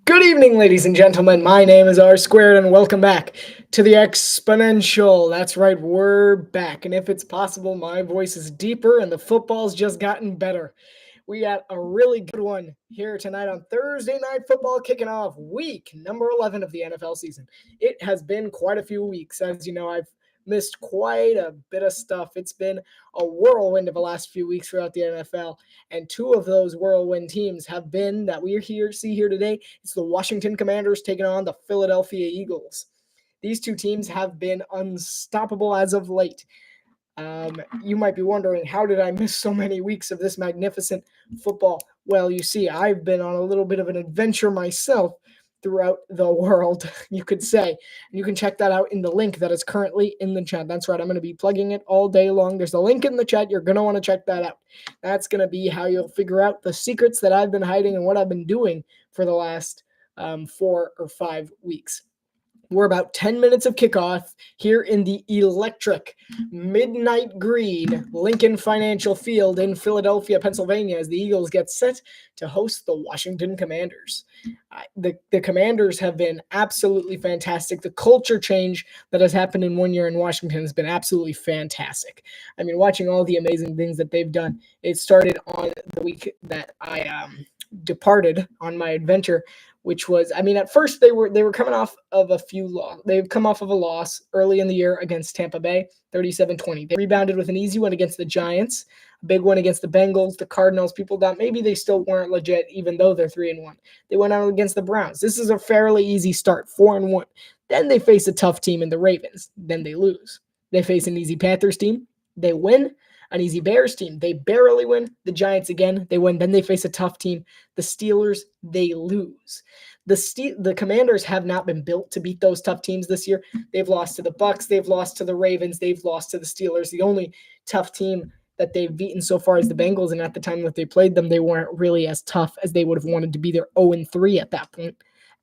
Good evening, ladies and gentlemen. My name is RSquared, and welcome back to the Exponential. That's right, we're back. And if it's possible, my voice is deeper and the football's just gotten better. We got a really good one here tonight on Thursday Night Football, kicking off week number 11 of the NFL season. It has been quite a few weeks. As you know, I've missed quite a bit of stuff. It's been a whirlwind of the last few weeks throughout the NFL, and two of those whirlwind teams have been that we see here today. It's the Washington Commanders taking on the Philadelphia Eagles. These two teams have been unstoppable as of late. You might be wondering, how did I miss so many weeks of this magnificent football? Well, you see, I've been on a little bit of an adventure myself throughout the world, you could say. And you can check that out in the link that is currently in the chat. That's right, I'm going to be plugging it all day long. There's a link in the chat. You're going to want to check that out. That's going to be how you'll figure out the secrets that I've been hiding and what I've been doing for the last 4 or 5 weeks. We're about 10 minutes of kickoff here in the electric midnight green Lincoln Financial Field in Philadelphia, Pennsylvania, as the Eagles get set to host the Washington Commanders. The Commanders have been absolutely fantastic. The culture change that has happened in 1 year in Washington has been absolutely fantastic. I mean, watching all the amazing things that they've done. It started on the week that I departed on my adventure, which was, I mean, at first they were coming off of they've come off of a loss early in the year against Tampa Bay, 37-20. They rebounded with an easy one against the Giants, a big one against the Bengals, the Cardinals. People thought maybe they still weren't legit, even though they're 3-1. They went out against the Browns. This is a fairly easy start, 4-1. Then they face a tough team in the Ravens. Then they lose. They face an easy Panthers team. They win. An easy Bears team. They barely win. The Giants again, they win. Then they face a tough team. The Steelers, they lose. The Commanders have not been built to beat those tough teams this year. They've lost to the Bucs. They've lost to the Ravens. They've lost to the Steelers. The only tough team that they've beaten so far is the Bengals, and at the time that they played them, they weren't really as tough as they would have wanted to be. They're 0-3 at that point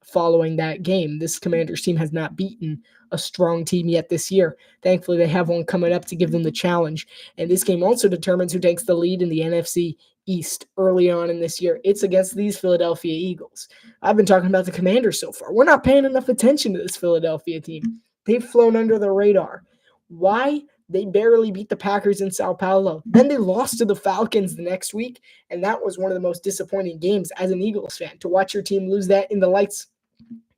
following that game. This Commanders team has not beaten a strong team yet this year. Thankfully, they have one coming up to give them the challenge. And this game also determines who takes the lead in the NFC East early on in this year. It's against these Philadelphia Eagles. I've been talking about the Commanders so far. We're not paying enough attention to this Philadelphia team. They've flown under the radar. Why? They barely beat the Packers in Sao Paulo. Then they lost to the Falcons the next week, and that was one of the most disappointing games as an Eagles fan, to watch your team lose that in the lights.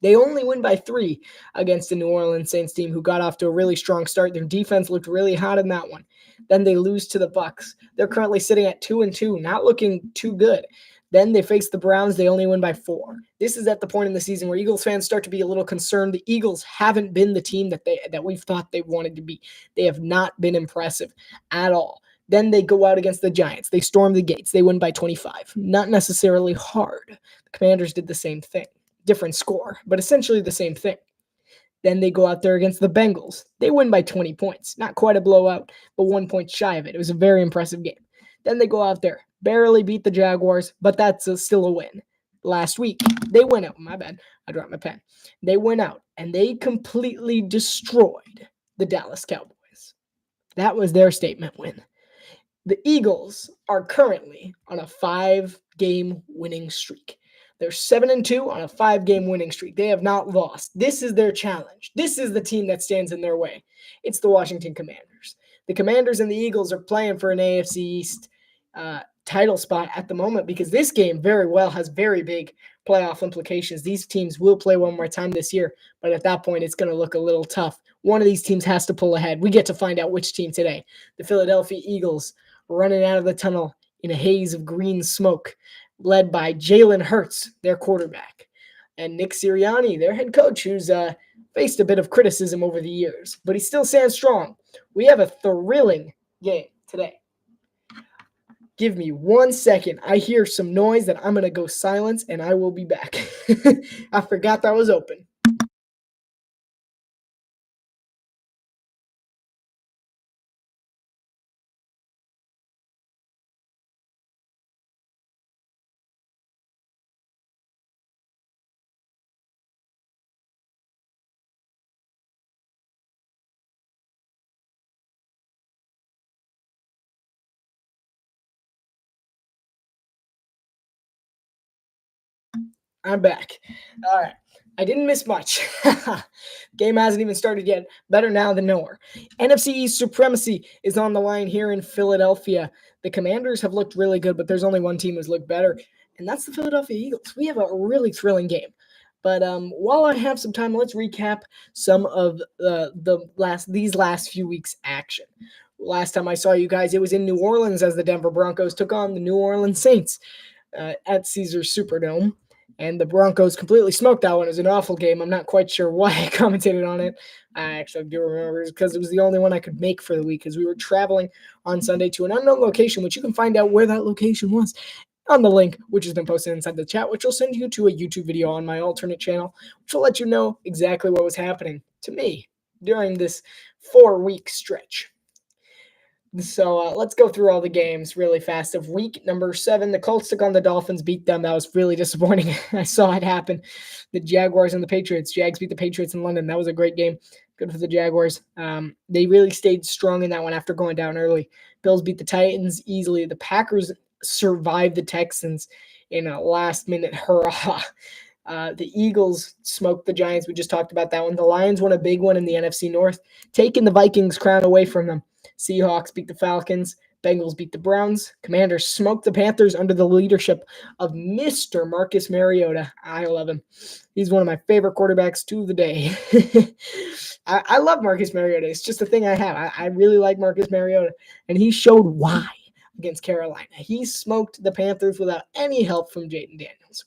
They only win by 3 against the New Orleans Saints team, who got off to a really strong start. Their defense looked really hot in that one. Then they lose to the Bucs. They're currently sitting at 2-2, not looking too good. Then they face the Browns. They only win by 4. This is at the point in the season where Eagles fans start to be a little concerned. The Eagles haven't been the team that we've thought they wanted to be. They have not been impressive at all. Then they go out against the Giants. They storm the gates. They win by 25. Not necessarily hard. The Commanders did the same thing. Different score, but essentially the same thing. Then they go out there against the Bengals. They win by 20 points. Not quite a blowout, but 1 point shy of it. It was a very impressive game. Then they go out there, barely beat the Jaguars, but that's still a win. Last week, they went out. My bad. I dropped my pen. They went out, and they completely destroyed the Dallas Cowboys. That was their statement win. The Eagles are currently on a 5-game winning streak. They're 7-2 on a 5-game winning streak. They have not lost. This is their challenge. This is the team that stands in their way. It's the Washington Commanders. The Commanders and the Eagles are playing for an AFC East title spot at the moment, because this game very well has very big playoff implications. These teams will play one more time this year, but at that point, it's going to look a little tough. One of these teams has to pull ahead. We get to find out which team today. The Philadelphia Eagles running out of the tunnel in a haze of green smoke, led by Jalen Hurts, their quarterback, and Nick Sirianni, their head coach, who's faced a bit of criticism over the years, but he still stands strong. We have a thrilling game today. Give me 1 second. I hear some noise that I'm going to go silence, and I will be back. I forgot that was open. I'm back. All right. I didn't miss much. Game hasn't even started yet. Better now than nowhere. NFC East supremacy is on the line here in Philadelphia. The Commanders have looked really good, but there's only one team who's looked better, and that's the Philadelphia Eagles. We have a really thrilling game. But while I have some time, let's recap some of these last few weeks' action. Last time I saw you guys, it was in New Orleans as the Denver Broncos took on the New Orleans Saints at Caesars Superdome. And the Broncos completely smoked that one. It was an awful game. I'm not quite sure why I commentated on it. I actually do remember it because it was the only one I could make for the week because we were traveling on Sunday to an unknown location, which you can find out where that location was on the link, which has been posted inside the chat, which will send you to a YouTube video on my alternate channel, which will let you know exactly what was happening to me during this 4-week stretch. So let's go through all the games really fast. Of week number 7, the Colts took on the Dolphins, beat them. That was really disappointing. I saw it happen. The Jaguars and the Patriots. Jags beat the Patriots in London. That was a great game. Good for the Jaguars. They really stayed strong in that one after going down early. Bills beat the Titans easily. The Packers survived the Texans in a last-minute hurrah. The Eagles smoked the Giants. We just talked about that one. The Lions won a big one in the NFC North, taking the Vikings' crown away from them. Seahawks beat the Falcons. Bengals beat the Browns. Commanders smoked the Panthers under the leadership of Mr. Marcus Mariota. I love him. He's one of my favorite quarterbacks to the day. I love Marcus Mariota. It's just a thing I have. I really like Marcus Mariota, and he showed why against Carolina. He smoked the Panthers without any help from Jaden Daniels.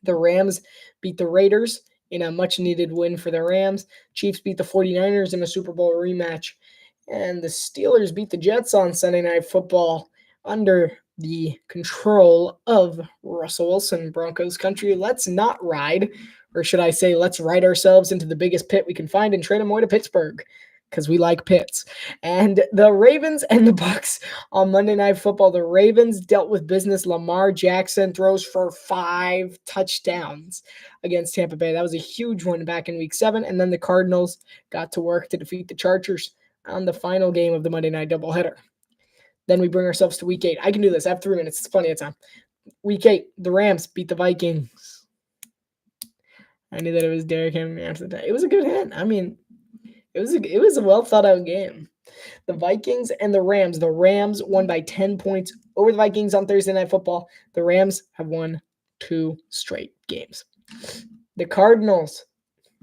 The Rams beat the Raiders in a much-needed win for the Rams. Chiefs beat the 49ers in a Super Bowl rematch. And the Steelers beat the Jets on Sunday Night Football under the control of Russell Wilson, Broncos country. Let's not ride, or should I say, let's ride ourselves into the biggest pit we can find and trade them away to Pittsburgh, because we like pits. And the Ravens and the Bucks on Monday Night Football. The Ravens dealt with business. Lamar Jackson throws for 5 touchdowns against Tampa Bay. That was a huge one back in Week 7. And then the Cardinals got to work to defeat the Chargers on the final game of the Monday night doubleheader. Then we bring ourselves to Week 8. I can do this. I have 3 minutes. It's plenty of time. Week 8, the Rams beat the Vikings. I knew that it was Derrick Henry after that. It was a good hit. I mean, it was a well thought out game. The Vikings and the Rams. The Rams won by 10 points over the Vikings on Thursday Night Football. The Rams have won 2 straight games. The Cardinals.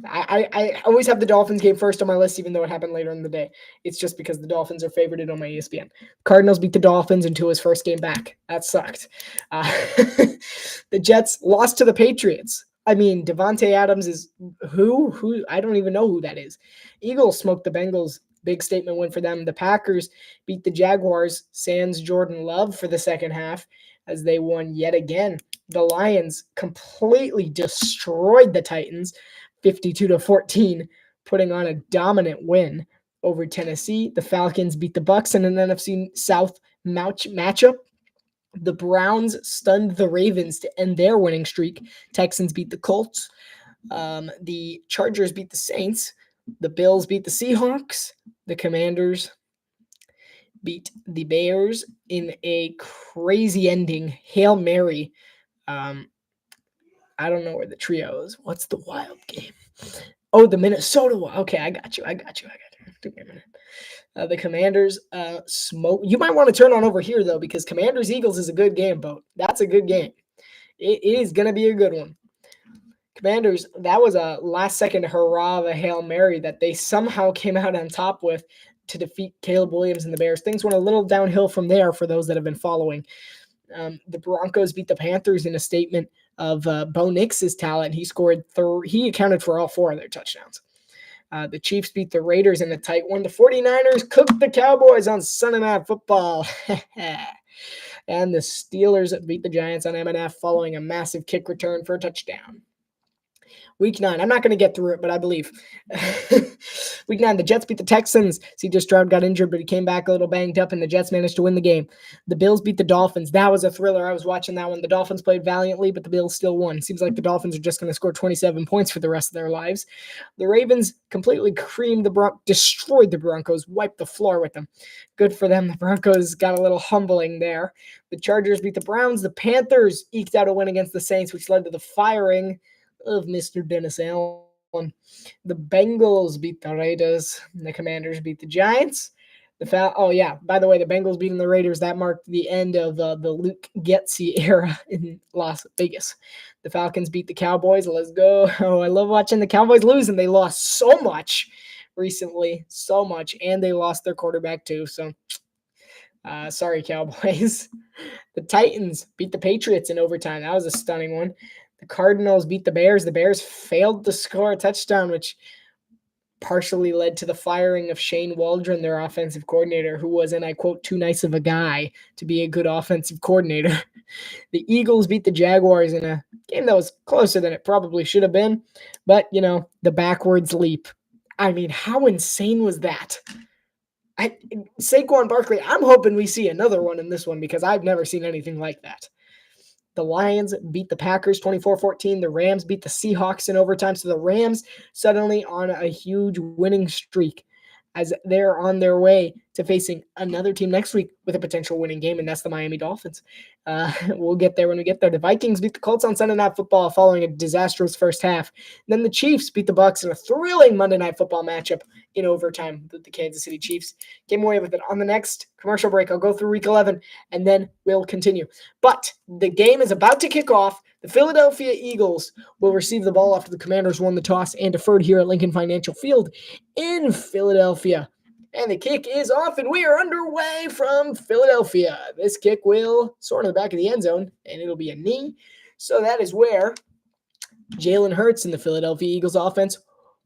I always have the Dolphins game first on my list, even though it happened later in the day. It's just because the Dolphins are favorited on my ESPN. Cardinals beat the Dolphins in Tua's first game back. That sucked. The Jets lost to the Patriots. I mean, Devontae Adams is who? I don't even know who that is. Eagles smoked the Bengals. Big statement win for them. The Packers beat the Jaguars, sans Jordan Love for the second half, as they won yet again. The Lions completely destroyed the Titans, 52-14, putting on a dominant win over Tennessee. The Falcons beat the Bucks in an NFC South matchup. The Browns stunned the Ravens to end their winning streak. Texans beat the Colts. The Chargers beat the Saints. The Bills beat the Seahawks. The Commanders beat the Bears in a crazy ending. Hail Mary. I don't know where the trio is. What's the wild game? Oh, the Minnesota one. Okay, I got you. Give me a minute. The Commanders smoke. You might want to turn on over here, though, because Commanders-Eagles is a good game, Bo. That's a good game. It is going to be a good one. Commanders, that was a last-second hurrah of a Hail Mary that they somehow came out on top with to defeat Caleb Williams and the Bears. Things went a little downhill from there for those that have been following. The Broncos beat the Panthers in a statement of Bo Nix's talent. He scored he accounted for all 4 of their touchdowns. The Chiefs beat the Raiders in a tight one. The 49ers cooked the Cowboys on Sunday Night Football. And the Steelers beat the Giants on M&F following a massive kick return for a touchdown. Week 9. I'm not going to get through it, but I believe. Week 9, the Jets beat the Texans. C.J. Stroud got injured, but he came back a little banged up, and the Jets managed to win the game. The Bills beat the Dolphins. That was a thriller. I was watching that one. The Dolphins played valiantly, but the Bills still won. Seems like the Dolphins are just going to score 27 points for the rest of their lives. The Ravens completely destroyed the Broncos, wiped the floor with them. Good for them. The Broncos got a little humbling there. The Chargers beat the Browns. The Panthers eked out a win against the Saints, which led to the firing of Mr. Dennis Allen. The Bengals beat the Raiders. The Commanders beat the Giants. By the way, the Bengals beating the Raiders, that marked the end of the Luke Getsy era in Las Vegas. The Falcons beat the Cowboys. Let's go. Oh, I love watching the Cowboys lose, and they lost so much recently. So much. And they lost their quarterback too. So, sorry, Cowboys. The Titans beat the Patriots in overtime. That was a stunning one. The Cardinals beat the Bears. The Bears failed to score a touchdown, which partially led to the firing of Shane Waldron, their offensive coordinator, who was, and I quote, too nice of a guy to be a good offensive coordinator. The Eagles beat the Jaguars in a game that was closer than it probably should have been. But, the backwards leap. I mean, how insane was that? Saquon Barkley, I'm hoping we see another one in this one because I've never seen anything like that. The Lions beat the Packers 24-14. The Rams beat the Seahawks in overtime. So the Rams suddenly on a huge winning streak as they're on their way to facing another team next week with a potential winning game, and that's the Miami Dolphins. We'll get there when we get there. The Vikings beat the Colts on Sunday Night Football following a disastrous first half. And then the Chiefs beat the Bucs in a thrilling Monday Night Football matchup in overtime with the Kansas City Chiefs. Came away with it. On the next commercial break, I'll go through Week 11, and then we'll continue. But the game is about to kick off. The Philadelphia Eagles will receive the ball after the Commanders won the toss and deferred here at Lincoln Financial Field in Philadelphia. And the kick is off, and we are underway from Philadelphia. This kick will soar to the back of the end zone, and it'll be a knee. So that is where Jalen Hurts in the Philadelphia Eagles offense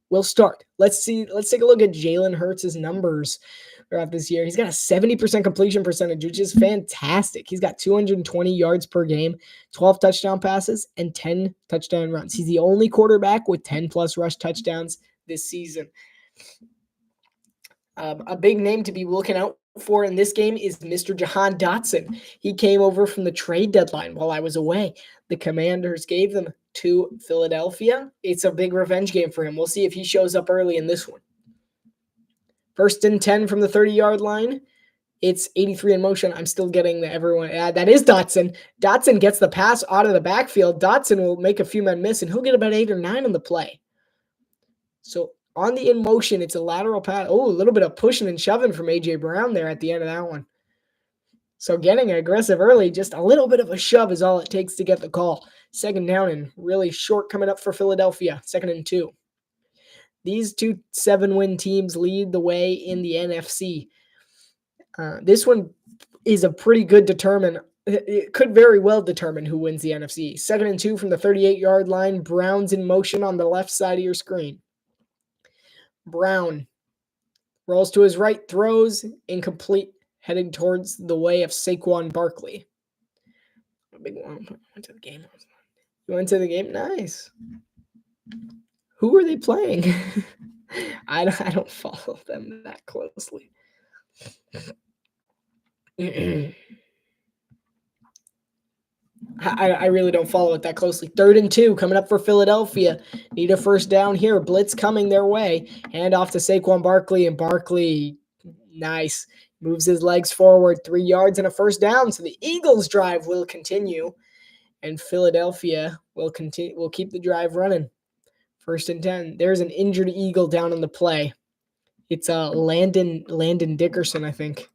will start. Let's take a look at Jalen Hurts' numbers throughout this year. He's got a 70% completion percentage, which is fantastic. He's got 220 yards per game, 12 touchdown passes, and 10 touchdown runs. He's the only quarterback with 10-plus rush touchdowns this season. A big name to be looking out for in this game is Mr. Jahan Dotson. He came over from the trade deadline while I was away. The Commanders gave them to Philadelphia. It's a big revenge game for him. We'll see if he shows up early in this one. 1st and 10 from the 30-yard line. It's 83 in motion. I'm still getting everyone. That is Dotson. Dotson gets the pass out of the backfield. Dotson will make a few men miss, and he'll get about 8 or 9 on the play. So on the in motion, it's a lateral pass. Oh, a little bit of pushing and shoving from A.J. Brown there at the end of that one. So getting aggressive early, just a little bit of a shove is all it takes to get the call. 2nd down and really short coming up for Philadelphia. 2nd and 2. These two 7-win teams lead the way in the NFC. This one is a pretty good it could very well determine who wins the NFC. 2nd and 2 from the 38-yard line. Brown's in motion on the left side of your screen. Brown rolls to his right, throws, incomplete, heading towards the way of Saquon Barkley. A big one. Went to the game. You went to the game? Nice. Who are they playing? I don't follow them that closely. I really don't follow it that closely. 3rd and 2 coming up for Philadelphia. Need a 1st down here. Blitz coming their way. Hand off to Saquon Barkley, and Barkley, nice. Moves his legs forward 3 yards and a 1st down. So the Eagles drive will continue, and Philadelphia will keep the drive running. 1st and 10. There's an injured Eagle down on the play. It's Landon Dickerson, I think.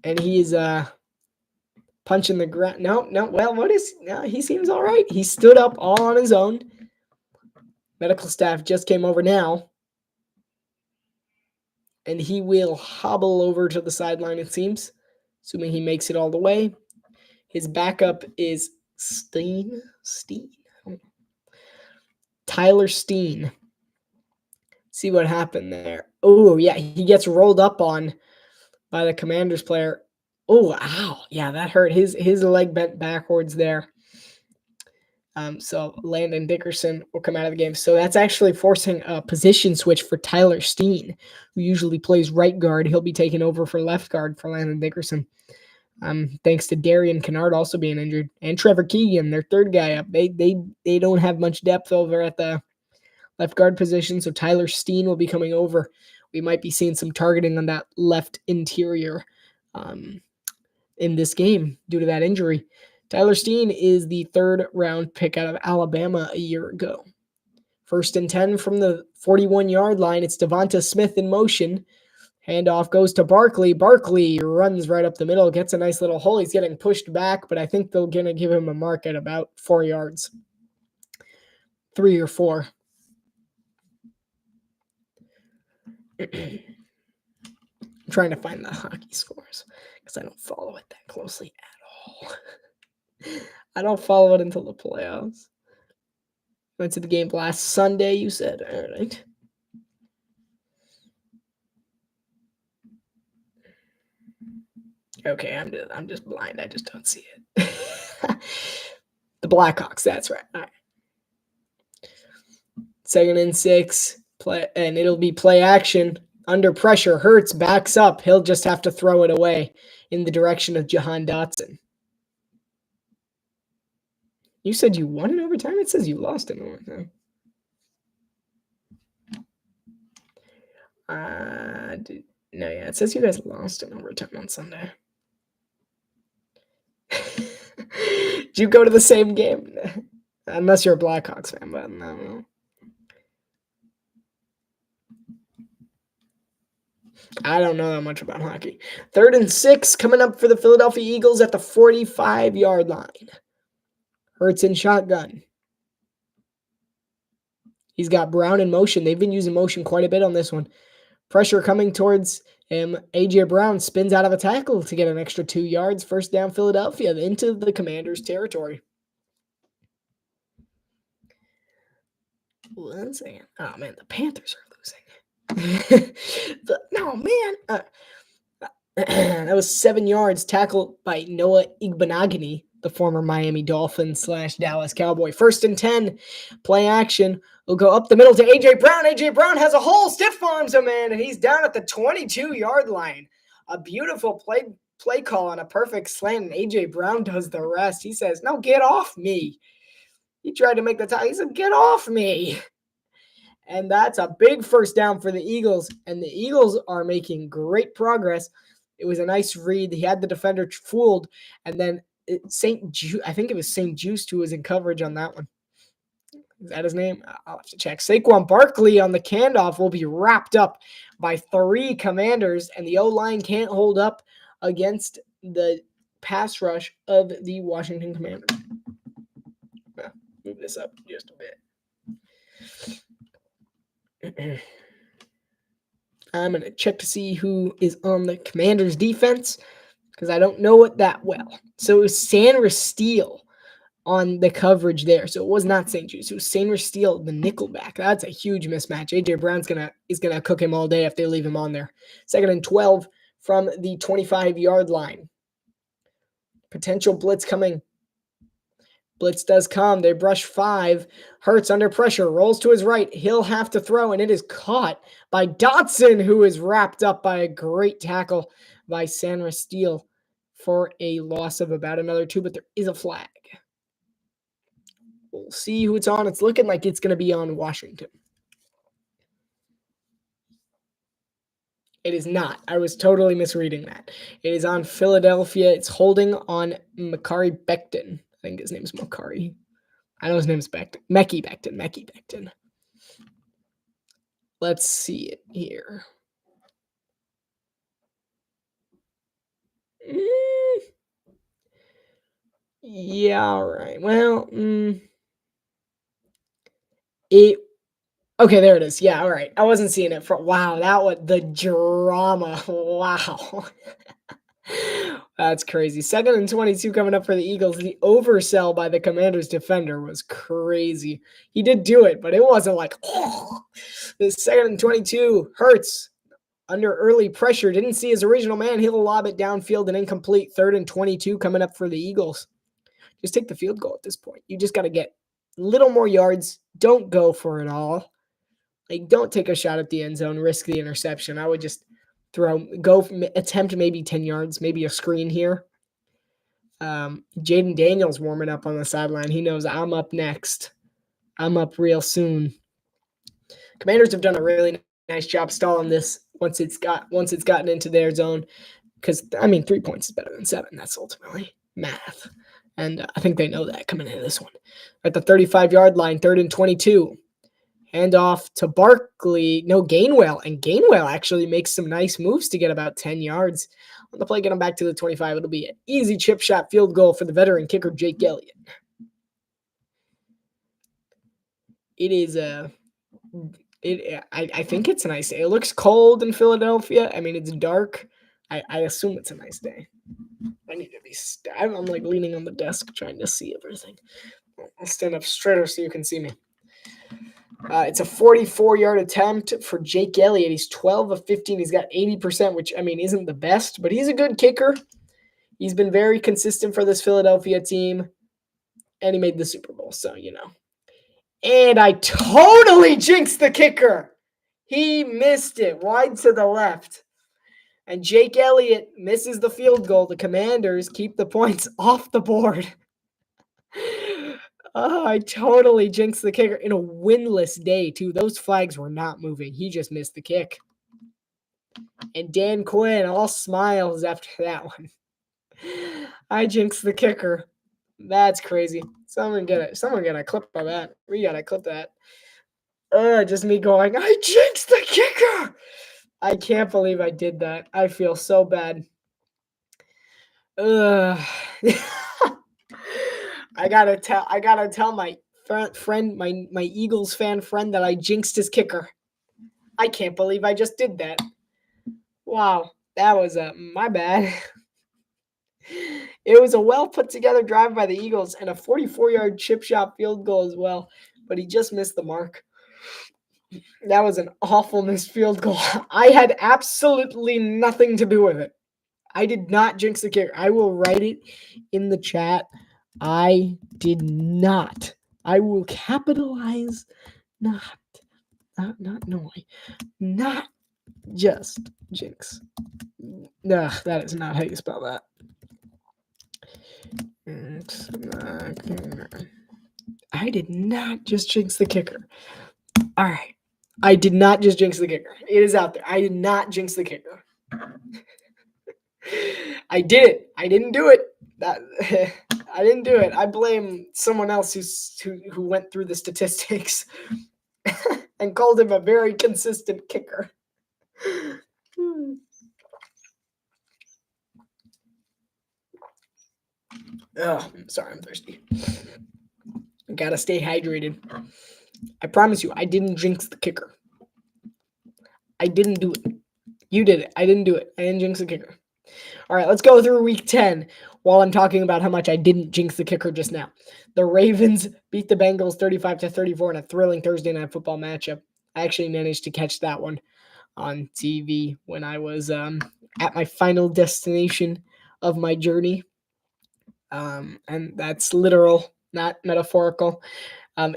And he is punching the ground. No. Well, he seems all right. He stood up all on his own. Medical staff just came over now. And he will hobble over to the sideline, it seems, assuming he makes it all the way. His backup is Tyler Steen. See what happened there. Oh, yeah, he gets rolled up on by the Commanders player. Oh, ow. Yeah, that hurt. His leg bent backwards there. So Landon Dickerson will come out of the game. So that's actually forcing a position switch for Tyler Steen, who usually plays right guard. He'll be taking over for left guard for Landon Dickerson. Thanks to Darian Kennard also being injured, and Trevor Keegan, their third guy up. They don't have much depth over at the left guard position, so Tyler Steen will be coming over. We might be seeing some targeting on that left interior in this game due to that injury. Tyler Steen is the third-round pick out of Alabama a year ago. 1st and 10 from the 41-yard line. It's Devonta Smith in motion. Handoff goes to Barkley. Barkley runs right up the middle, gets a nice little hole. He's getting pushed back, but I think they're going to give him a mark at about 4 yards. 3 or 4. I'm trying to find the hockey scores because I don't follow it that closely at all. I don't follow it until the playoffs. Went to the game last Sunday, you said. All right. Okay, I'm just blind. I just don't see it. The Blackhawks, that's right. All right. 2nd and 6, play, and it'll be play action. Under pressure, Hurts backs up. He'll just have to throw it away in the direction of Jahan Dotson. You said you won in overtime? It says you lost in overtime. No, yeah, it says you guys lost in overtime on Sunday. Did you go to the same game? Unless you're a Blackhawks fan, but no. I don't know that much about hockey. 3rd and 6 coming up for the Philadelphia Eagles at the 45-yard line. Hurts in shotgun. He's got Brown in motion. They've been using motion quite a bit on this one. Pressure coming towards him. A.J. Brown spins out of a tackle to get an extra 2 yards. 1st down Philadelphia into the Commanders' territory. 1 second. Oh, man, the Panthers are losing. No, man. That was 7 yards tackled by Noah Igbenogany, the former Miami Dolphin / Dallas Cowboy. 1st and 10, play action. We'll go up the middle to A.J. Brown. A.J. Brown has a hole, stiff arms a man, and he's down at the 22-yard line. A beautiful play call on a perfect slant, and A.J. Brown does the rest. He says, no, get off me. He tried to make the tie. He said, get off me. And that's a big 1st down for the Eagles, and the Eagles are making great progress. It was a nice read. He had the defender fooled, and then I think it was St. Juice who was in coverage on that one. Is that his name? I'll have to check. Saquon Barkley on the handoff will be wrapped up by 3 Commanders, and the O-line can't hold up against the pass rush of the Washington Commanders. Move this up just a bit. I'm going to check to see who is on the Commanders' defense because I don't know it that well. So it was Sandra Steele on the coverage there. So it was not St. Juice. It was Sandra Steele, the nickelback. That's a huge mismatch. A.J. Brown's is gonna cook him all day if they leave him on there. 2nd and 12 from the 25-yard line. Potential blitz coming. Blitz does come. They brush 5. Hurts under pressure. Rolls to his right. He'll have to throw, and it is caught by Dotson, who is wrapped up by a great tackle by Sandra Steele for a loss of about another 2, but there is a flag. We'll see who it's on. It's looking like it's going to be on Washington. It is not. I was totally misreading that. It is on Philadelphia. It's holding on Makari Becton. I think his name's Makari. I know his name's Becton. Mekhi Becton. Let's see it here. Yeah, all right. Well, okay, there it is. Yeah, all right. I wasn't seeing it wow, that was the drama. Wow. That's crazy. 2nd and 22 coming up for the Eagles. The oversell by the Commanders defender was crazy. He did do it, but it wasn't like, oh. The 2nd and 22, Hurts under early pressure. Didn't see his original man. He'll lob it downfield and incomplete. 3rd and 22 coming up for the Eagles. Just take the field goal at this point. You just got to get little more yards. Don't go for it all. Like, don't take a shot at the end zone, risk the interception. I would just attempt maybe 10 yards, maybe a screen here. Jaden Daniels warming up on the sideline. He knows I'm up next. I'm up real soon. Commanders have done a really nice job stalling this once it's gotten into their zone. Because, 3 points is better than 7. That's ultimately math. And I think they know that coming into this one. At the 35-yard line, 3rd and 22. Hand off to Barkley. No, Gainwell. And Gainwell actually makes some nice moves to get about 10 yards. On the play, get him back to the 25. It'll be an easy chip shot field goal for the veteran kicker, Jake Elliott. It is I think it's a nice day. It looks cold in Philadelphia. It's dark. I assume it's a nice day. I need to be I'm like leaning on the desk trying to see everything. I'll stand up straighter so you can see me. It's a 44-yard attempt for Jake Elliott. He's 12 of 15. He's got 80%, which, isn't the best, but he's a good kicker. He's been very consistent for this Philadelphia team, and he made the Super Bowl, so, And I totally jinxed the kicker. He missed it wide to the left. And Jake Elliott misses the field goal. The Commanders keep the points off the board. Oh, I totally jinxed the kicker in a winless day, too. Those flags were not moving. He just missed the kick. And Dan Quinn all smiles after that one. I jinxed the kicker. That's crazy. Someone get a clip of that. We got to clip that. Just me going, I jinxed the kicker. I can't believe I did that. I feel so bad. I gotta tell my friend, my Eagles fan friend, that I jinxed his kicker. I can't believe I just did that. Wow, that was my bad. It was a well put together drive by the Eagles and a 44-yard chip shot field goal as well, but he just missed the mark. That was an awful missed field goal. I had absolutely nothing to do with it. I did not jinx the kicker. I will write it in the chat. I did not. I will capitalize not just jinx. No, that is not how you spell that. I did not just jinx the kicker. All right. I did not just jinx the kicker. It is out there. I did not jinx the kicker. I did it. I didn't do it. I didn't do it. I blame someone else who went through the statistics and called him a very consistent kicker. Oh, sorry, I'm thirsty. I gotta stay hydrated. I promise you, I didn't jinx the kicker. I didn't do it. You did it. I didn't do it. I didn't jinx the kicker. All right, let's go through week 10 while I'm talking about how much I didn't jinx the kicker just now. The Ravens beat the Bengals 35-34 in a thrilling Thursday night football matchup. I actually managed to catch that one on TV when I was at my final destination of my journey. And that's literal, not metaphorical.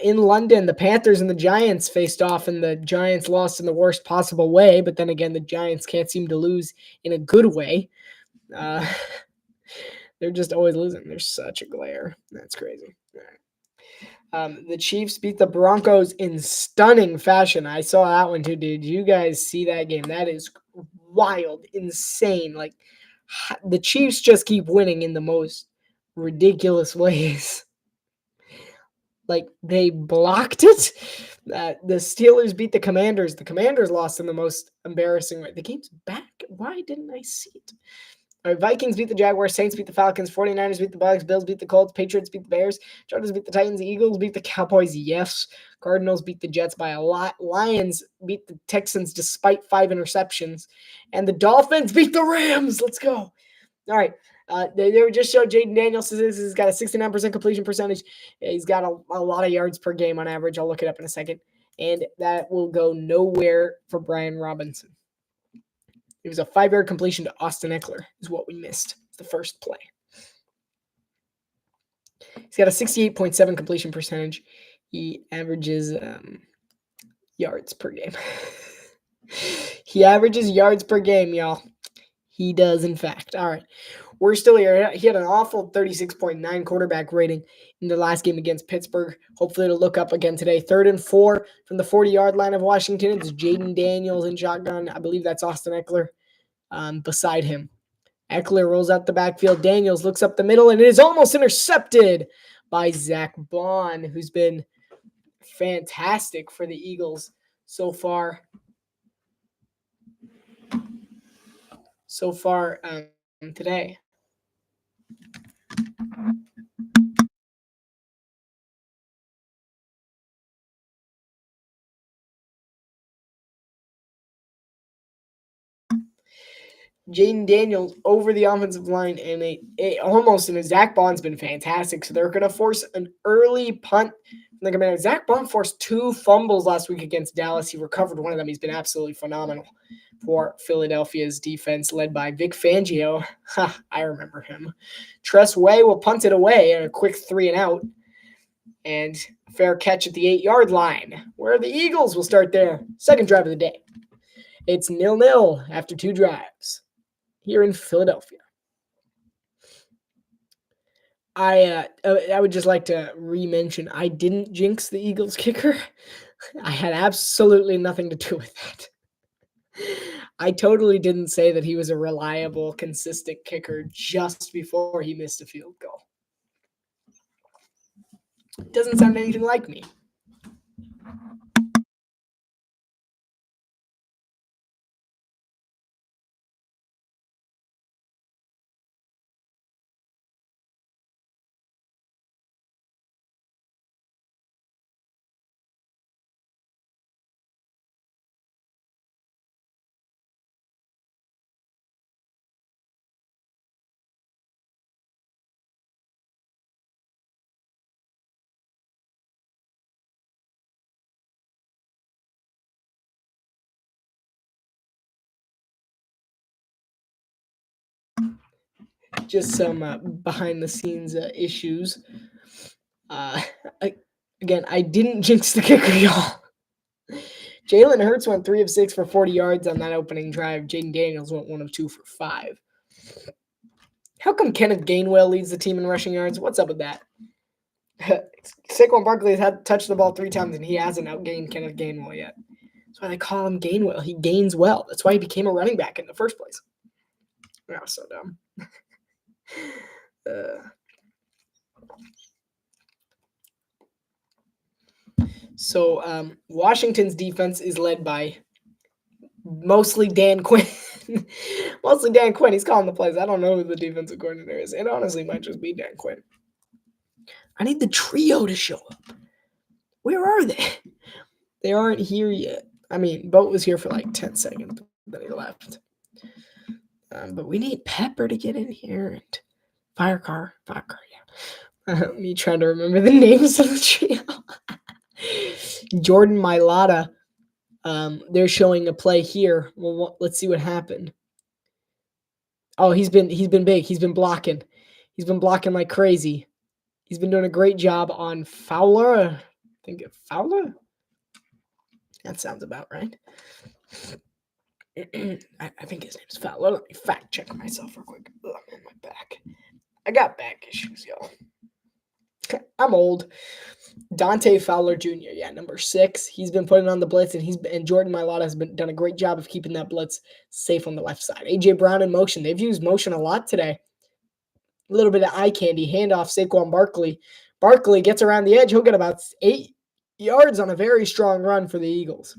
In London, the Panthers and the Giants faced off, and the Giants lost in the worst possible way. But then again, the Giants can't seem to lose in a good way. They're just always losing. There's such a glare. That's crazy. The Chiefs beat the Broncos in stunning fashion. I saw that one too. Did you guys see that game? That is wild, insane. Like, the Chiefs just keep winning in the most ridiculous ways. Like, they blocked it. The Steelers beat the Commanders. The Commanders lost in the most embarrassing way. The game's back. Why didn't I see it? All right, Vikings beat the Jaguars. Saints beat the Falcons. 49ers beat the Bucs. Bills beat the Colts. Patriots beat the Bears. Chargers beat the Titans. Eagles beat the Cowboys. Yes. Cardinals beat the Jets by a lot. Lions beat the Texans despite 5 interceptions. And the Dolphins beat the Rams. Let's go. All right. They just showed Jaden Daniels. He's got a 69% completion percentage. He's got a lot of yards per game on average. I'll look it up in a second. And that will go nowhere for Brian Robinson. It was a 5-yard completion to Austin Eckler is what we missed. The first play. He's got a 68.7 completion percentage. He averages yards per game. He averages yards per game, y'all. He does, in fact. All right. We're still here. He had an awful 36.9 quarterback rating in the last game against Pittsburgh. Hopefully it'll look up again today. 3rd and 4 from the 40-yard line of Washington. It's Jaden Daniels in shotgun. I believe that's Austin Eckler beside him. Eckler rolls out the backfield. Daniels looks up the middle, and it is almost intercepted by Zach Bond, who's been fantastic for the Eagles so far. Today. Jaden Daniels over the offensive line, and Zach Bond's been fantastic. So they're going to force an early punt from the Commanders. Zach Bond forced 2 fumbles last week against Dallas. He recovered one of them. He's been absolutely phenomenal for Philadelphia's defense, led by Vic Fangio. I remember him. Tress Way will punt it away and a quick 3 and out. And a fair catch at the 8-yard line, where the Eagles will start their second drive of the day. It's 0-0 after 2 drives here in Philadelphia. I would just like to re-mention, I didn't jinx the Eagles kicker. I had absolutely nothing to do with that. I totally didn't say that he was a reliable, consistent kicker just before he missed a field goal. It doesn't sound anything like me. Just some behind-the-scenes issues. Again, I didn't jinx the kicker, y'all. Jalen Hurts went 3 of 6 for 40 yards on that opening drive. Jaden Daniels went 1 of 2 for 5. How come Kenneth Gainwell leads the team in rushing yards? What's up with that? Saquon Barkley has touched the ball 3 times, and he hasn't outgained Kenneth Gainwell yet. That's why they call him Gainwell. He gains well. That's why he became a running back in the first place. Oh, so dumb. Washington's defense is led by mostly Dan Quinn. Mostly Dan Quinn. He's calling the plays. I don't know who the defensive coordinator is. It honestly might just be Dan Quinn. I need the trio to show up. Where are they? They aren't here yet. I mean, Boat was here for like 10 seconds, then he left. But we need Pepper to get in here. And Firecar, yeah. Me trying to remember the names of the trio. Jordan Mailata. They're showing a play here. Well, let's see what happened. Oh, he's been big. He's been blocking. He's been blocking like crazy. He's been doing a great job on Fowler. I think Fowler? That sounds about right. I think his name's Fowler. Let me fact check myself real quick. I'm in my back. I got back issues, y'all. I'm old. Dante Fowler Jr., yeah, number 6. He's been putting on the blitz, and Jordan Mailata has done a great job of keeping that blitz safe on the left side. A.J. Brown in motion. They've used motion a lot today. A little bit of eye candy. Handoff, Saquon Barkley. Barkley gets around the edge. He'll get about 8 yards on a very strong run for the Eagles.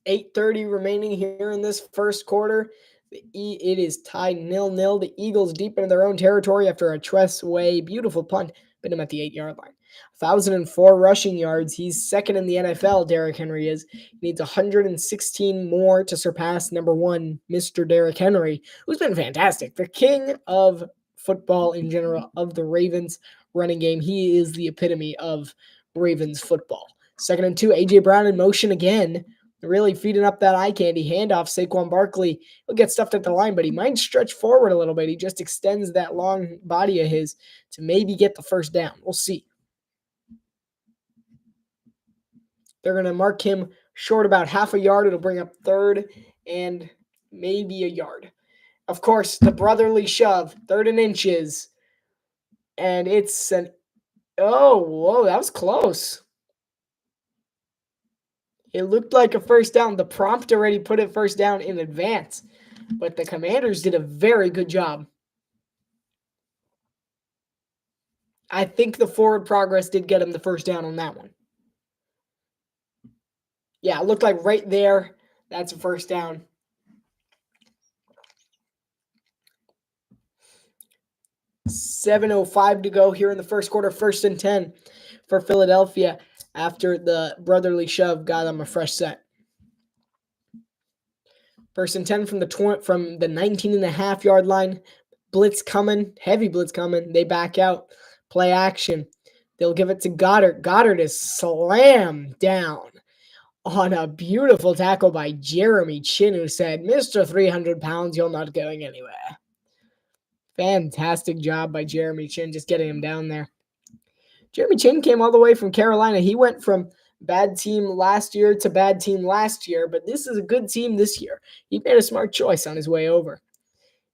8:30 remaining here in this first quarter. It is tied 0-0. The Eagles deep into their own territory after a Tress Way beautiful punt, but him at the 8-yard line. 1,004 rushing yards. He's second in the NFL, Derrick Henry is. He needs 116 more to surpass number 1, Mr. Derrick Henry, who's been fantastic. The king of football in general, of the Ravens running game. He is the epitome of Ravens football. 2nd and 2, A.J. Brown in motion again. Really feeding up that eye candy. Handoff, Saquon Barkley. He'll get stuffed at the line, but he might stretch forward a little bit. He just extends that long body of his to maybe get the first down. We'll see. They're going to mark him short about half a yard. It'll bring up third and maybe a yard. Of course, the brotherly shove, 3rd and inches. And it's an, oh, whoa, that was close. It looked like a first down. The prompt already put it first down in advance. But the Commanders did a very good job. I think the forward progress did get him the first down on that one. Yeah, it looked like right there. That's a first down. .7:05 to go here in the first quarter. 1st and 10 for Philadelphia after the brotherly shove got them a fresh set. 1st and 10 from the 19.5-yard line. Blitz coming, heavy blitz coming. They back out. Play action. They'll give it to Goddard. Goddard is slammed down on a beautiful tackle by Jeremy Chin, who said, "Mr. 300 pounds, you're not going anywhere." Fantastic job by Jeremy Chin, just getting him down there. Jeremy Chin came all the way from Carolina. He went from bad team last year to bad team last year, but this is a good team this year. He made a smart choice on his way over.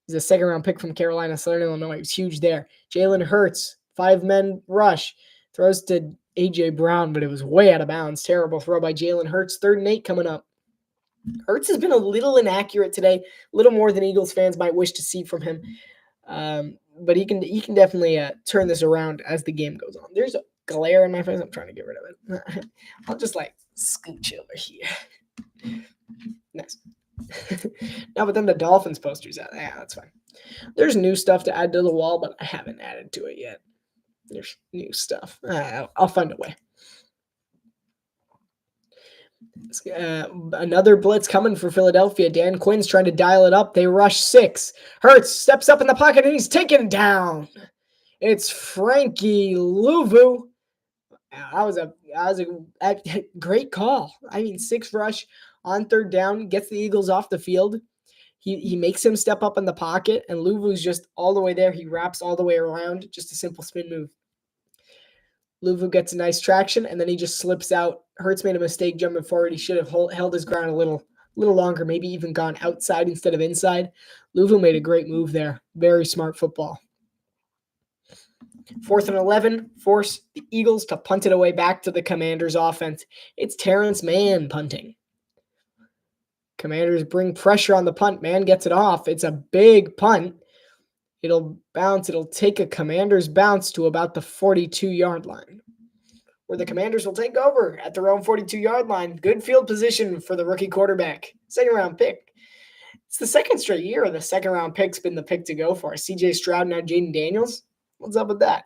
He's a 2nd-round pick from Carolina, Southern Illinois. He's huge there. Jalen Hurts, 5-man rush, throws to A.J. Brown, but it was way out of bounds. Terrible throw by Jalen Hurts. 3rd and 8 coming up. Hurts has been a little inaccurate today, a little more than Eagles fans might wish to see from him. But he can definitely turn this around as the game goes on. There's a glare in my face. I'm trying to get rid of it. I'll just scooch over here. Nice. Now, but then the Dolphins poster's out. Yeah, that's fine. There's new stuff to add to the wall, but I haven't added to it yet. There's new stuff. I'll find a way. Another blitz coming for Philadelphia. Dan Quinn's trying to dial it up. They rush 6. Hurts steps up in the pocket and he's taken down. It's Frankie Louvu. That was a great call. I mean, 6 rush on 3rd down, gets the Eagles off the field. He makes him step up in the pocket, and Louvu's just all the way there. He wraps all the way around. Just a simple spin move. Louvu gets a nice traction, and then he just slips out. Hurts made a mistake jumping forward. He should have held his ground a little longer, maybe even gone outside instead of inside. Louvu made a great move there. Very smart football. 4th and 11, force the Eagles to punt it away back to the Commanders' offense. It's Terrence Mann punting. Commanders bring pressure on the punt. Mann gets it off. It's a big punt. It'll bounce. It'll take a Commanders bounce to about the 42-yard line, where the Commanders will take over at their own 42-yard line. Good field position for the rookie quarterback. 2nd-round pick. It's the 2nd straight year the 2nd-round pick's been the pick to go for. C.J. Stroud, now Jaden Daniels. What's up with that?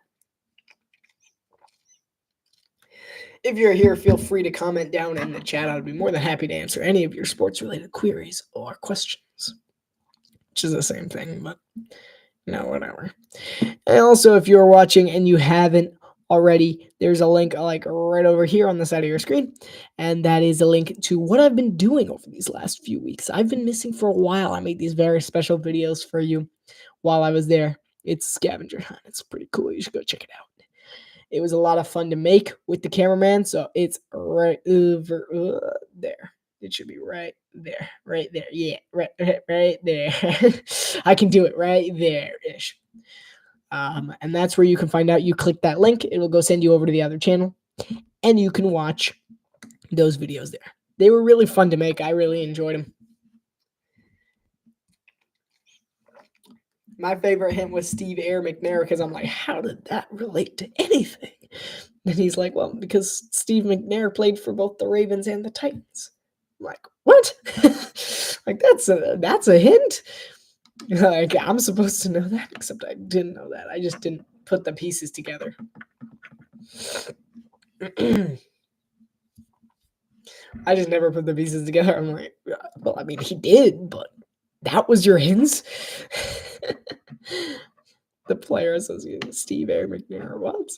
If you're here, feel free to comment down in the chat. I'd be more than happy to answer any of your sports-related queries or questions, which is the same thing, but no, whatever. And also, if you're watching and you haven't already, there's a link right over here on the side of your screen, and that is a link to what I've been doing over these last few weeks. I've been missing for a while. I made these very special videos for you while I was there. It's scavenger hunt. It's pretty cool. You should go check it out. It was a lot of fun to make with the cameraman, so it's right over there. It should be right there. Yeah, right there. I can do it right there-ish. And that's where you can find out. You click that link, it will go send you over to the other channel, and you can watch those videos there. They were really fun to make. I really enjoyed them. My favorite hint was Steve Air McNair, because I'm like, how did that relate to anything? And he's like, well, because Steve McNair played for both the Ravens and the Titans. I'm like, what? Like, that's a hint? Like, I'm supposed to know that, except I didn't know that. I just didn't put the pieces together. I just never put the pieces together. I'm like, well, I mean, he did, but that was your hints? The player associated Steve Air McNair. What?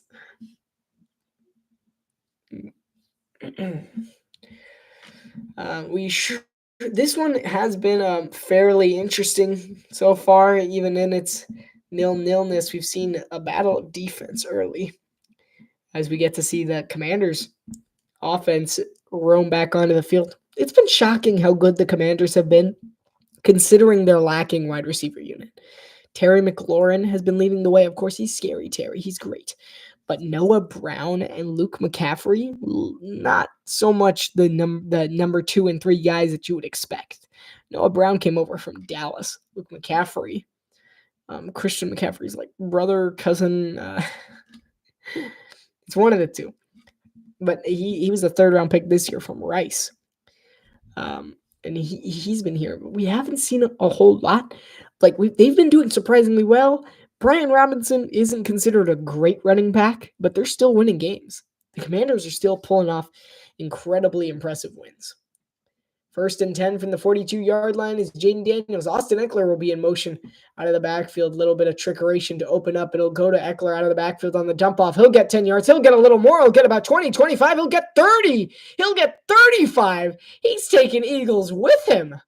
This one has been fairly interesting so far, even in its nil-nilness. We've seen a battle of defense early as we get to see the Commanders' offense roam back onto the field. It's been shocking how good the Commanders have been, considering their lacking wide receiver unit. Terry McLaurin has been leading the way. Of course, he's scary, Terry. He's great. But Noah Brown and Luke McCaffrey, not so much the number 2 and 3 guys that you would expect. Noah Brown came over from Dallas. Luke McCaffrey, Christian McCaffrey's like brother, cousin. It's one of the two. But he was a 3rd-round pick this year from Rice. And he's been here. But we haven't seen a whole lot. Like they've been doing surprisingly well. Brian Robinson isn't considered a great running back, but they're still winning games. The Commanders are still pulling off incredibly impressive wins. 1st and 10 from the 42-yard line is Jaden Daniels. Austin Eckler will be in motion out of the backfield. A little bit of trickeration to open up. It'll go to Eckler out of the backfield on the dump off. He'll get 10 yards. He'll get a little more. He'll get about 20, 25. He'll get 30. He'll get 35. He's taking Eagles with him.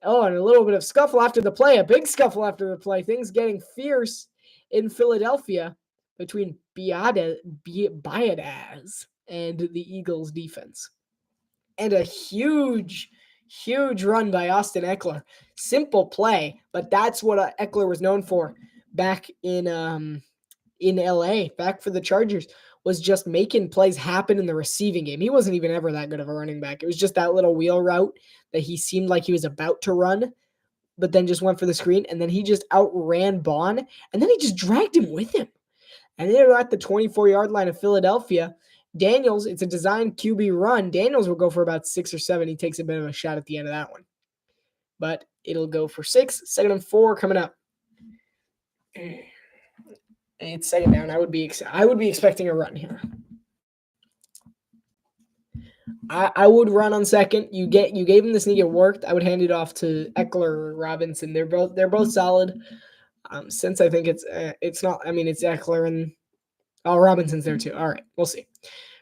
Oh, and a little bit of scuffle after the play. A big scuffle after the play. Things getting fierce in Philadelphia between Biadaz and the Eagles defense. And a huge run by Austin Eckler. Simple play, but that's what Eckler was known for back in LA, back for the Chargers, was just making plays happen in the receiving game. He wasn't even ever that good of a running back. It was just that little wheel route that he seemed like he was about to run, but then just went for the screen, and then he just outran Bond, and then he just dragged him with him. And they're at the 24-yard line of Philadelphia. Daniels, it's a designed QB run. Daniels will go for about 6 or 7. He takes a bit of a shot at the end of that one. But it'll go for 6. 2nd and 4 coming up. It's 2nd down. I would be expecting a run here. I would run on 2nd. You gave him the sneak. It worked. I would hand it off to Eckler or Robinson. They're both solid. Since I think it's not. I mean, it's Eckler and Robinson's there too. All right, we'll see.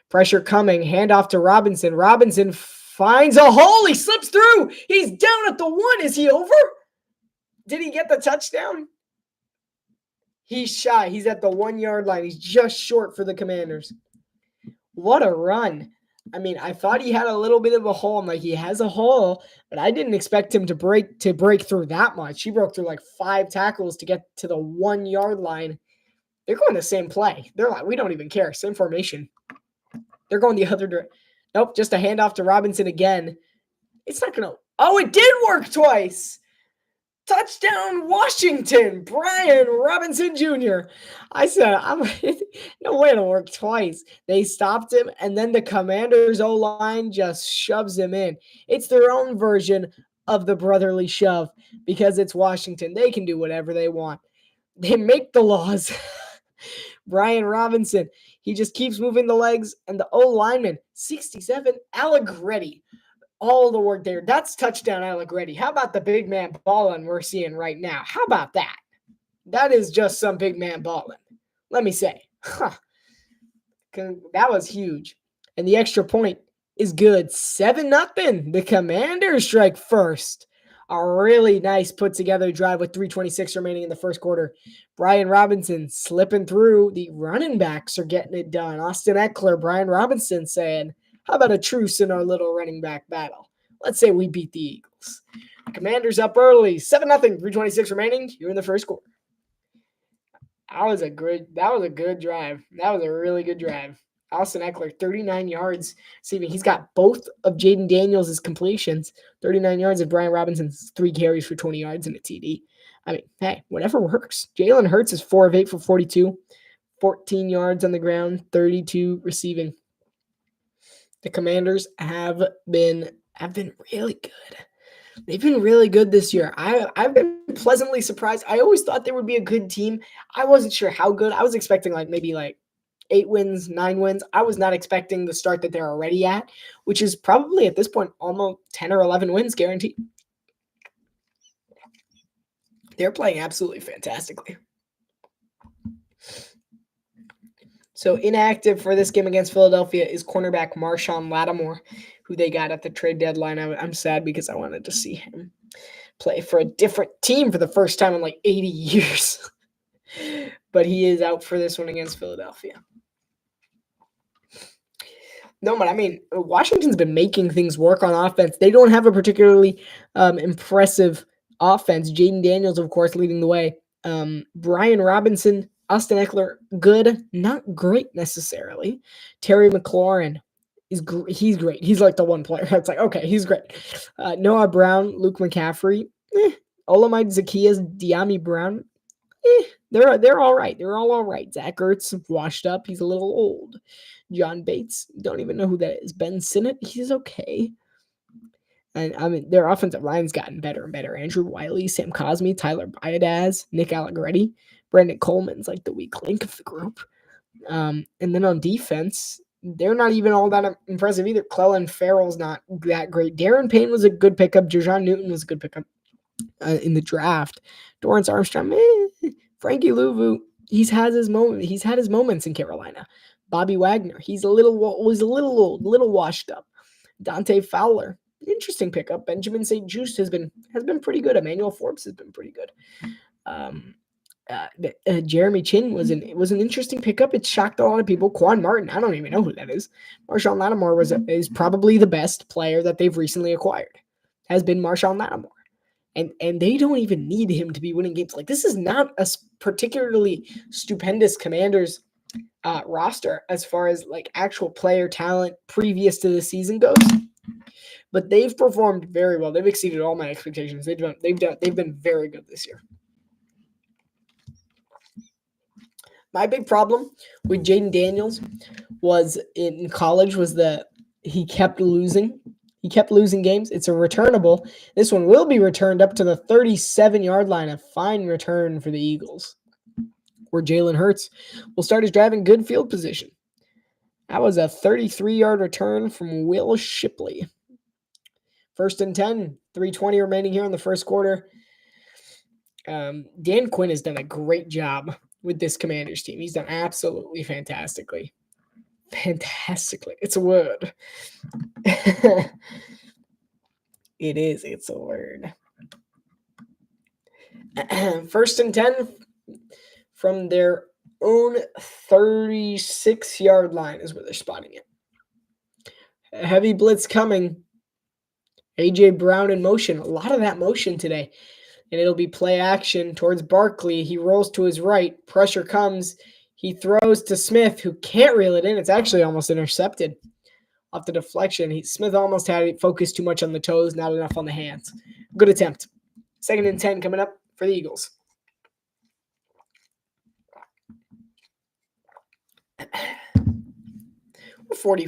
Pressure coming. Handoff to Robinson. Robinson finds a hole. He slips through. He's down at the 1. Is he over? Did he get the touchdown? He's shy. He's at the 1-yard line. He's just short for the Commanders. What a run. I mean, I thought he had a little bit of a hole. I'm like, he has a hole, but I didn't expect him to break through that much. He broke through like 5 tackles to get to the 1-yard line. They're going the same play. They're like, we don't even care. Same formation. They're going the other direction. Nope, just a handoff to Robinson again. It's not going to. Oh, it did work twice. Touchdown, Washington. Brian Robinson Jr. I said, no way to work twice. They stopped him, and then the Commanders' O-line just shoves him in. It's their own version of the brotherly shove because it's Washington. They can do whatever they want. They make the laws. Brian Robinson, he just keeps moving the legs, and the O-lineman, 67, Allegretti. All the work there. That's touchdown Allegretti. How about the big man balling we're seeing right now? How about that? That is just some big man balling. Let me say. That was huge. And the extra point is good. 7-0. The Commanders strike first. A really nice put-together drive with 3:26 remaining in the first quarter. Brian Robinson slipping through. The running backs are getting it done. Austin Eckler, Brian Robinson saying, how about a truce in our little running back battle? Let's say we beat the Eagles. The Commanders up early. 7-0, 3:26 remaining. You're in the first quarter. That was a good drive. That was a really good drive. Austin Eckler, 39 yards receiving. He's got both of Jaden Daniels' completions. 39 yards of Brian Robinson's 3 carries for 20 yards and a TD. I mean, hey, whatever works. Jalen Hurts is 4 of 8 for 42. 14 yards on the ground, 32 receiving. The Commanders have been really good. They've been really good this year. I've been pleasantly surprised. I always thought they would be a good team. I wasn't sure how good. I was expecting maybe 8 wins, 9 wins. I was not expecting the start that they're already at, which is probably at this point almost 10 or 11 wins guaranteed. They're playing absolutely fantastically. So inactive for this game against Philadelphia is cornerback Marshawn Lattimore, who they got at the trade deadline. I'm sad because I wanted to see him play for a different team for the first time in like 80 years. But he is out for this one against Philadelphia. No, but I mean, Washington's been making things work on offense. They don't have a particularly impressive offense. Jaden Daniels, of course, leading the way. Brian Robinson, Austin Eckler, good, not great necessarily. Terry McLaurin, he's great. He's like the one player. It's like, okay, he's great. Noah Brown, Luke McCaffrey, Olamide Zacchaeus, De'Ami Brown, they're all right. They're all right. Zach Ertz, washed up. He's a little old. John Bates, don't even know who that is. Ben Sinnott, he's okay. And I mean, their offensive line's gotten better and better. Andrew Wiley, Sam Cosmi, Tyler Biadasz, Nick Allegretti, Brandon Coleman's like the weak link of the group. And then on defense, they're not even all that impressive either. Clellan Farrell's not that great. Darren Payne was a good pickup. Jajon Newton was a good pickup in the draft. Dorrance Armstrong, Frankie Louvu, he's had his moments in Carolina. Bobby Wagner, was a little old, little washed up. Dante Fowler, interesting pickup. Benjamin St. Juste has been pretty good. Emmanuel Forbes has been pretty good. Jeremy Chin was an interesting pickup. It shocked a lot of people. Quan Martin, I don't even know who that is. Marshawn Lattimore is probably the best player that they've recently acquired. Has been Marshawn Lattimore. And they don't even need him to be winning games. Like, this is not a particularly stupendous Commanders roster as far as like actual player talent previous to the season goes, but they've performed very well. They've exceeded all my expectations. They've been very good this year. My big problem with Jaden Daniels was in college was that he kept losing. He kept losing games. It's a returnable. This one will be returned up to the 37-yard line. A fine return for the Eagles, where Jalen Hurts will start his drive in good field position. That was a 33-yard return from Will Shipley. 1st and 10, 3:20 remaining here in the first quarter. Dan Quinn has done a great job with this Commanders team. He's done absolutely fantastically. Fantastically. It's a word. It is. It's a word. 1st and 10 from their own 36-yard line is where they're spotting it. A heavy blitz coming. A.J. Brown in motion. A lot of that motion today. And it'll be play action towards Barkley. He rolls to his right. Pressure comes. He throws to Smith, who can't reel it in. It's actually almost intercepted off the deflection. Smith almost had it focused too much on the toes, not enough on the hands. Good attempt. 2nd and 10 coming up for the Eagles.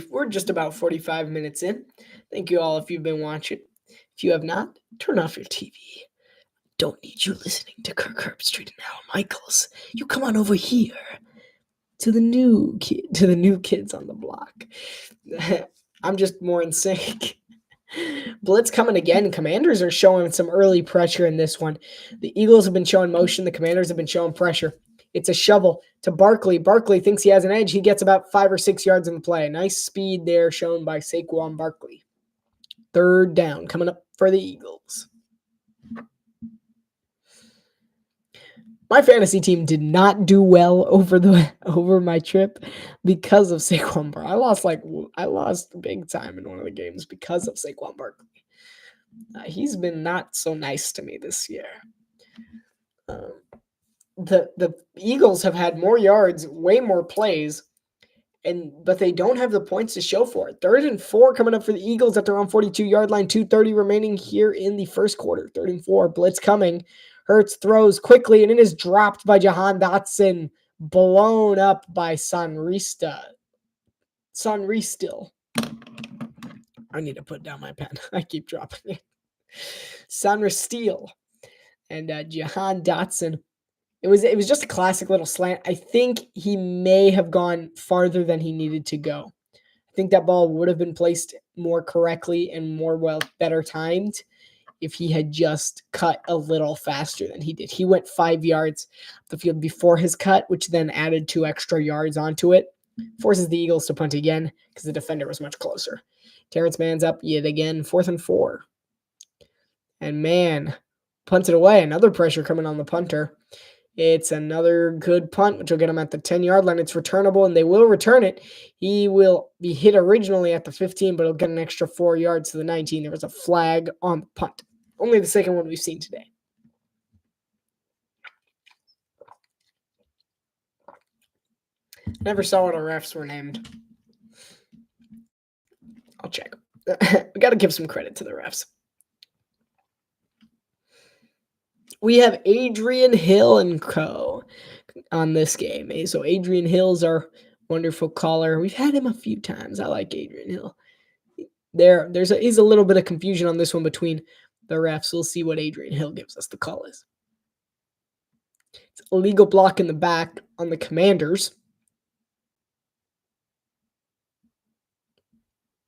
We're just about 45 minutes in. Thank you all if you've been watching. If you have not, turn off your TV. Don't need you listening to Kirk Herbstreit and Al Michaels. You come on over here to the new kids on the block. I'm just more in sync. Blitz coming again. Commanders are showing some early pressure in this one. The Eagles have been showing motion. The Commanders have been showing pressure. It's a shovel to Barkley. Barkley thinks he has an edge. He gets about 5 or 6 yards in the play. Nice speed there shown by Saquon Barkley. 3rd down coming up for the Eagles. My fantasy team did not do well over my trip because of Saquon Barkley. I lost big time in one of the games because of Saquon Barkley. He's been not so nice to me this year. The Eagles have had more yards, way more plays, but they don't have the points to show for it. 3rd and 4 coming up for the Eagles at their own 42-yard line. 2:30 remaining here in the first quarter. 3rd and 4, blitz coming. Hurts throws quickly, and it is dropped by Jahan Dotson, blown up by Sonristil. I need to put down my pen. I keep dropping it. Sonristil and Jahan Dotson. It was just a classic little slant. I think he may have gone farther than he needed to go. I think that ball would have been placed more correctly and better timed if he had just cut a little faster than he did. He went 5 yards up the field before his cut, which then added 2 extra yards onto it. Forces the Eagles to punt again because the defender was much closer. Terrence Mann's up yet again, 4th and 4. And Mann punts it away. Another pressure coming on the punter. It's another good punt, which will get him at the 10-yard line. It's returnable, and they will return it. He will be hit originally at the 15, but he'll get an extra 4 yards to the 19. There was a flag on the punt. Only the second one we've seen today. Never saw what our refs were named. I'll check. We got to give some credit to the refs. We have Adrian Hill and co. on this game. So Adrian Hill's our wonderful caller. We've had him a few times. I like Adrian Hill. There's a little bit of confusion on this one between the refs. We'll see what Adrian Hill gives us the call is. It's a legal block in the back on the Commanders.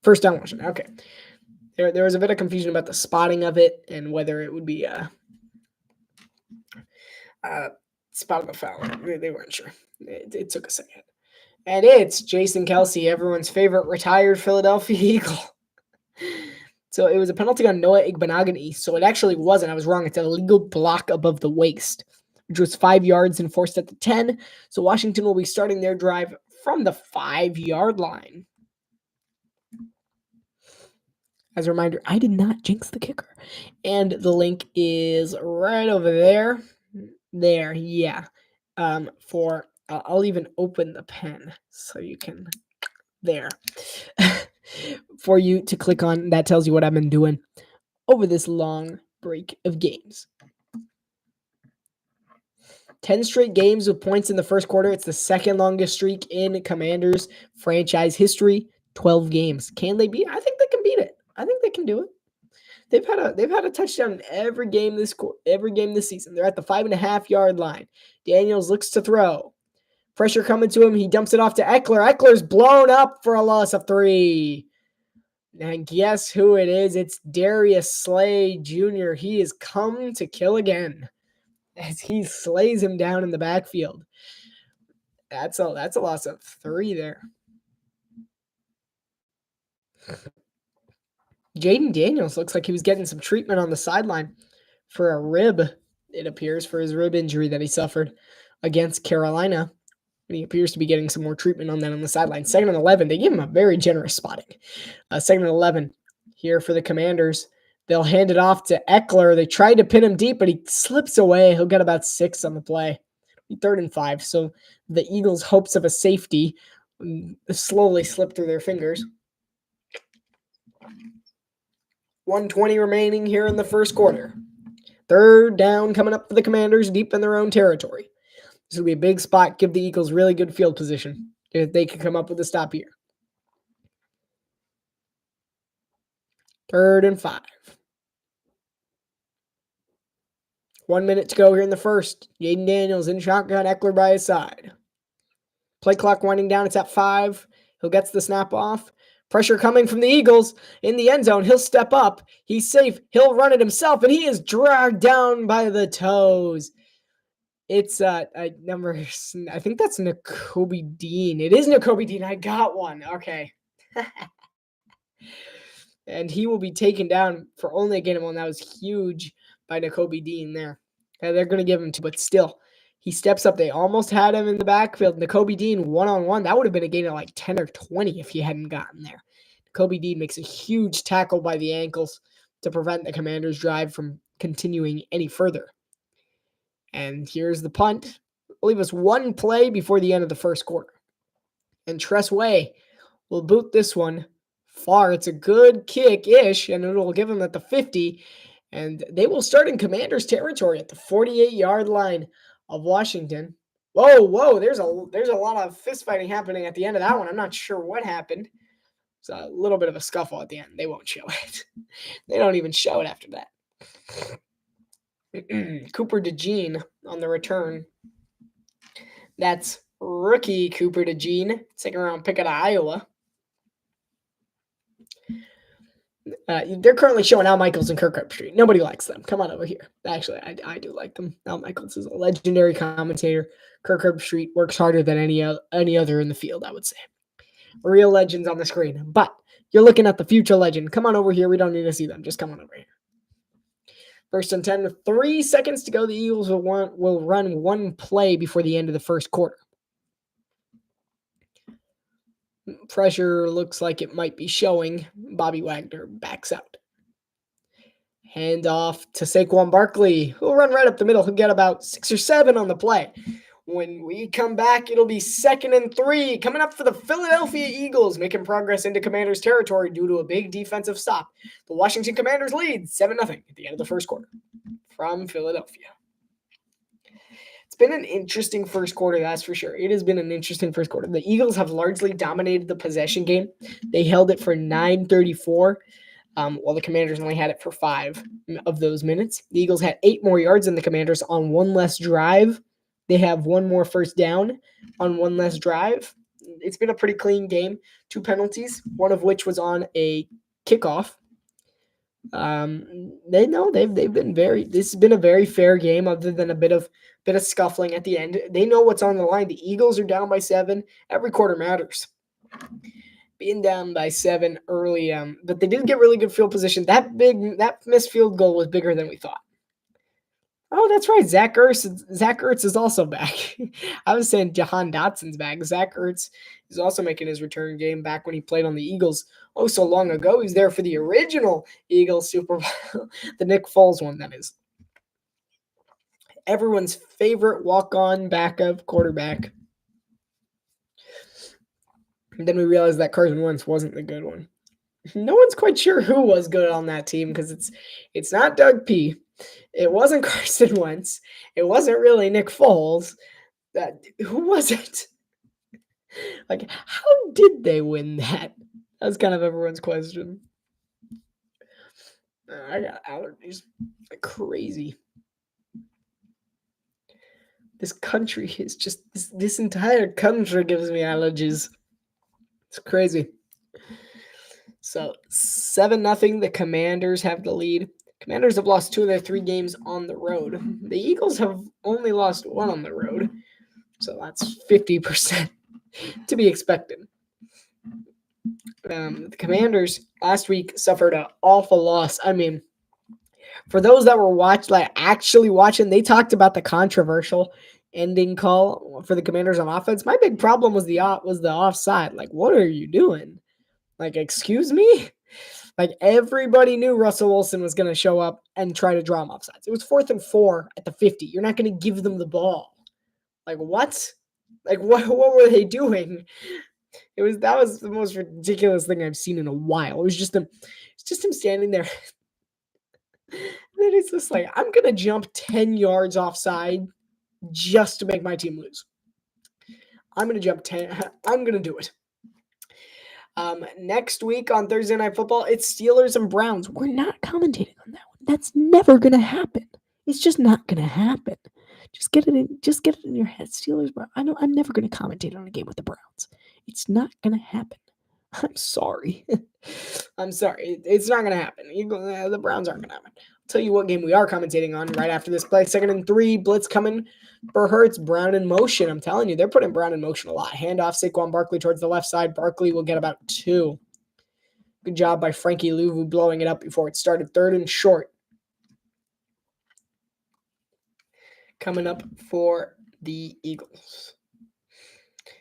First down, Washington. Okay. There was a bit of confusion about the spotting of it and whether it would be spot of the foul. They weren't sure. It took a second. And it's Jason Kelsey, everyone's favorite retired Philadelphia Eagle. So it was a penalty on Noah Igbenogany. So it actually wasn't. I was wrong. It's a legal block above the waist, which was 5 yards and forced at the 10. So Washington will be starting their drive from the 5-yard line. As a reminder, I did not jinx the kicker. And the link is right over there. There, yeah. I'll even open the pen so you can, there. For you to click on. That tells you what I've been doing over this long break of games. 10 straight games with points in the first quarter. It's the second longest streak in Commanders franchise history. 12 games. Can they beat? I think they can beat it. I think they can do it. They've had a touchdown in every game this season. They're at the 5.5-yard line. Daniels looks to throw. Pressure coming to him. He dumps it off to Eckler. Eckler's blown up for a loss of 3. And guess who it is? It's Darius Slay Jr. He has come to kill again as he slays him down in the backfield. That's a loss of 3 there. Jaden Daniels looks like he was getting some treatment on the sideline for a rib, it appears, for his rib injury that he suffered against Carolina. And he appears to be getting some more treatment on that on the sideline. 2nd and 11. They give him a very generous spotting. 2nd and 11 here for the Commanders. They'll hand it off to Eckler. They tried to pin him deep, but he slips away. He'll get about 6 on the play. 3rd and 5. So the Eagles' hopes of a safety slowly slip through their fingers. 1:20 remaining here in the first quarter. 3rd down coming up for the Commanders deep in their own territory. This will be a big spot. Give the Eagles really good field position if they can come up with a stop here. 3rd and 5. 1 minute to go here in the first. Jaden Daniels in shotgun, Eckler by his side. Play clock winding down. It's at 5. He'll get the snap off. Pressure coming from the Eagles in the end zone. He'll step up. He's safe. He'll run it himself, and he is dragged down by the toes. It's I think that's Nakobe Dean. It is Nakobe Dean. I got one. Okay. And he will be taken down for only a gain of 1. That was huge by Nakobe Dean there. And they're going to give him 2, but still, he steps up. They almost had him in the backfield. Nakobe Dean one-on-one. That would have been a gain of like 10 or 20 if he hadn't gotten there. Nakobe Dean makes a huge tackle by the ankles to prevent the Commanders' drive from continuing any further. And here's the punt. It'll leave us 1 play before the end of the first quarter. And Tress Way will boot this one far. It's a good kick-ish, and it will give them at the 50. And they will start in Commanders territory at the 48-yard line of Washington. Whoa, there's a lot of fist fighting happening at the end of that one. I'm not sure what happened. It's a little bit of a scuffle at the end. They won't show it. They don't even show it after that. Cooper DeJean on the return. That's rookie Cooper DeJean, 2nd round pick out of Iowa. They're currently showing Al Michaels and Kirk Herbstreit. Nobody likes them. Come on over here. Actually, I do like them. Al Michaels is a legendary commentator. Kirk Herbstreit works harder than any other in the field, I would say. Real legends on the screen. But you're looking at the future legend. Come on over here. We don't need to see them. Just come on over here. First and 10 with 3 seconds to go. The Eagles will run one play before the end of the first quarter. Pressure looks like it might be showing. Bobby Wagner backs out. Hand off to Saquon Barkley, who'll run right up the middle. He'll get about 6 or 7 on the play. When we come back, it'll be 2nd and 3. Coming up for the Philadelphia Eagles, making progress into Commanders territory due to a big defensive stop. The Washington Commanders lead 7-0 at the end of the first quarter from Philadelphia. It's been an interesting first quarter, that's for sure. It has been an interesting first quarter. The Eagles have largely dominated the possession game. They held it for 9:34, while the Commanders only had it for 5 of those minutes. The Eagles had 8 more yards than the Commanders on 1 less drive. They have 1 more first down on 1 less drive. It's been a pretty clean game. 2 penalties, one of which was on a kickoff. They've been this has been a very fair game, other than a bit of scuffling at the end. They know what's on the line. The Eagles are down by 7. Every quarter matters. Being down by 7 early, but they did get really good field position. That missed field goal was bigger than we thought. Oh, that's right. Zach Ertz is also back. I was saying Jahan Dotson's back. Zach Ertz is also making his return game back when he played on the Eagles so long ago. He's there for the original Eagles Super Bowl, the Nick Foles one, that is. Everyone's favorite walk-on backup quarterback. And then we realized that Carson Wentz wasn't the good one. No one's quite sure who was good on that team, because it's not Doug P. It wasn't Carson Wentz. It wasn't really Nick Foles. Who was it? Like, how did they win that? That was kind of everyone's question. I got allergies like crazy. This country is just, this entire country gives me allergies. It's crazy. So 7-0, the Commanders have the lead. Commanders have lost 2 of their 3 games on the road. The Eagles have only lost 1 on the road. So that's 50% to be expected. The Commanders last week suffered an awful loss. I mean, for those that were actually watching, they talked about the controversial ending call for the Commanders on offense. My big problem was the offside. Like, what are you doing? Like, excuse me? Like, everybody knew Russell Wilson was going to show up and try to draw him offsides. It was 4th and 4 at the 50. You're not going to give them the ball. Like, what? Like, what were they doing? That was the most ridiculous thing I've seen in a while. It was just him standing there. And then it's just like, I'm going to jump 10 yards offside just to make my team lose. I'm going to jump 10. I'm going to do it. Next week on Thursday Night Football, it's Steelers and Browns. We're not commentating on that one. That's never going to happen. It's just not going to happen. Just get it in your head. Steelers, Browns. I'm never going to commentate on a game with the Browns. It's not going to happen. I'm sorry. I'm sorry. It's not going to happen. The Browns aren't going to happen. I'll tell you what game we are commentating on right after this play. 2nd and 3, blitz coming for Hurts. Brown in motion. I'm telling you, they're putting Brown in motion a lot. Handoff Saquon Barkley towards the left side. Barkley will get about 2. Good job by Frankie Louvu blowing it up before it started. 3rd and short. Coming up for the Eagles.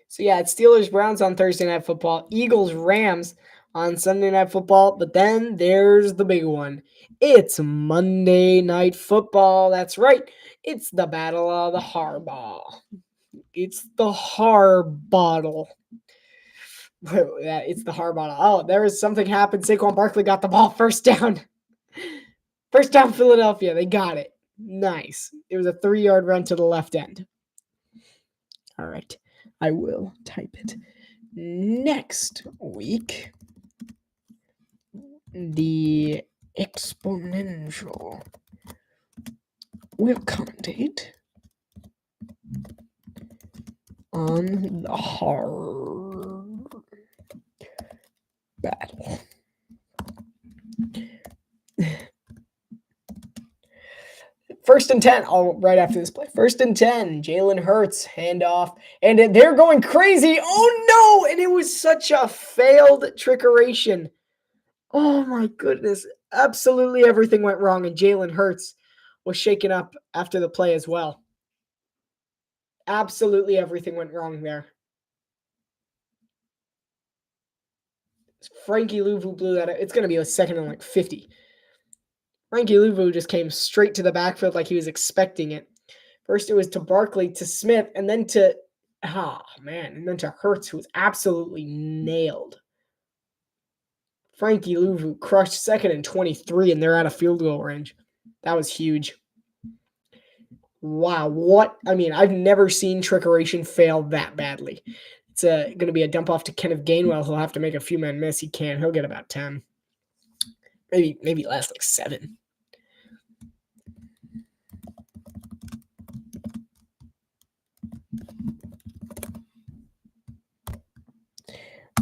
So yeah, it's Steelers-Browns on Thursday Night Football. Eagles-Rams on Sunday Night Football. But then there's the big one. It's Monday Night Football. That's right. It's the Battle of the Harball. It's the Harbottle. It's the Harbottle. Oh, there is something happened. Saquon Barkley got the ball. First down. First down, Philadelphia. They got it. Nice. It was a 3-yard run to the left end. All right. I will type it. Next week, the Exponential will commentate on the hard battle. first and 10. Oh, right after this play. First and 10. Jalen Hurts, handoff. And they're going crazy. Oh, no. And it was such a failed trickeration. Oh, my goodness. Absolutely everything went wrong. And Jalen Hurts was shaken up after the play as well. Absolutely everything went wrong there. Frankie Louvu blew that out. It's going to be a second and 50. Frankie Louvu just came straight to the backfield like he was expecting it. First it was to Barkley, to Smith, and then to, and then to Hurts, who was absolutely nailed. Frankie Louvu crushed second and 23, and they're out of field goal range. That was huge. Wow, I've never seen trickeration fail that badly. It's going to be a dump off to Kenneth Gainwell. He'll have to make a few men miss. He can. He'll get about 10. Maybe last 7.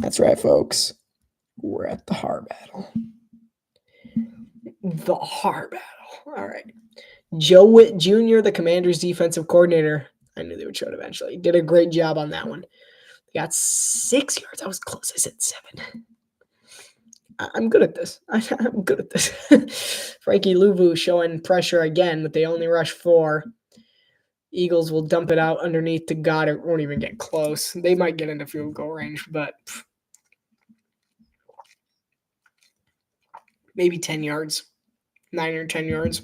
That's right, folks. We're at the Har Battle. The Har Battle. All right. Joe Witt Jr., the Commanders' defensive coordinator. I knew they would show it eventually. Did a great job on that one. They got 6 yards. I was close. I said 7. I'm good at this. I'm good at this. Frankie Louvu showing pressure again, but they only rush 4. Eagles will dump it out underneath to God. It won't even get close. They might get into field goal range, but maybe 10 yards, 9 or 10 yards.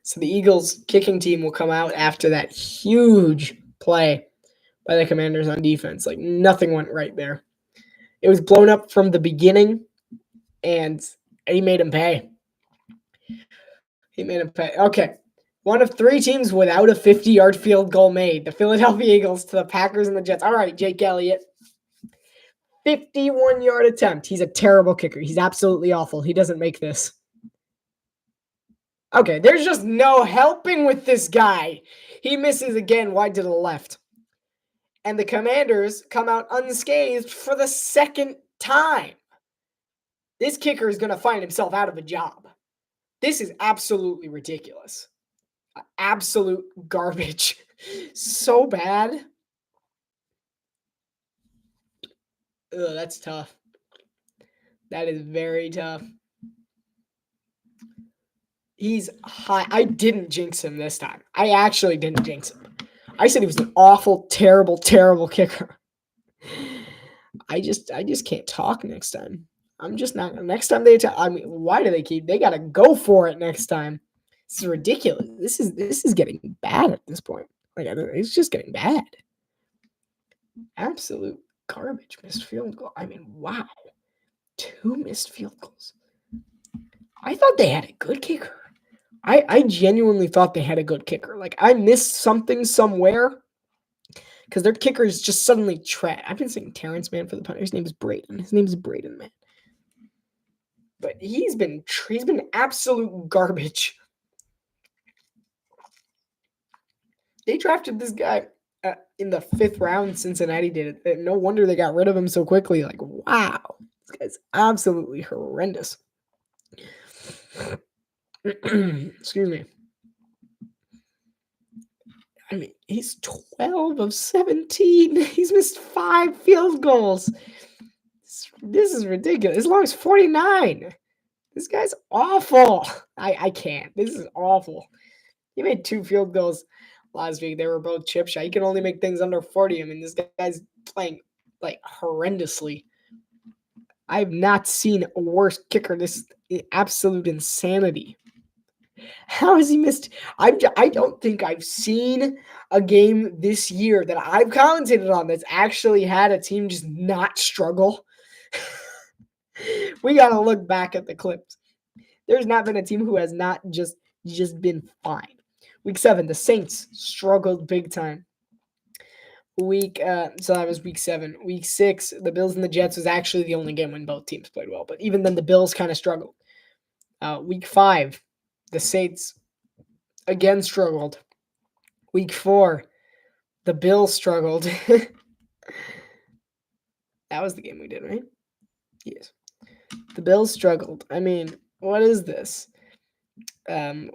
So the Eagles kicking team will come out after that huge play by the Commanders on defense. Like nothing went right there. It was blown up from the beginning, and he made him pay. Okay. One of 3 teams without a 50-yard field goal made. The Philadelphia Eagles to the Packers and the Jets. All right, Jake Elliott. 51-yard attempt. He's a terrible kicker. He's absolutely awful. He doesn't make this. Okay, there's just no helping with this guy. He misses again wide to the left. And the Commanders come out unscathed for the second time. This kicker is going to find himself out of a job. This is absolutely ridiculous. Absolute garbage. So bad. Ugh, that's tough. That is very tough. He's high. I didn't jinx him this time. I actually didn't jinx him. I said he was an awful, terrible, terrible kicker. I just can't talk next time. I'm just not. Next time they why do they keep? They got to go for it next time. This is ridiculous. This is getting bad at this point. Like it's just getting bad. Absolute garbage. Missed field goal. Wow. 2 missed field goals. I thought they had a good kicker. I genuinely thought they had a good kicker. Like I missed something somewhere because their kicker is just suddenly trash. I've been saying Terrence, man, for the punter. His name is Braden. Man. But he's been absolute garbage. They drafted this guy in the 5th round. Cincinnati did it. No wonder they got rid of him so quickly. Like, wow. This guy's absolutely horrendous. Excuse me. He's 12 of 17. He's missed 5 field goals. This is ridiculous. As long as 49. This guy's awful. I can't. This is awful. He made 2 field goals last week. They were both chip shot. He can only make things under 40. This guy's playing like horrendously. I've not seen a worse kicker. This is absolute insanity. How has he missed? I don't think I've seen a game this year that I've commentated on that's actually had a team just not struggle. We got to look back at the clips. There's not been a team who has not just been fine. Week 7, the Saints struggled big time. So that was week 7. Week 6, the Bills and the Jets was actually the only game when both teams played well. But even then, the Bills kind of struggled. Week 5, the Saints again struggled. Week 4, the Bills struggled. That was the game we did, right? Yes. The Bills struggled. What is this?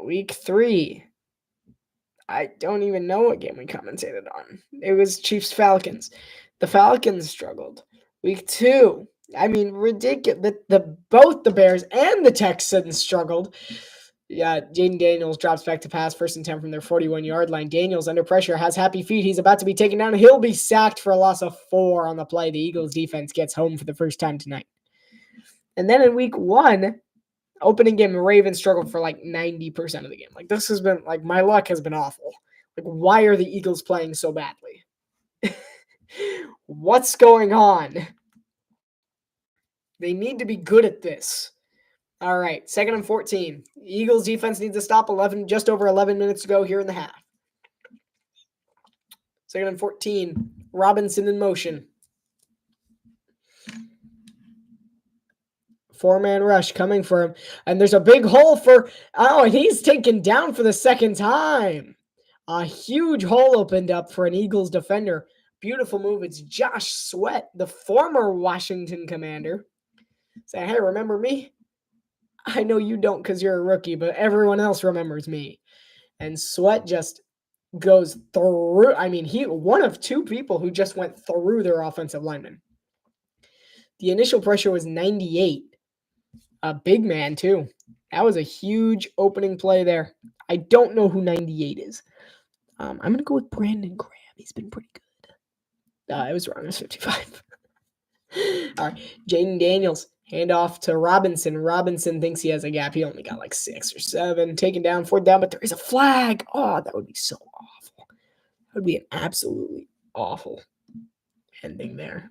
Week 3, I don't even know what game we commentated on. It was Chiefs-Falcons. The Falcons struggled. Week 2. I mean, ridiculous. Both the Bears and the Texans struggled. Yeah, Jaden Daniels drops back to pass, 1st and 10 from their 41-yard line. Daniels under pressure, has happy feet. He's about to be taken down. He'll be sacked for a loss of 4 on the play. The Eagles defense gets home for the first time tonight. And then in week 1, opening game, the Ravens struggled for like 90% of the game. Like, this has been, like, my luck has been awful. Like, why are the Eagles playing so badly? What's going on? They need to be good at this. All right, 2nd and 14. Eagles defense needs to stop. Just over 11 minutes to go here in the half. 2nd and 14. Robinson in motion. 4-man rush coming for him. And there's a big hole and he's taken down for the 2nd time. A huge hole opened up for an Eagles defender. Beautiful move. It's Josh Sweat, the former Washington Commander. Say, hey, remember me? I know you don't because you're a rookie, but everyone else remembers me. And Sweat just goes through. I mean, one of 2 people who just went through their offensive lineman. The initial pressure was 98. A big man, too. That was a huge opening play there. I don't know who 98 is. I'm going to go with Brandon Graham. He's been pretty good. I was wrong. It was 55. All right. Jaden Daniels. Hand off to Robinson. Robinson thinks he has a gap. He only got like 6 or 7. Taken down, 4th down, but there is a flag. Oh, that would be so awful. That would be an absolutely awful ending there.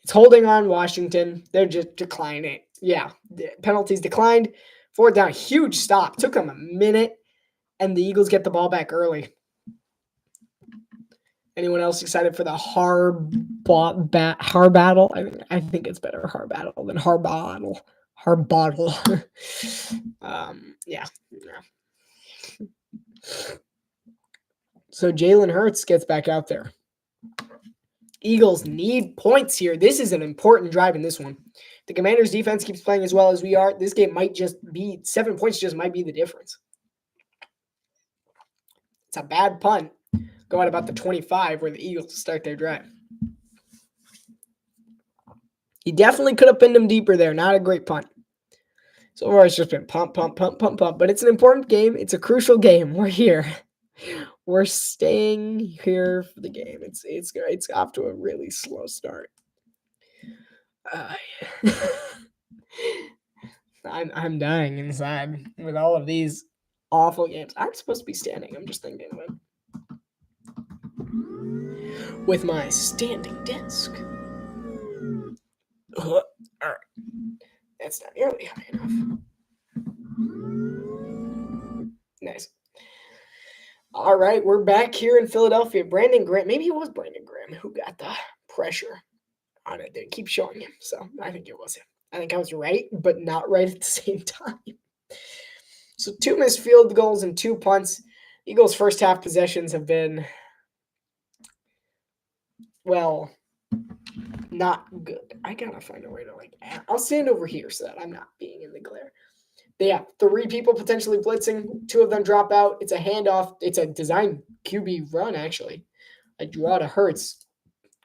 It's holding on Washington. They're just declining. Yeah, the penalties declined. 4th down, huge stop. Took them a minute, and the Eagles get the ball back early. Anyone else excited for the Har battle? I think it's better Har battle than Har bottle. Har bottle. Yeah. So Jalen Hurts gets back out there. Eagles need points here. This is an important drive in this one. The Commanders' defense keeps playing as well as we are. This game might just be 7 points. Just might be the difference. It's a bad punt. Go at about the 25 where the Eagles start their drive. He definitely could have pinned him deeper there. Not a great punt. So far, it's just been pump. But it's an important game. It's a crucial game. We're here. We're staying here for the game. It's off to a really slow start. I'm dying inside with all of these awful games. I'm supposed to be standing. I'm just thinking of it. With my standing desk. All right. That's not nearly high enough. Nice. All right, we're back here in Philadelphia. Brandon Graham, maybe it was Brandon Graham who got the pressure on it. They keep showing him, so I think it was him. I think I was right, but not right at the same time. So 2 missed field goals and 2 punts. Eagles' first half possessions have been, well, not good. I gotta find a way to I'll stand over here so that I'm not being in the glare. They have 3 people potentially blitzing. 2 of them drop out. It's a handoff. It's a design QB run, actually. A draw to Hurts.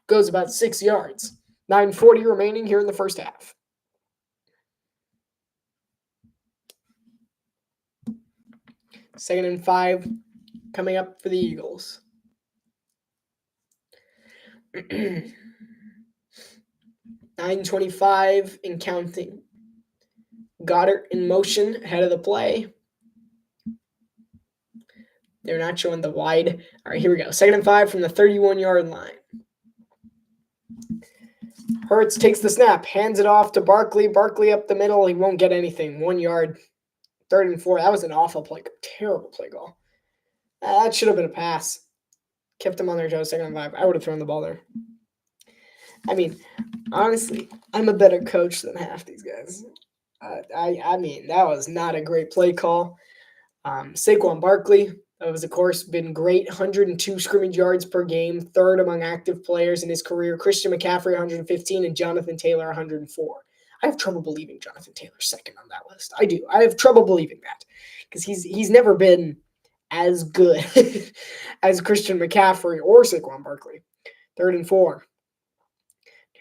Goes about 6 yards. 9:40 remaining here in the first half. Second and 5 coming up for the Eagles. 9:25 and counting. Goddard in motion ahead of the play. They're not showing the wide. All right, here we go. 2nd and 5 from the 31-yard line. Hurts takes the snap, hands it off to Barkley. Barkley up the middle. He won't get anything. 1 yard. 3rd and 4. That was an awful play. Terrible play call. That should have been a pass. Kept them on their toes. 2nd and 5. I would have thrown the ball there. I mean, honestly, I'm a better coach than half these guys. I mean, that was not a great play call. Saquon Barkley has, of course, been great. 102 scrimmage yards per game, 3rd among active players in his career. Christian McCaffrey, 115, and Jonathan Taylor, 104. I have trouble believing Jonathan Taylor's 2nd on that list. I do. I have trouble believing that because he's never been as good as Christian McCaffrey or Saquon Barkley. 3rd and 4.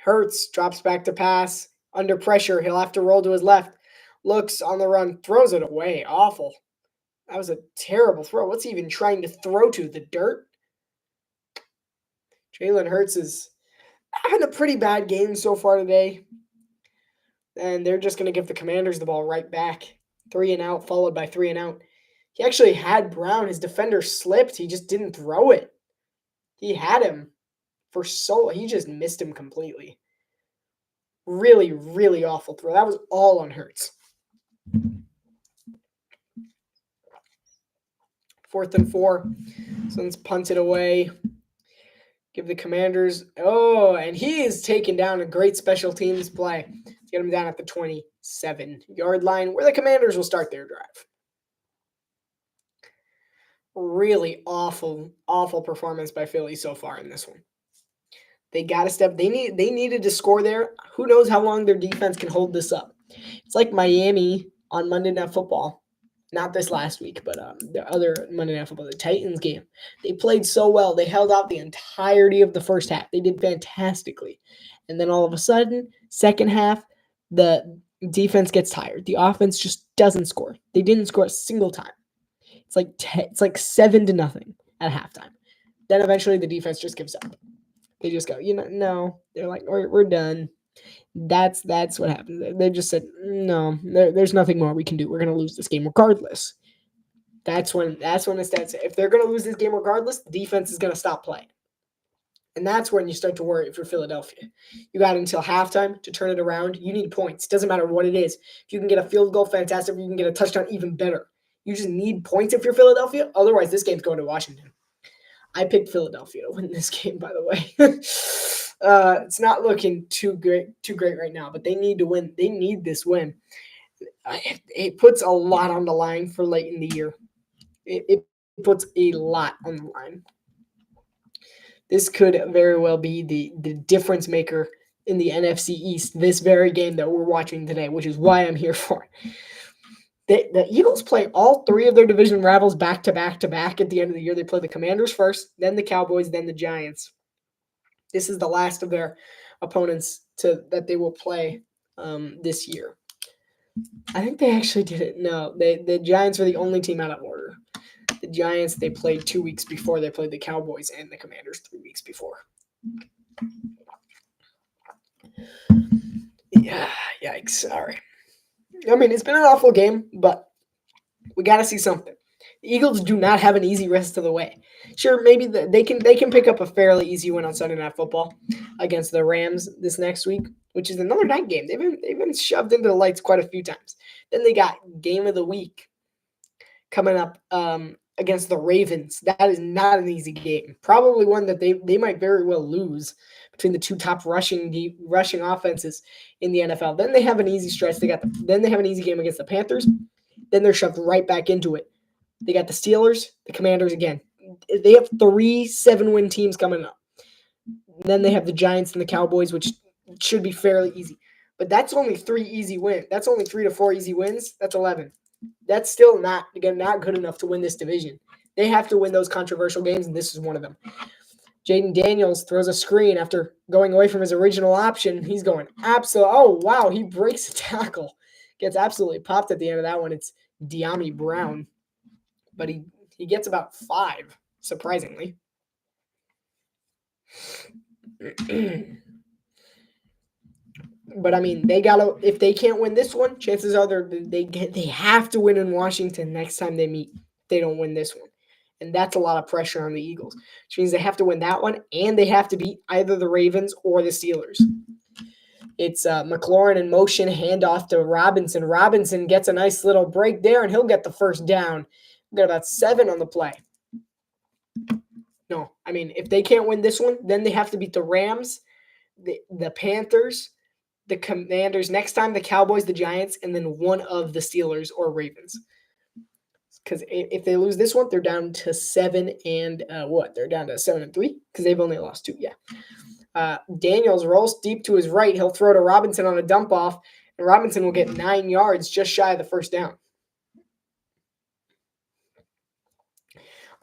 Hurts drops back to pass. Under pressure, he'll have to roll to his left. Looks on the run, throws it away. Awful. That was a terrible throw. What's he even trying to throw to? The dirt? Jalen Hurts is having a pretty bad game so far today. And they're just going to give the Commanders the ball right back. 3 and out, followed by 3 and out. He actually had Brown. His defender slipped. He just didn't throw it. He had him he just missed him completely. Really, really awful throw. That was all on Hurts. 4th and 4. Suns punt it away. Give the Commanders. Oh, and he is taking down a great special teams play. Get him down at the 27-yard line where the Commanders will start their drive. Really awful, awful performance by Philly so far in this one. They got to step. They needed to score there. Who knows how long their defense can hold this up? It's like Miami on Monday Night Football. Not this last week, but the other Monday Night Football, the Titans game. They played so well. They held out the entirety of the first half. They did fantastically. And then all of a sudden, second half, the defense gets tired. The offense just doesn't score. They didn't score a single time. It's like 7-0 at halftime. Then eventually the defense just gives up. They just go, no. They're like, we're done. That's what happened. They just said, no, there's nothing more we can do. We're going to lose this game regardless. That's when it starts. If they're going to lose this game regardless, the defense is going to stop playing. And that's when you start to worry for Philadelphia. You got until halftime to turn it around. You need points. It doesn't matter what it is. If you can get a field goal, fantastic. If you can get a touchdown, even better. You just need points if you're Philadelphia. Otherwise, this game's going to Washington. I picked Philadelphia to win this game, by the way. It's not looking too great right now, but they need to win. They need this win. It puts a lot on the line for late in the year. It puts a lot on the line. This could very well be the difference maker in the NFC East, this very game that we're watching today, which is why I'm here for it. The Eagles play all 3 of their division rivals back to back to back at the end of the year. They play the Commanders first, then the Cowboys, then the Giants. This is the last of their opponents that they will play this year. I think they actually did it. No, the Giants are the only team out of order. The Giants, they played 2 weeks before. They played the Cowboys and the Commanders 3 weeks before. Yeah, yikes. Sorry. I mean, it's been an awful game, but we got to see something. The Eagles do not have an easy rest of the way. Sure, maybe they can pick up a fairly easy win on Sunday Night Football against the Rams this next week, which is another night game. They've been shoved into the lights quite a few times. Then they got game of the week coming up against the Ravens. That is not an easy game. Probably one that they might very well lose between the 2 top rushing offenses in the NFL. Then they have an easy stretch. Then they have an easy game against the Panthers. Then they're shoved right back into it. They got the Steelers, the Commanders again. They have 3 7-win teams coming up. Then they have the Giants and the Cowboys, which should be fairly easy. But that's only 3 easy wins. That's only 3 to 4 easy wins. That's 11. That's still not good enough to win this division. They have to win those controversial games, and this is one of them. Jaden Daniels throws a screen after going away from his original option. He's going absolutely. Oh, wow. He breaks a tackle. Gets absolutely popped at the end of that one. It's De'Ami Brown. But he gets about 5, surprisingly. But I mean, if they can't win this one, chances are they have to win in Washington next time they meet. If they don't win this one. And that's a lot of pressure on the Eagles, which means they have to win that one, and they have to beat either the Ravens or the Steelers. It's McLaurin in motion, handoff to Robinson. Robinson gets a nice little break there, and he'll get the first down. We've got about 7 on the play. No, I mean, if they can't win this one, then they have to beat the Rams, the Panthers, the Commanders, next time the Cowboys, the Giants, and then one of the Steelers or Ravens. Because if they lose this one, they're down to 7 and They're down to 7 and 3 because they've only lost 2. Yeah. Daniels rolls deep to his right. He'll throw to Robinson on a dump off, and Robinson will get 9 yards, just shy of the first down.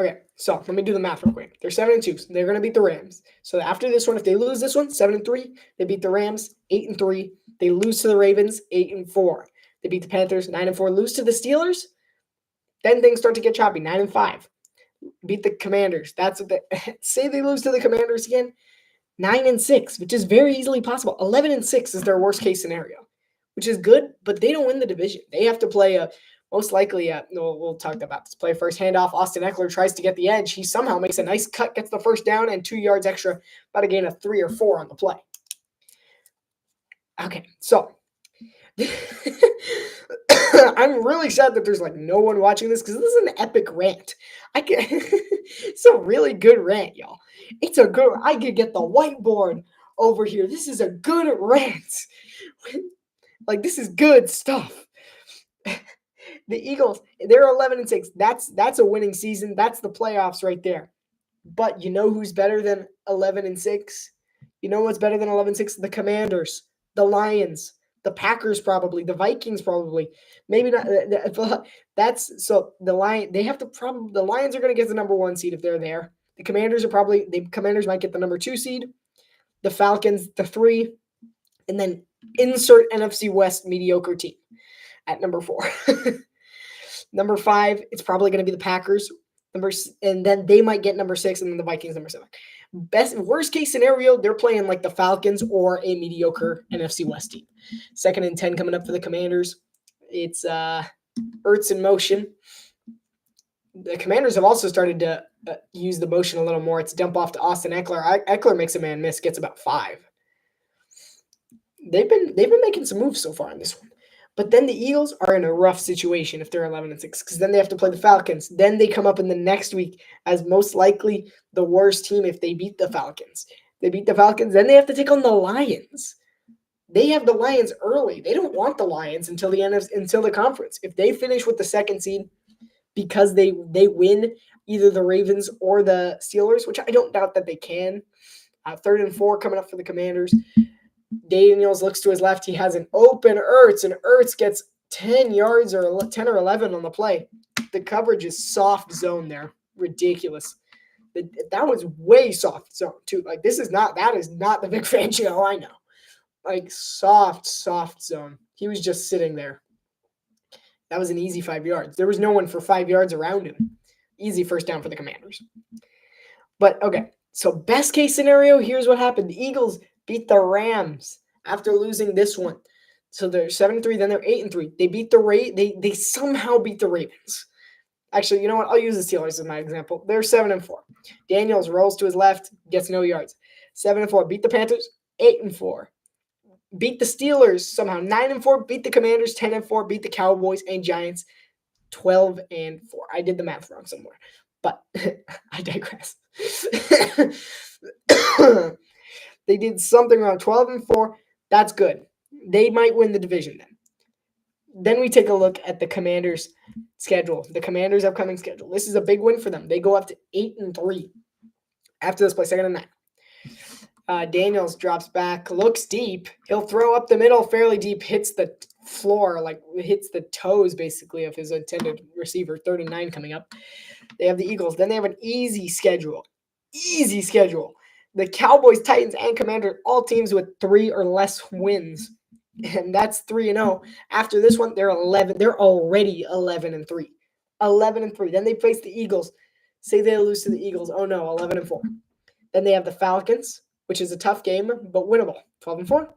Okay, so let me do the math real quick. They're 7-2. So they're going to beat the Rams. So after this one, if they lose this one, 7-3, they beat the Rams, 8-3. They lose to the Ravens, 8-4. They beat the Panthers, 9-4. Lose to the Steelers, then things start to get choppy. 9-5. Beat the Commanders. That's what they say. They lose to the Commanders again, 9-6, which is very easily possible. 11-6 is their worst case scenario, which is good, but they don't win the division. They have to play a most likely. We'll talk about this. Play first handoff. Austin Eckler tries to get the edge. He somehow makes a nice cut, gets the first down, and 2 yards extra, about a gain of 3 or 4 on the play. Okay, so I'm really sad that there's like no one watching this because this is an epic rant. It's a really good rant, y'all. It's a good. I could get the whiteboard over here. This is a good rant. Like, this is good stuff. The Eagles, they're 11-6. That's a winning season. That's the playoffs right there. But you know who's better than 11-6? You know what's better than 11-6? The Commanders, the Lions, the Packers, probably the Vikings, probably. Maybe not. That's so the Lion. They have to probably. The Lions are going to get the number 1 seed if they're there. The Commanders might get the number 2 seed. The Falcons, the 3, and then insert NFC West mediocre team at number 4. Number 5, it's probably going to be the Packers. And then they might get number 6, and then the Vikings number 7. Worst case scenario, they're playing like the Falcons or a mediocre NFC West team. 2nd and 10 coming up for the Commanders. It's Ertz in motion. The Commanders have also started to use the motion a little more. It's dump off to Austin Eckler. Eckler makes a man miss, gets about 5. They've been making some moves so far in this one. But then the Eagles are in a rough situation if they're 11-6, because then they have to play the Falcons. Then they come up in the next week as most likely the worst team if they beat the Falcons. They beat the Falcons, then they have to take on the Lions. They have the Lions early. They don't want the Lions until the end until the conference. If they finish with the 2nd seed because they win either the Ravens or the Steelers, which I don't doubt that they can. 3rd and 4 coming up for the Commanders. Daniels looks to his left. He has an open Ertz, and Ertz gets 10 yards or 10 or 11 on the play. The coverage is soft zone there. Ridiculous. That was way soft zone, too. Like, that is not the Vic Fangio I know. Like, soft zone. He was just sitting there. That was an easy 5 yards. There was no one for 5 yards around him. Easy first down for the Commanders. But, okay, so best case scenario, here's what happened. The Eagles beat the Rams after losing this one. So they're 7-3, then they're 8-3. They beat they somehow beat the Ravens. Actually, you know what? I'll use the Steelers as my example. They're 7-4. Daniels rolls to his left, gets no yards. 7-4. Beat the Panthers, 8-4. Beat the Steelers somehow, 9-4. Beat the Commanders, 10-4. Beat the Cowboys and Giants, 12-4. I did the math wrong somewhere, but I digress. They did something around 12-4. That's good. They might win the division then. Then we take a look at the Commanders' schedule. The Commanders' upcoming schedule. This is a big win for them. They go up to 8-3 after this play, 2nd and 9. Daniels drops back, looks deep. He'll throw up the middle fairly deep, hits the floor, like hits the toes basically of his intended receiver. 3rd and 9 coming up. They have the Eagles. Then they have an easy schedule. The Cowboys, Titans, and Commanders, all teams with 3 or less wins. And that's 3-0. After this one, they're 11. They're already 11-3. 11-3. Then they face the Eagles. Say they lose to the Eagles. Oh no, 11-4. Then they have the Falcons, which is a tough game, but winnable. 12-4.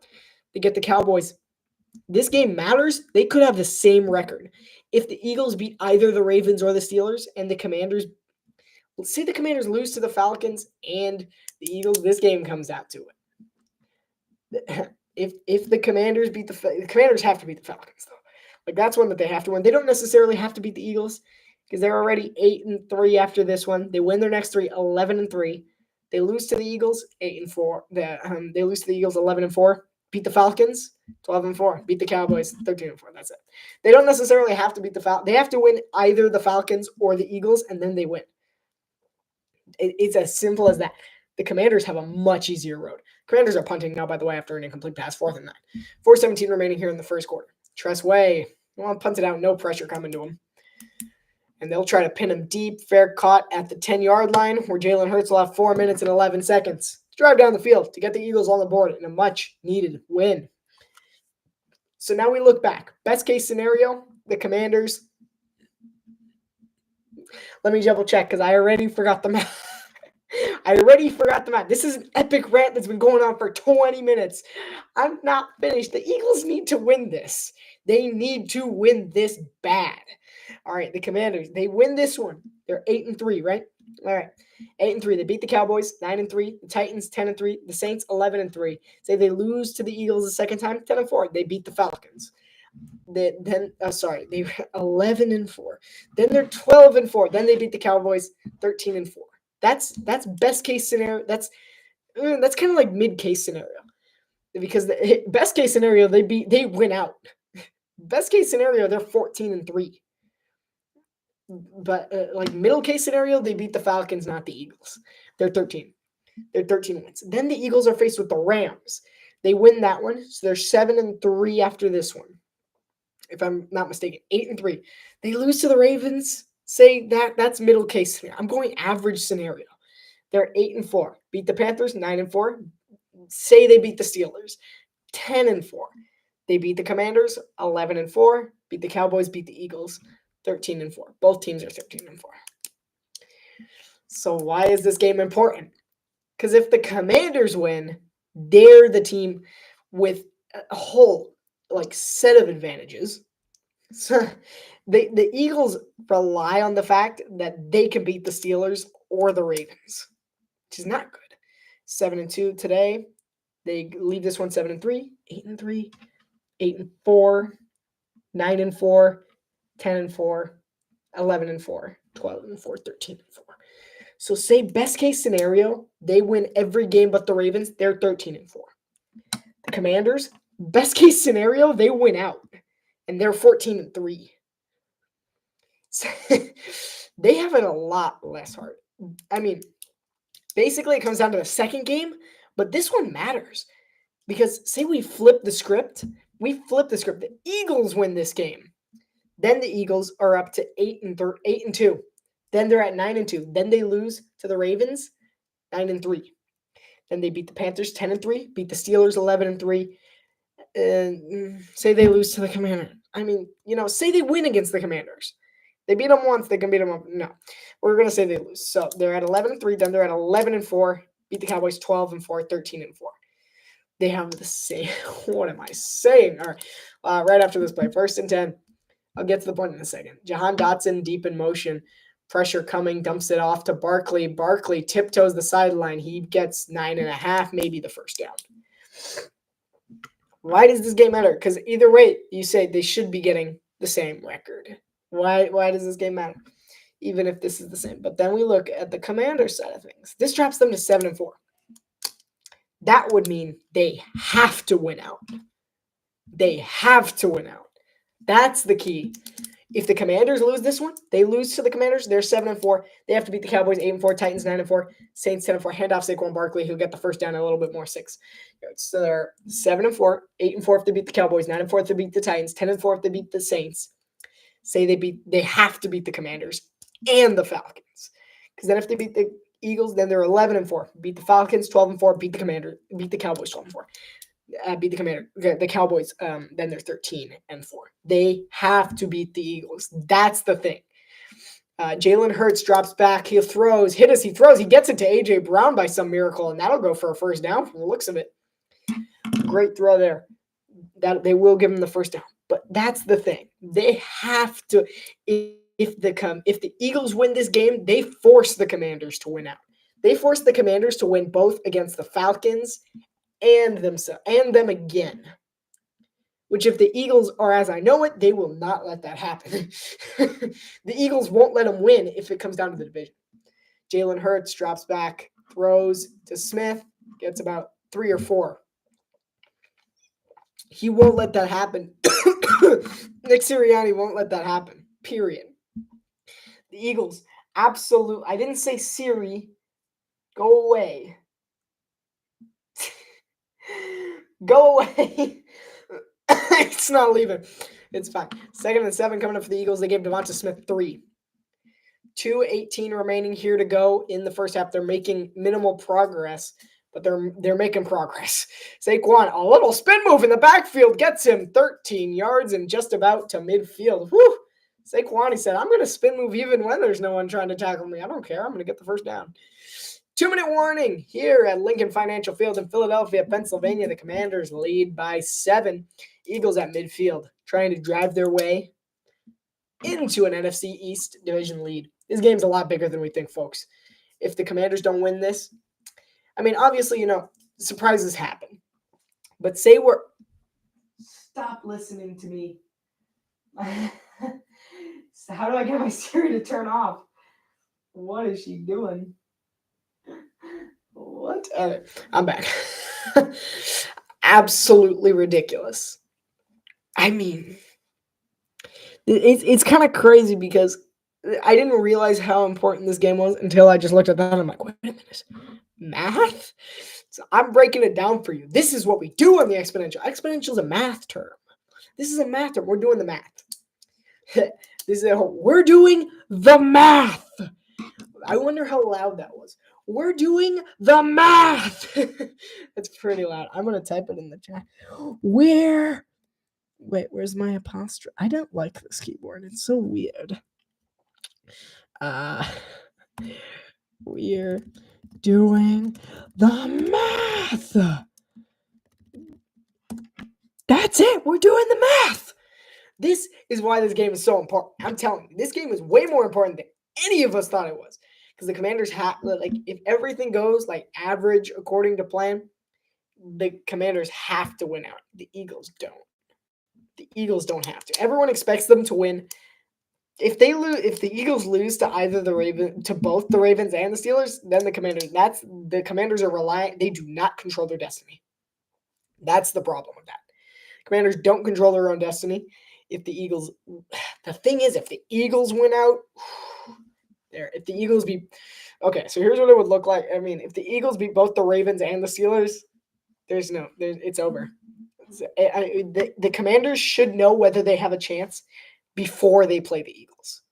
They get the Cowboys. This game matters. They could have the same record. If the Eagles beat either the Ravens or the Steelers, and the Commanders, let's say the Commanders lose to the Falcons and the Eagles, this game comes out to it. If the Commanders beat the Commanders have to beat the Falcons, though. Like, that's one that they have to win. They don't necessarily have to beat the Eagles because they're already 8-3 after this one. They win their next 3, 11-3. They lose to the Eagles, 8-4. They lose to the Eagles, 11-4. Beat the Falcons, 12-4. Beat the Cowboys, 13-4. That's it. They don't necessarily have to beat the Falcons. They have to win either the Falcons or the Eagles, and then they win. It's as simple as that. The Commanders have a much easier road. Commanders are punting now, by the way, after an incomplete pass, 4th and 9. 4:17 remaining here in the first quarter. Tress Way. You want to punt it out, no pressure coming to him. and they'll try to pin him deep, fair caught at the 10-yard line, where Jalen Hurts will have 4 minutes and 11 seconds to drive down the field to get the Eagles on the board in a much-needed win. So now we look back. Best case scenario, the Commanders. Let me double check because I already forgot the math. This is an epic rant that's been going on for 20 minutes. I'm not finished. The Eagles need to win this. They need to win this bad. All right, the Commanders, they win this one. They're 8-3, right? All right, 8-3. They beat the Cowboys 9-3. The Titans 10-3. The Saints 11-3. Say they lose to the Eagles the second time 10-4. They beat the Falcons. They were 11-4. Then they're 12-4. Then they beat the Cowboys 13-4. That's best case scenario. That's kind of like mid case scenario, because the best case scenario they win out. Best case scenario they're 14-3. But like middle case scenario, they beat the Falcons, not the Eagles. They're 13. They're 13 wins. Then the Eagles are faced with the Rams. They win that one, so they're 7-3 after this one. If I'm not mistaken, 8-3. They lose to the Ravens. Say that's middle case scenario. I'm going average scenario. They're 8-4. Beat the Panthers 9-4. Say they beat the Steelers 10-4. They beat the Commanders 11-4. Beat the Cowboys. Beat the Eagles 13-4. Both teams are 13-4. So why is this game important? Because if the Commanders win, they're the team with a whole set of advantages. So the Eagles rely on the fact that they can beat the Steelers or the Ravens, which is not good. 7-2 today. They leave this one 7-3, 8-3, 8-4, 9-4, 10-4, 11-4, 12-4, 13-4. So say best case scenario, they win every game but the Ravens, they're 13-4. The Commanders, best case scenario, they win out and they're 14-3. So they have it a lot less hard. I mean, basically it comes down to the second game, but this one matters because say we flip the script. The Eagles win this game. Then the Eagles are up to 8-2. Then they're at 9-2. Then they lose to the Ravens 9-3. Then they beat the Panthers 10-3, beat the Steelers 11-3. Say they lose to the Commanders. I mean, say they win against the Commanders. They beat them once, they can beat them up. No, we're going to say they lose. So they're at 11-3, then they're at 11-4, beat the Cowboys 12-4, 13-4. They have the same. What am I saying? All right, right after this play, 1st and 10. I'll get to the point in a second. Jahan Dotson deep in motion. Pressure coming, dumps it off to Barkley. Barkley tiptoes the sideline. He gets 9.5, maybe the first down. Why does this game matter? Because either way, you say they should be getting the same record. Why does this game matter? Even if this is the same. But then we look at the Commanders side of things. This drops them to 7-4. That would mean they have to win out. They have to win out. That's the key. If the Commanders lose this one, they lose to the Commanders. They're 7-4. They have to beat the Cowboys 8-4, Titans 9-4, Saints 10-4. Hand off Saquon Barkley, who'll get the first down a little bit more 6 yards. So they're 7-4, 8-4 if they beat the Cowboys, 9-4 if they beat the Titans, 10-4 if they beat the Saints. Say they have to beat the Commanders and the Falcons. Because then if they beat the Eagles, then they're 11-4. Beat the Falcons 12-4. Beat the Cowboys 12-4. Beat the Cowboys. Then they're 13-4. They have to beat the Eagles. That's the thing. Jalen Hurts drops back. He throws. He gets it to A.J. Brown by some miracle, and that'll go for a first down from the looks of it. Great throw there. That they will give him the first down. But that's the thing. They have to. If the Eagles win this game, they force the Commanders to win out. They force the Commanders to win both against the Falcons and themselves and them again. Which, if the Eagles are as I know it, they will not let that happen. The Eagles won't let them win if it comes down to the division. Jalen Hurts drops back, throws to Smith, gets about 3 or 4. He won't let that happen. Nick Sirianni won't let that happen. Period. The Eagles, absolute. I didn't say Siri. Go away. Go away. It's not leaving. It's fine. 2nd and 7 coming up for the Eagles. They gave Devonta Smith 3. 2:18 remaining here to go in the first half. They're making minimal progress, but they're making progress. Saquon, a little spin move in the backfield gets him 13 yards and just about to midfield. Whew. Saquon, he said, I'm going to spin move even when there's no one trying to tackle me. I don't care. I'm going to get the first down. 2-minute warning here at Lincoln Financial Field in Philadelphia, Pennsylvania. The Commanders lead by 7. Eagles at midfield, trying to drive their way into an NFC East division lead. This game's a lot bigger than we think, folks. If the Commanders don't win this, I mean, obviously, surprises happen. But say we're... Stop listening to me. So how do I get my Siri to turn off? What is she doing? What? All right, I'm back. Absolutely ridiculous. I mean, it's kind of crazy because I didn't realize how important this game was until I just looked at that and I'm like, wait a minute. Math? So I'm breaking it down for you. This is what we do on the exponential. Exponential is a math term. This is a math term. We're doing the math. We're doing the math. I wonder how loud that was. We're doing the math. That's pretty loud. I'm going to type it in the chat. Where's my apostrophe? I don't like this keyboard. It's so weird. We're doing the math. That's it. We're doing the math. This is why this game is so important. I'm telling you, this game is way more important than any of us thought it was. Because the Commanders have, if everything goes average according to plan, the Commanders have to win out. The Eagles don't. The Eagles don't have to. Everyone expects them to win. If the Eagles lose to both the Ravens and the Steelers, then the Commanders are reliant. They do not control their destiny. That's the problem with that. Commanders don't control their own destiny. The thing is, if the Eagles win out, if the Eagles beat, okay, so here's what it would look like. I mean, if the Eagles beat both the Ravens and the Steelers, it's over. The Commanders should know whether they have a chance before they play the Eagles,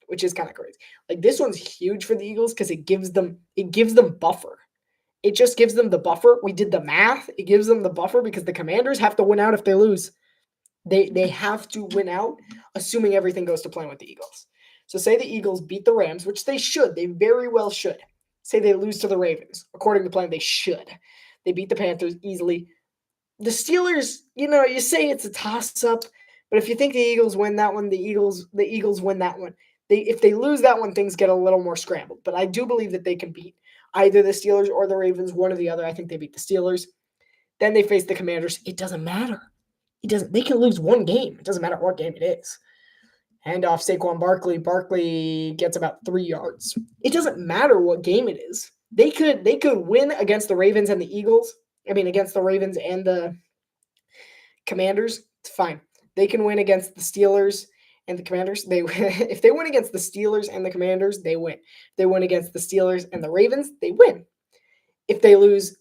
which is kind of crazy. This one's huge for the Eagles because it gives them buffer. It just gives them the buffer. We did the math. It gives them the buffer because the Commanders have to win out if they lose. They have to win out, assuming everything goes to plan with the Eagles. So say the Eagles beat the Rams, which they should. They very well should. Say they lose to the Ravens. According to plan, they should. They beat the Panthers easily. The Steelers, you say it's a toss-up, but if you think the Eagles win that one, the Eagles win that one. If they lose that one, things get a little more scrambled. But I do believe that they can beat either the Steelers or the Ravens, one or the other. I think they beat the Steelers. Then they face the Commanders. It doesn't matter. They can lose one game. It doesn't matter what game it is. Hand off Saquon Barkley. Barkley gets about 3 yards. It doesn't matter what game it is. They could win against the Ravens and the Eagles. I mean, against the Ravens and the Commanders. It's fine. They can win against the Steelers and the Commanders. If they win against the Steelers and the Commanders, they win. If they win against the Steelers and the Ravens, they win. If they lose,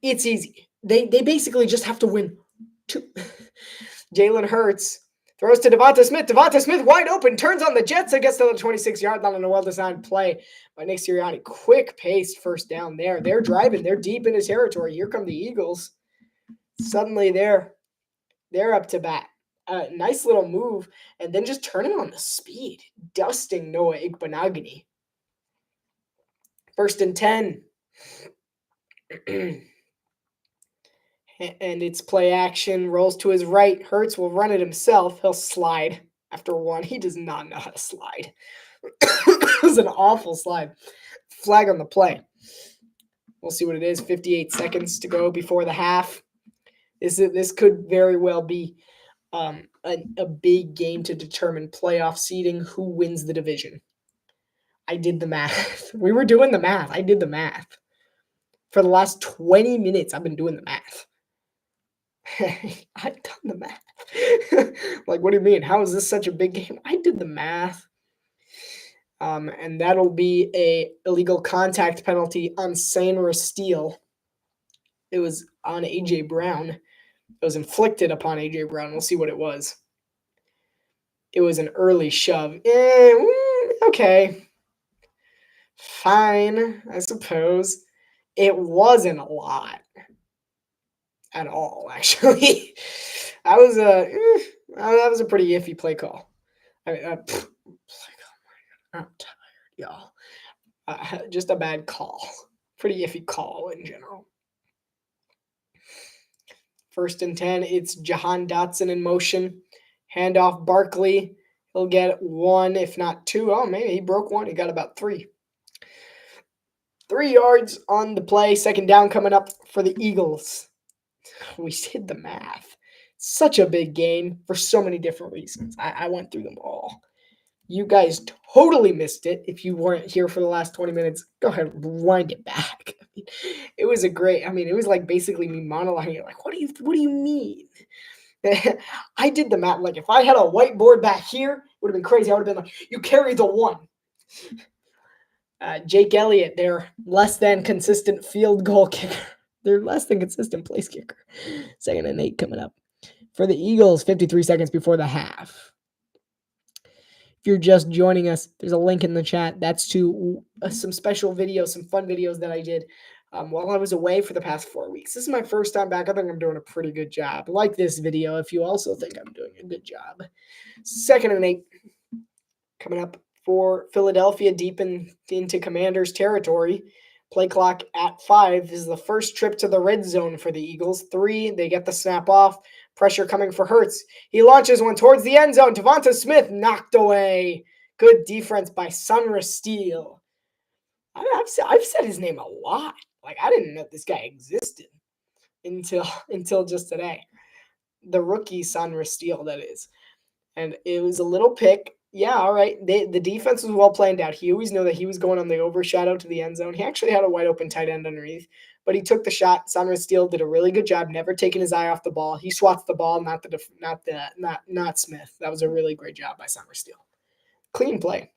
it's easy. They basically just have to win. Jalen Hurts throws to Devonta Smith. Devonta Smith wide open, turns on the Jets and gets to the 26-yard line on a well-designed play by Nick Sirianni. Quick-paced first down there. They're driving. They're deep into territory. Here come the Eagles. Suddenly they're up to bat. Nice little move, and then just turning on the speed, dusting Noah Igbenogany. 1st and 10. And it's play action, rolls to his right. Hurts will run it himself. He'll slide after one. He does not know how to slide. It was an awful slide. Flag on the play. We'll see what it is. 58 seconds to go before the half. This could very well be a big game to determine playoff seeding, who wins the division. I did the math. We were doing the math. I did the math. For the last 20 minutes, I've been doing the math. I've done the math. What do you mean? How is this such a big game? I did the math. And that'll be a illegal contact penalty on Sainra Steele. It was on A.J. Brown. It was inflicted upon A.J. Brown. We'll see what it was. It was an early shove. Okay. Fine, I suppose. It wasn't a lot at all, actually. That was a pretty iffy play call. I'm tired, y'all. Just a bad call. Pretty iffy call in general. 1st and 10. It's Jahan Dotson in motion. Handoff Barkley. He'll get 1, if not 2. Oh, maybe he broke 1. He got about 3. 3 yards on the play. 2nd down coming up for the Eagles. We did the math. Such a big game for so many different reasons. I went through them all. You guys totally missed it. If you weren't here for the last 20 minutes, go ahead and rewind it back. It was it was like basically me monologuing. Like, what do you mean? I did the math. Like, if I had a whiteboard back here, it would have been crazy. I would have been like, you carry the 1. Jake Elliott, their less than consistent field goal kicker. They're less than consistent place kicker. 2nd and 8 coming up. For the Eagles, 53 seconds before the half. If you're just joining us, there's a link in the chat. That's to some special videos, some fun videos that I did while I was away for the past 4 weeks. This is my first time back. I think I'm doing a pretty good job. Like this video if you also think I'm doing a good job. 2nd and 8 coming up for Philadelphia, deep into Commanders territory. Play clock at 5 this is the first trip to the red zone for the Eagles. 3, they get the snap off. Pressure coming for Hurts. He launches one towards the end zone. Devonta Smith knocked away. Good defense by Sunra Steele. I've said his name a lot. Like, I didn't know this guy existed until just today. The rookie Sunra Steele, that is. And it was a little pick. Yeah, all right. The defense was well planned out. He always knew that he was going on the overshadow to the end zone. He actually had a wide open tight end underneath, but he took the shot. Sunra Steele did a really good job, never taking his eye off the ball. He swats the ball, not Smith. That was a really great job by Sunra Steele. Clean play.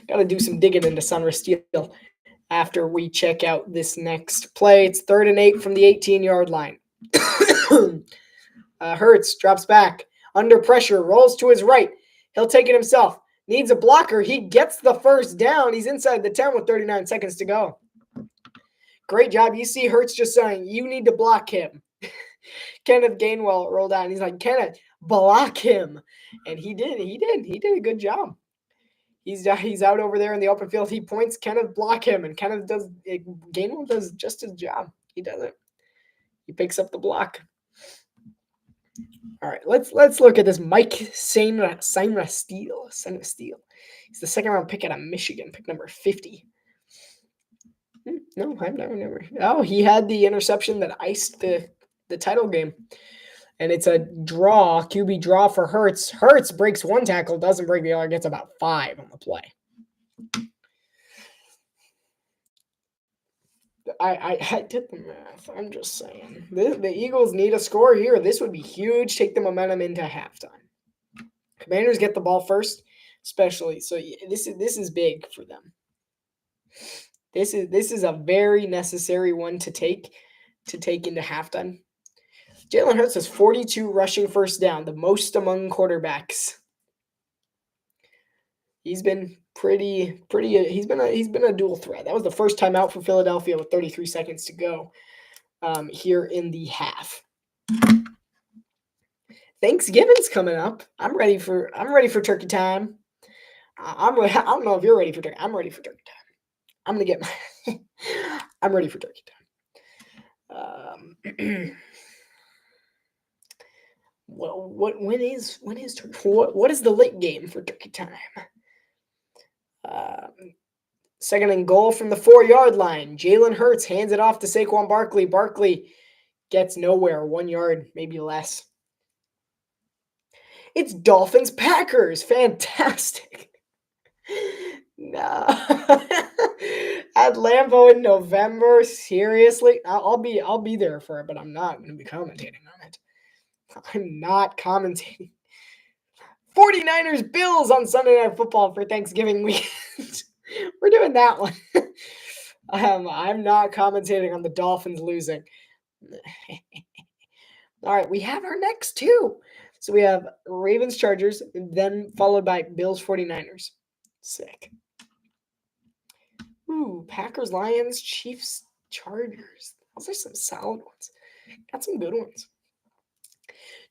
Got to do some digging into Sunra Steele after we check out this next play. It's 3rd and 8 from the 18-yard line. Hurts drops back. Under pressure, rolls to his right. He'll take it himself. Needs a blocker. He gets the 1st down. He's inside the 10 with 39 seconds to go. Great job. You see Hurts just saying, you need to block him. Kenneth Gainwell rolled out, and he's like, Kenneth, block him. And he did. He did a good job. He's out over there in the open field. He points, Kenneth, block him. And Gainwell does just his job. He does it. He picks up the block. All right, let's look at this Mike Sainra Steele. He's the 2nd round pick out of Michigan, pick number 50. No, I've never. Oh, he had the interception that iced the title game. And it's a draw, QB draw for Hurts. Hurts breaks 1 tackle, doesn't break the other, gets about 5 on the play. I did the math. I'm just saying. The Eagles need a score here. This would be huge. Take the momentum into halftime. Commanders get the ball first, especially. So this is big for them. This is a very necessary one to take into halftime. Jalen Hurts has 42 rushing first down, the most among quarterbacks. He's been pretty. He's been a dual threat. That was the first time out for Philadelphia with 33 seconds to go here in the half. Thanksgiving's coming up. I'm ready for turkey time. I don't know if you're ready for turkey. I'm ready for turkey time. I'm ready for turkey time. Well, when is turkey? What is the late game for turkey time? 2nd and goal from the 4-yard line. Jalen Hurts hands it off to Saquon Barkley. Barkley gets nowhere. 1 yard, maybe less. It's Dolphins-Packers. Fantastic. No. At Lambeau in November. Seriously? I'll be there for it, but I'm not going to be commentating on it. I'm not commentating. 49ers Bills on Sunday Night Football for Thanksgiving weekend. We're doing that one. I'm not commentating on the Dolphins losing. All right, we have our next 2. So we have Ravens Chargers, then followed by Bills 49ers. Sick. Ooh, Packers, Lions, Chiefs, Chargers. Those are some solid ones. Got some good ones.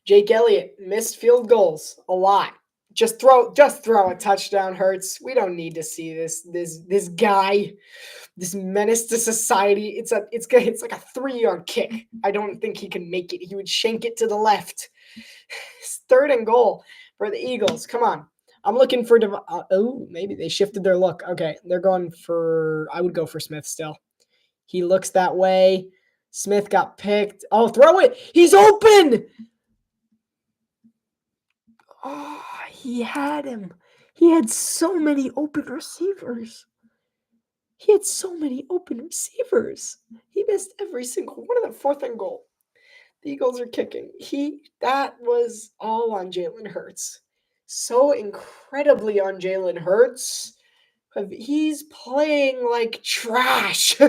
Jake Elliott missed field goals a lot. Just throw a touchdown, Hurts. We don't need to see this guy, this menace to society. It's like a 3-yard kick. I don't think he can make it. He would shank it to the left. It's 3rd and goal for the Eagles. Come on. I'm looking for maybe they shifted their look. Okay, they're going for. I would go for Smith still. He looks that way. Smith got picked. Oh, throw it. He's open. Oh, he had him. He had so many open receivers. He missed every single one of the 4th and goal. The Eagles are kicking. That was all on Jalen Hurts. So incredibly on Jalen Hurts. He's playing like trash.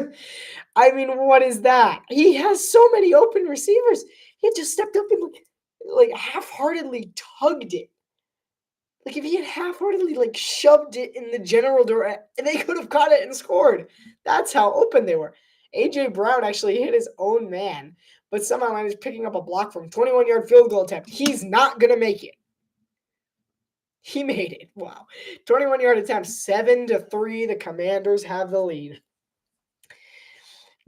I mean, what is that? He has so many open receivers. He just stepped up and like half-heartedly tugged it. Like if he had half-heartedly like shoved it in the general direction, they could have caught it and scored. That's how open they were. A.J. Brown actually hit his own man, but somehow I was picking up a block from 21-yard field goal attempt. He's not going to make it. He made it. Wow. 21-yard attempt, 7-3. The Commanders have the lead.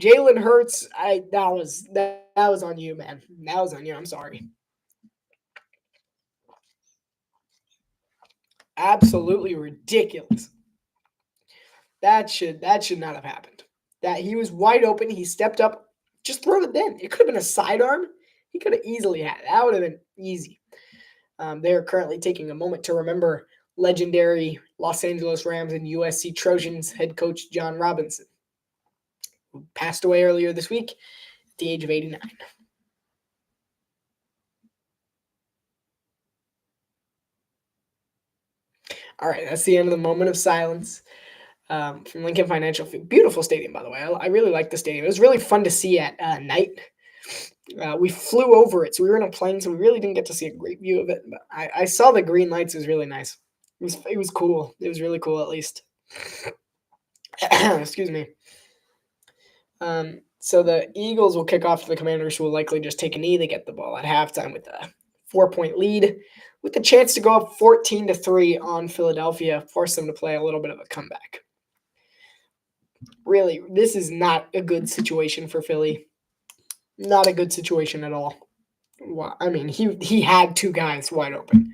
Jalen Hurts, that was on you, man. That was on you. I'm sorry. Absolutely ridiculous. That should not have happened. That he was wide open. He stepped up. Just throw it then. It could have been a sidearm. He could have easily had it. That would have been easy. They are currently taking a moment to remember legendary Los Angeles Rams and USC Trojans head coach John Robinson, who passed away earlier this week at the age of 89. All right, that's the end of the moment of silence from Lincoln Financial Field. Beautiful stadium, by the way. I really like the stadium. It was really fun to see at night. We flew over it, so we were in a plane, so we really didn't get to see a great view of it. But I saw the green lights. It was really nice. It was cool. It was really cool, at least. Excuse me. So the Eagles will kick off to the Commanders, who will likely just take a knee. They get the ball at halftime with a 4-point lead, with the chance to go up 14-3 on Philadelphia, force them to play a little bit of a comeback. Really, this is not a good situation for Philly. Not a good situation at all. Well, I mean, he had 2 guys wide open.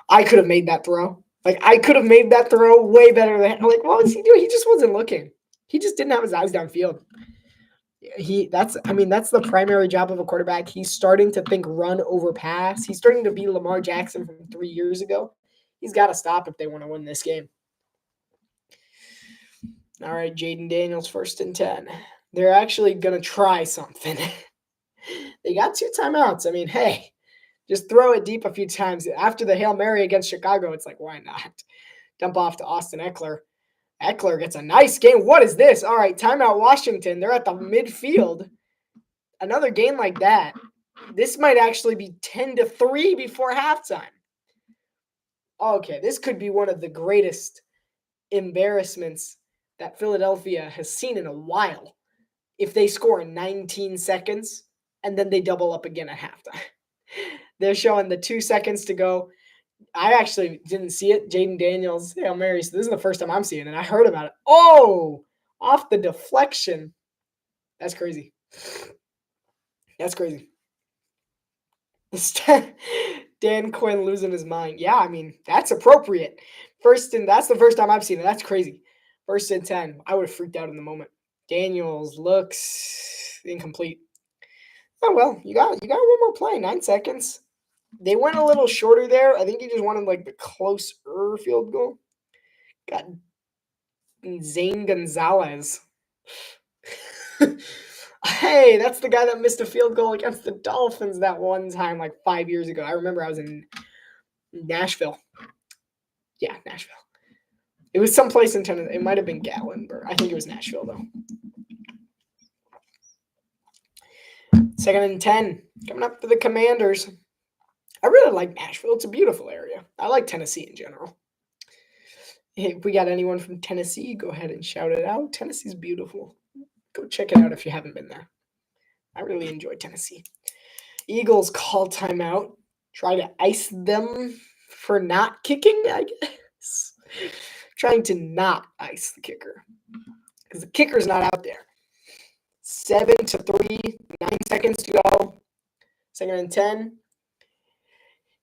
I could have made that throw. I could have made that throw way better than what was he doing? He just wasn't looking. He just didn't have his eyes downfield. That's the primary job of a quarterback. He's starting to think run over pass. He's starting to be Lamar Jackson from 3 years ago. He's got to stop if they want to win this game. All right, Jaden Daniels, 1st and 10. They're actually going to try something. They got 2 timeouts. I mean, hey, just throw it deep a few times. After the Hail Mary against Chicago, it's like, why not? Dump off to Austin Eckler. Eckler gets a nice game. What is this? All right, timeout Washington. They're at the midfield. Another game like that. This might actually be 10-3 before halftime. Okay, this could be one of the greatest embarrassments that Philadelphia has seen in a while. If they score in 19 seconds and then they double up again at halftime. They're showing the 2 seconds to go. I actually didn't see it. Jaden Daniels, Hail Mary. So this is the first time I'm seeing it. I heard about it. Oh, off the deflection. That's crazy. That's crazy. Dan Quinn losing his mind. Yeah, I mean, that's appropriate. That's the first time I've seen it. That's crazy. 1st and 10. I would have freaked out in the moment. Daniels looks incomplete. Oh, well, you got one more play. 9 seconds. They went a little shorter there. I think he just wanted the closer field goal. Got Zane Gonzalez. Hey, that's the guy that missed a field goal against the Dolphins that one time 5 years ago. I remember I was in Nashville. Yeah, Nashville. It was someplace in Tennessee. It might have been Gatlinburg. I think it was Nashville, though. 2nd and 10. Coming up for the Commanders. I really like Nashville. It's a beautiful area. I like Tennessee in general. If we got anyone from Tennessee, go ahead and shout it out. Tennessee's beautiful. Go check it out if you haven't been there. I really enjoy Tennessee. Eagles call timeout. Try to ice them for not kicking, I guess. Trying to not ice the kicker. Because the kicker's not out there. 7-3, 9 seconds to go. 2nd and 10.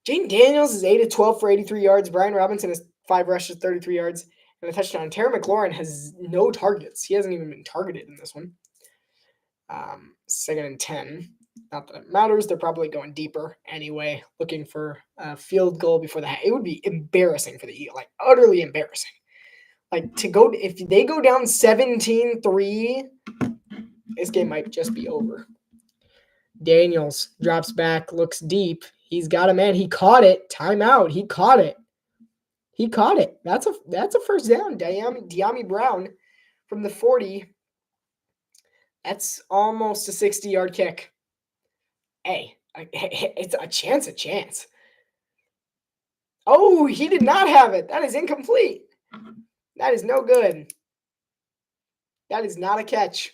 Jaden Daniels is 8 of 12 for 83 yards. Brian Robinson has 5 rushes, 33 yards, and a touchdown. Terry McLaurin has no targets. He hasn't even been targeted in this one. 2nd and 10. Not that it matters. They're probably going deeper anyway, looking for a field goal before the half. It would be embarrassing for the Eagles, like utterly embarrassing. Like to go, if they go down 17-3, this game might just be over. Daniels drops back, looks deep. He's got a man. He caught it. Timeout. He caught it. He caught it. That's a first down. Deami Brown from the 40. That's almost a 60-yard kick. Hey, it's a chance. Oh, he did not have it. That is incomplete. That is no good. That is not a catch.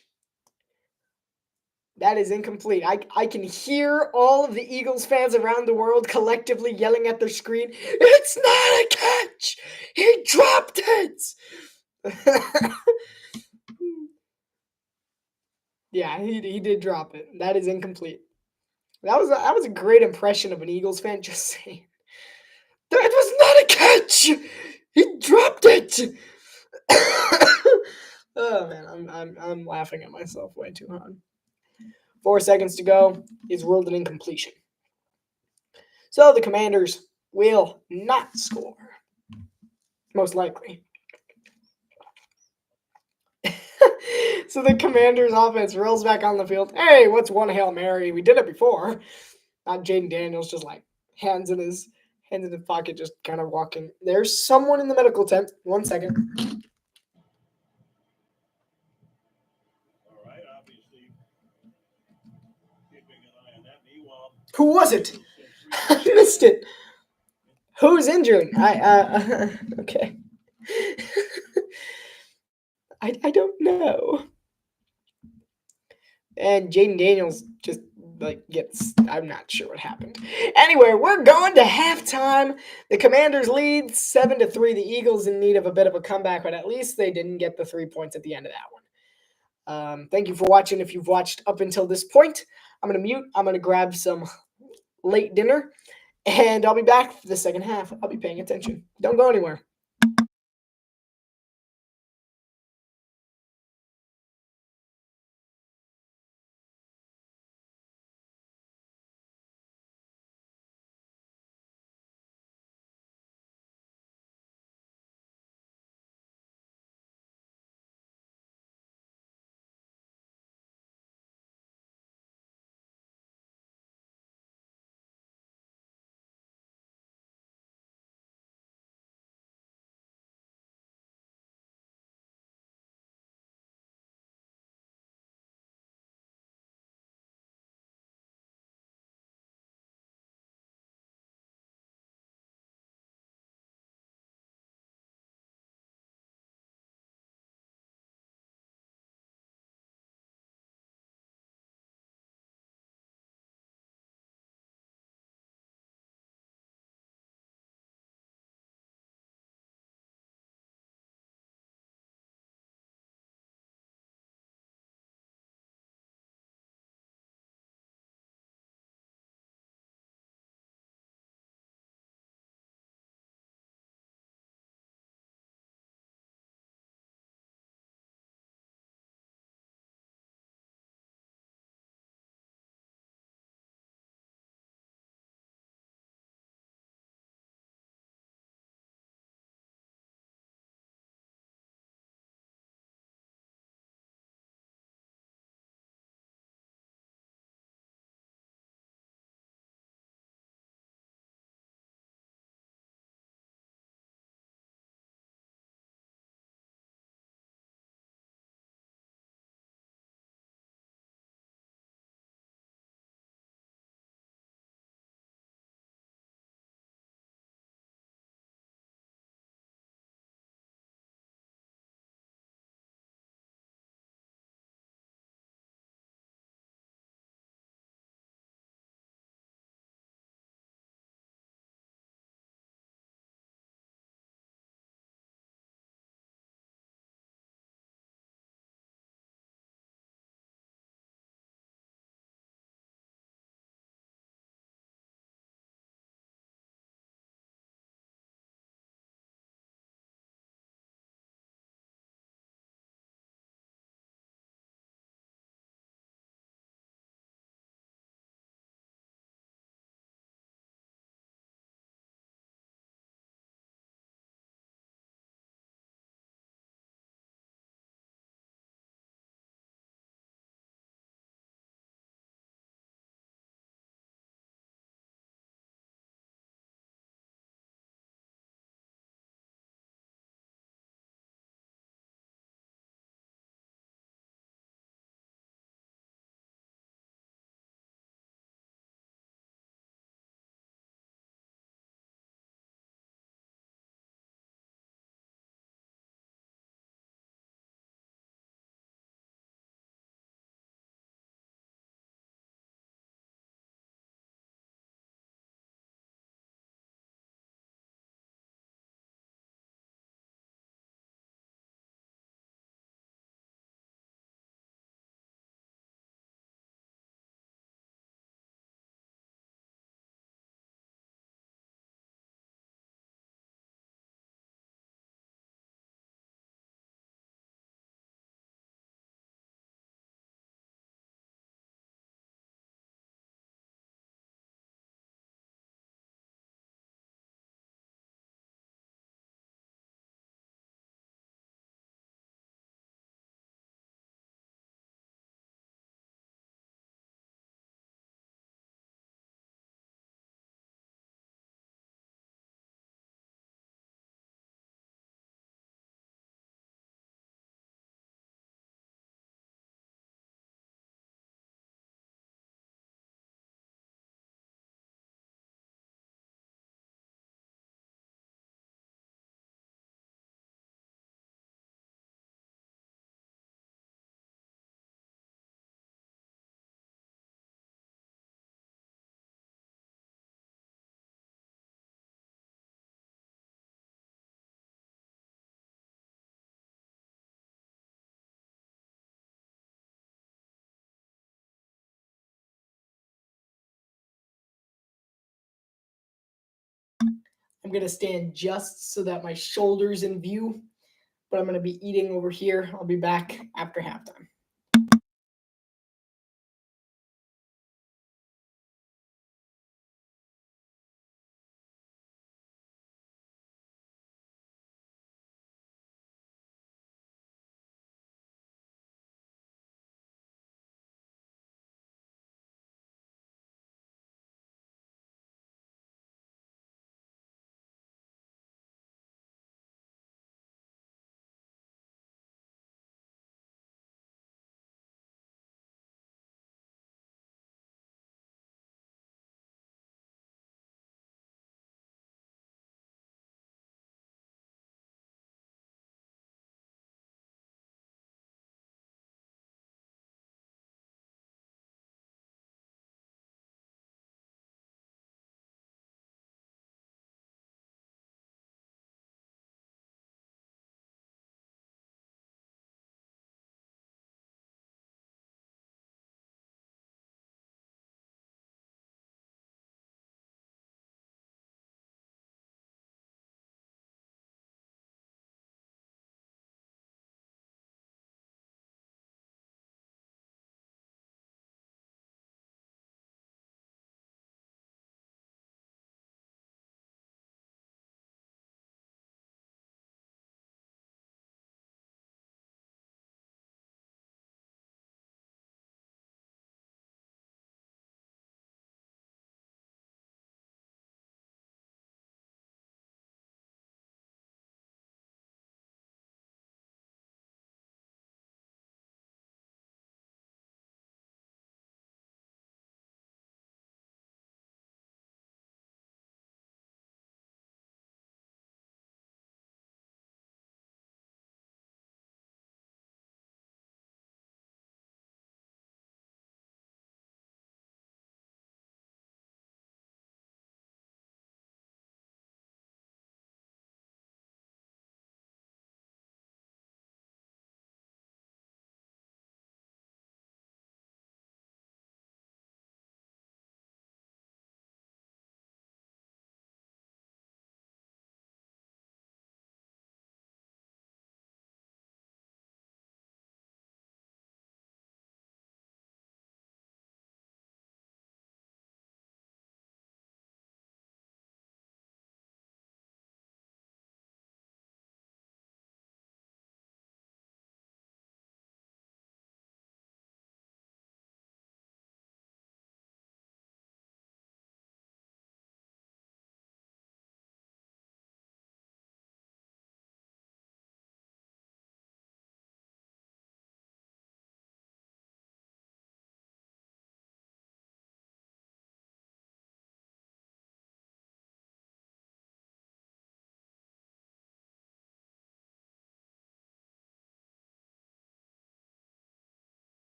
That is incomplete. I can hear all of the Eagles fans around the world collectively yelling at their screen, "It's not a catch! He dropped it!" Yeah, he did drop it. That is incomplete. That was a great impression of an Eagles fan just saying, "That was not a catch! He dropped it!" Oh man, I'm laughing at myself way too hard. 4 seconds to go. He's ruled an incompletion. So the Commanders will not score. Most likely. So the Commanders offense rolls back on the field. Hey, what's one Hail Mary? We did it before. Not Jaden Daniels just like hands in the pocket, just kind of walking. There's someone in the medical tent. 1 second. Who was it? I missed it. Who's injured? Okay. I don't know. And Jaden Daniels just gets, I'm not sure what happened. Anyway, we're going to halftime. The Commanders lead 7-3. The Eagles in need of a bit of a comeback, but at least they didn't get the 3 points at the end of that one. Thank you for watching. If you've watched up until this point, I'm going to mute. I'm going to grab some late dinner, and I'll be back for the second half. I'll be paying attention. Don't go anywhere. I'm going to stand just so that my shoulder's in view, but I'm going to be eating over here. I'll be back after halftime.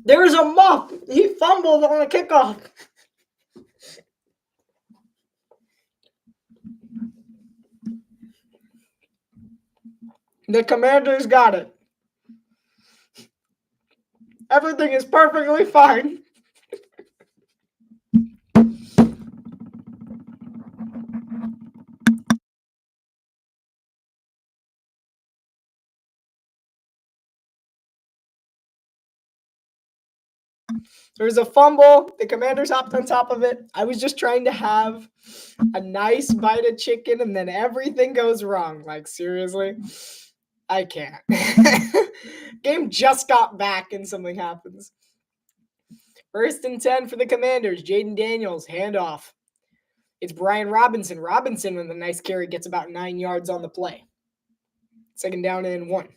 There's a muff. He fumbled on a kickoff. The Commanders got it. Everything is perfectly fine. There's a fumble. The Commanders hopped on top of it. I was just trying to have a nice bite of chicken, and then everything goes wrong. Like, seriously? I can't. Game just got back, and something happens. 1st and 10 for the Commanders. Jaden Daniels, handoff. It's Brian Robinson. Robinson, with a nice carry, gets about 9 yards on the play. 2nd down and 1.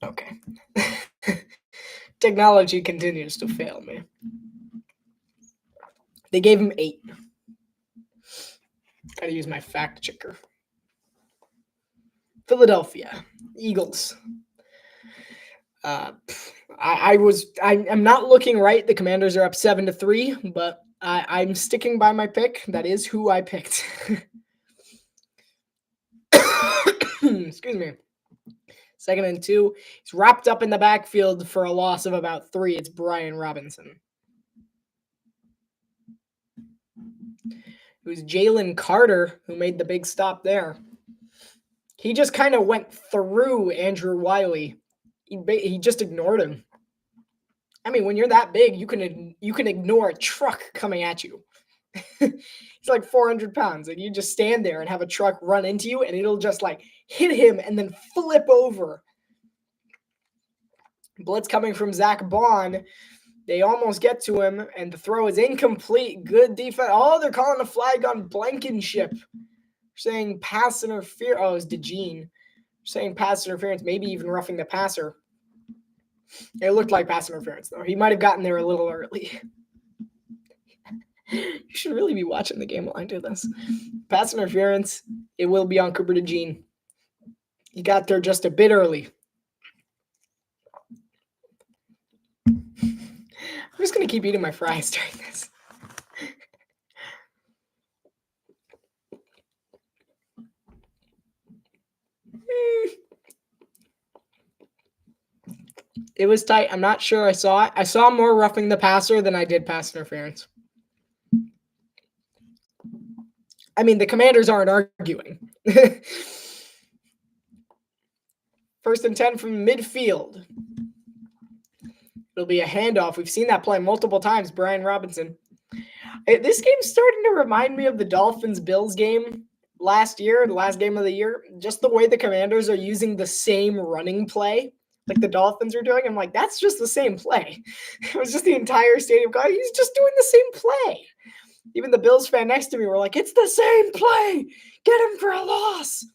Okay. Technology continues to fail me. They gave him 8. Gotta use my fact checker. Philadelphia Eagles. I'm not looking right. The Commanders are up 7-3, but I'm sticking by my pick. That is who I picked. Excuse me. 2nd and 2. He's wrapped up in the backfield for a loss of about 3. It's Brian Robinson. It was Jalen Carter who made the big stop there. He just kind of went through Andrew Wiley. He just ignored him. I mean, when you're that big, you can ignore a truck coming at you. He's like 400 pounds, and you just stand there and have a truck run into you, and it'll just like hit him and then flip over. Blitz coming from Zach Bond. They almost get to him, and the throw is incomplete. Good defense. Oh, they're calling a flag on Blankenship. Saying pass interference. Oh, it's DeJean. Saying pass interference, maybe even roughing the passer. It looked like pass interference, though. He might have gotten there a little early. You should really be watching the game while I do this. Pass interference, it will be on Cooper DeJean. He got there just a bit early. I'm just going to keep eating my fries during this. It was tight. I'm not sure I saw it. I saw more roughing the passer than I did pass interference. I mean, the Commanders aren't arguing. 1st and 10 from midfield. It'll be a handoff. We've seen that play multiple times. Brian Robinson. This game's starting to remind me of the Dolphins-Bills game last year, the last game of the year. Just the way the Commanders are using the same running play like the Dolphins are doing. I'm like, that's just the same play. It was just the entire stadium going, he's just doing the same play. Even the Bills fan next to me were like, it's the same play. Get him for a loss.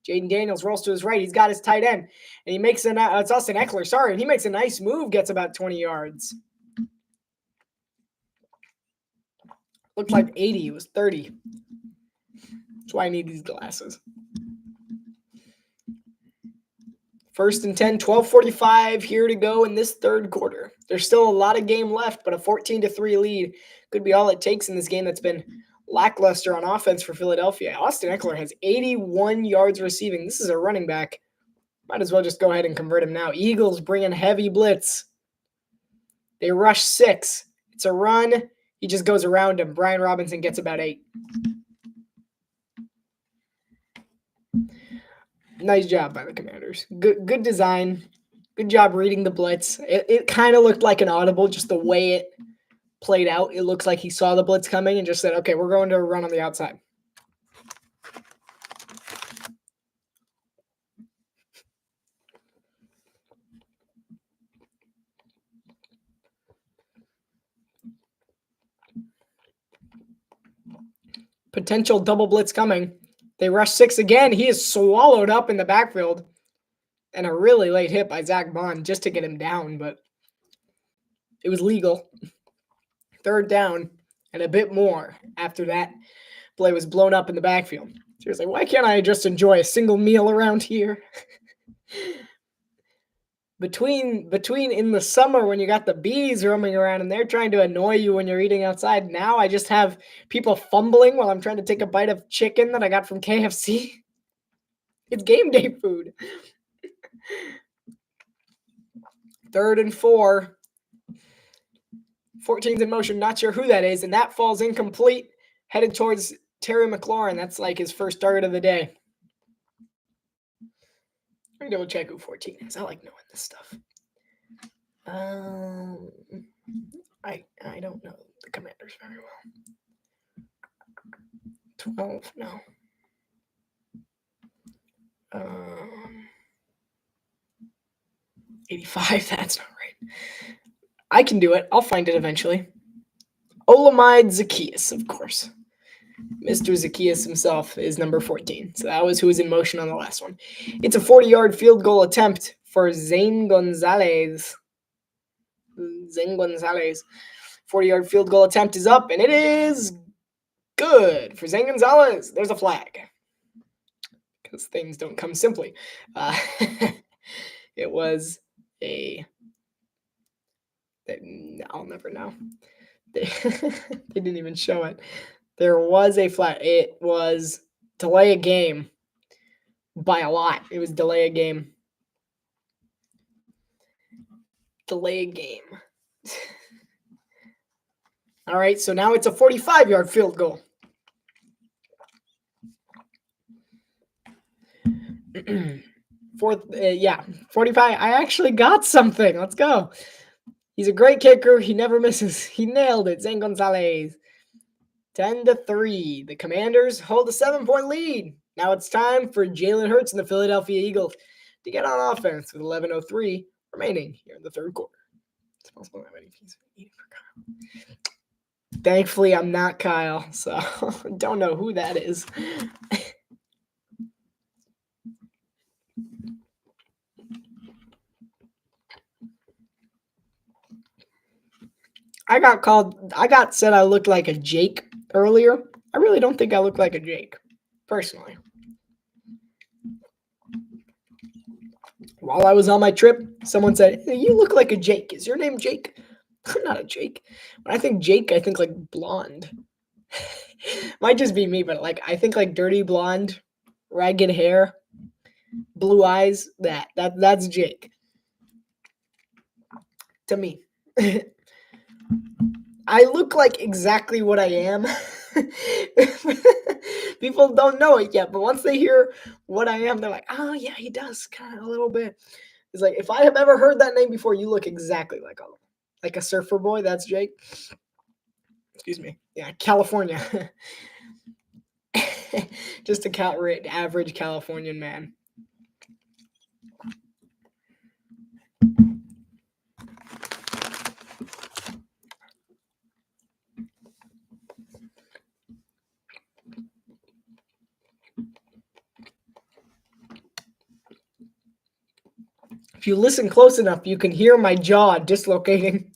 Jaden Daniels rolls to his right. He's got his tight end. And he makes it's Austin Eckler, sorry. And he makes a nice move, gets about 20 yards. Looked like 80. It was 30. That's why I need these glasses. 1st and 10, 12:45 here to go in this 3rd quarter. There's still a lot of game left, but a 14-3 lead could be all it takes in this game that's been lackluster on offense for Philadelphia. Austin Eckler has 81 yards receiving. This is a running back. Might as well just go ahead and convert him now. Eagles bring in heavy blitz. They rush 6. It's a run. He just goes around him. Brian Robinson gets about 8. Nice job by the Commanders. Good design. Good job reading the blitz. It kind of looked like an audible, just the way it played out. It looks like he saw the blitz coming and just said, okay, we're going to run on the outside. Potential double blitz coming. They rush 6 again. He is swallowed up in the backfield. And a really late hit by Zach Bond just to get him down, but it was legal. 3rd down and a bit more after that play was blown up in the backfield. Seriously, why can't I just enjoy a single meal around here? Between in the summer when you got the bees roaming around and they're trying to annoy you when you're eating outside, now I just have people fumbling while I'm trying to take a bite of chicken that I got from KFC. It's game day food. 3rd and 4. 14's in motion, not sure who that is, and that falls incomplete, headed towards Terry McLaurin. That's like his first target of the day. Let me double check who 14 is. I like knowing this stuff. I don't know the Commanders very well. 12, no. 85, that's not right. I can do it. I'll find it eventually. Olamide Zacchaeus, of course. Mr. Zacchaeus himself is number 14. So that was who was in motion on the last one. It's a 40-yard field goal attempt for Zane Gonzalez. 40-yard field goal attempt is up, and it is good for Zane Gonzalez. There's a flag. Because things don't come simply. It was a... I'll never know. They didn't even show it. There was a flag. It was delay a game by a lot. It was delay a game. Delay a game. All right, so now it's a 45-yard field goal. Fourth, 45. I actually got something. Let's go. He's a great kicker. He never misses. He nailed it. Zane Gonzalez. 10-3. The Commanders hold a 7-point lead. Now it's time for Jalen Hurts and the Philadelphia Eagles to get on offense with 11:03 remaining here in the third quarter. It's possible that many pieces of eating for Kyle. Thankfully, I'm not Kyle, so don't know who that is. I got said I looked like a Jake earlier. I really don't think I look like a Jake, personally. While I was on my trip, someone said, hey, you look like a Jake. Is your name Jake? I'm not a Jake. When I think Jake, I think like blonde. Might just be me, but like I think like dirty blonde, ragged hair, blue eyes. That's Jake. To me. I look like exactly what I am. People don't know it yet, but once they hear what I am, they're like, oh, yeah, he does kind of a little bit. It's like, if I have ever heard that name before, you look exactly like a surfer boy. That's Jake. Excuse me. Yeah, California. Just a average Californian man. If you listen close enough, you can hear my jaw dislocating.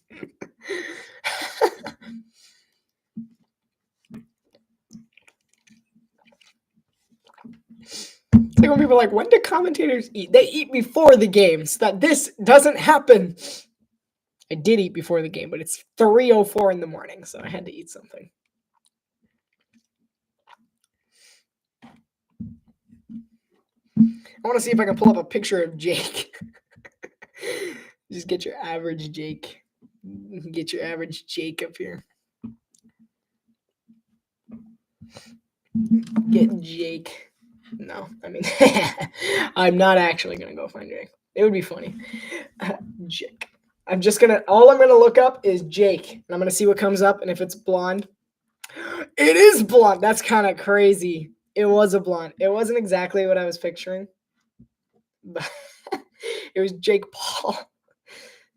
It's like when people are like, when do commentators eat? They eat before the game so that this doesn't happen. I did eat before the game, but it's 3:04 in the morning, so I had to eat something. I want to see if I can pull up a picture of Jake. Just get your average Jake. Get your average Jake up here. Get Jake. No, I mean, I'm not actually going to go find Jake. It would be funny. Jake. All I'm going to look up is Jake. And I'm going to see what comes up. And if it's blonde, it is blonde. That's kind of crazy. It was a blonde. It wasn't exactly what I was picturing. But it was Jake Paul.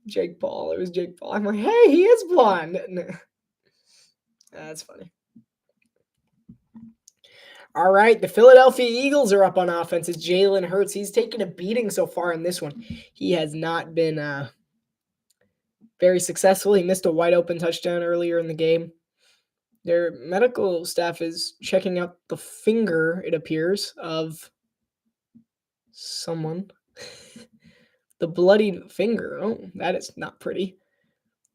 Jake Paul. It was Jake Paul. I'm like, hey, he is blonde. That's funny. All right, the Philadelphia Eagles are up on offense. It's Jalen Hurts. He's taken a beating so far in this one. He has not been very successful. He missed a wide open touchdown earlier in the game. Their medical staff is checking out the finger, it appears, of someone. The bloodied finger. Oh, that is not pretty.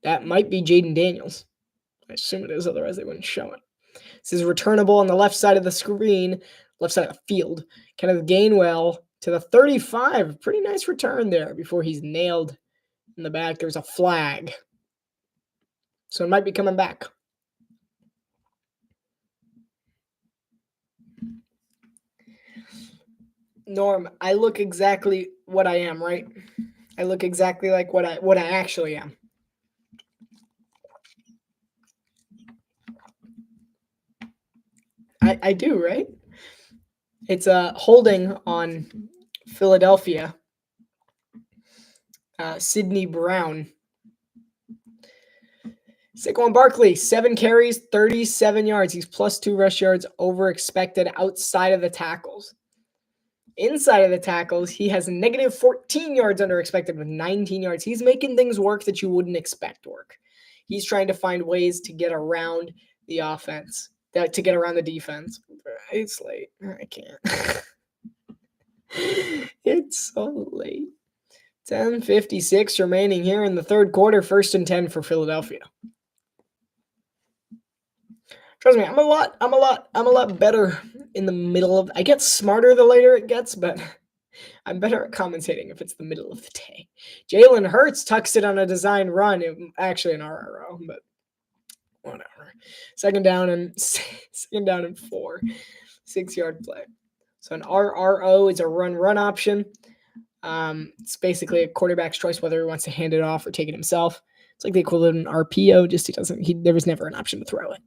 That might be Jaden Daniels. I assume it is, otherwise they wouldn't show it. This is returnable on the left side of the screen, left side of the field. Kenneth Gainwell to the 35. Pretty nice return there before he's nailed in the back. There's a flag. So it might be coming back. Norm, I look exactly what I am, right? I look exactly like what I actually am. I do, right? It's a holding on Philadelphia. Sidney Brown. Saquon Barkley, 7 carries, 37 yards. He's +2 rush yards over expected outside of the tackles. Inside of the tackles, he has -14 yards under expected with 19 yards. He's making things work that you wouldn't expect work. He's trying to find ways to get around the offense, to get around the defense. It's late. I can't. It's so late. 10:56 remaining here in the third quarter. 1st and 10 for Philadelphia. Trust me, I'm a lot better in the middle of. I get smarter the later it gets, but I'm better at commentating if it's the middle of the day. Jalen Hurts tucks it on a design run, actually an RRO, but whatever. Second down and 4, 6-yard play. So an RRO is a run option. It's basically a quarterback's choice whether he wants to hand it off or take it himself. It's like the equivalent of an RPO, just there was never an option to throw it.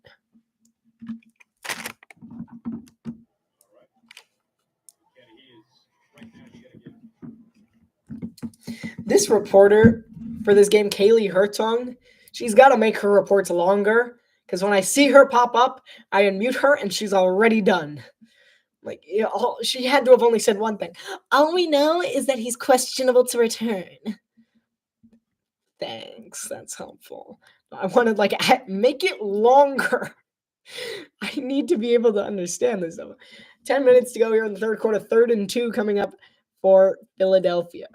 This reporter for this game, Kaylee Hertong, she's got to make her reports longer because when I see her pop up, I unmute her and she's already done. Like, she had to have only said one thing. All we know is that he's questionable to return. Thanks, that's helpful. I wanted make it longer. I need to be able to understand this though. 10 minutes to go here in the third quarter. 3rd and 2 coming up for Philadelphia.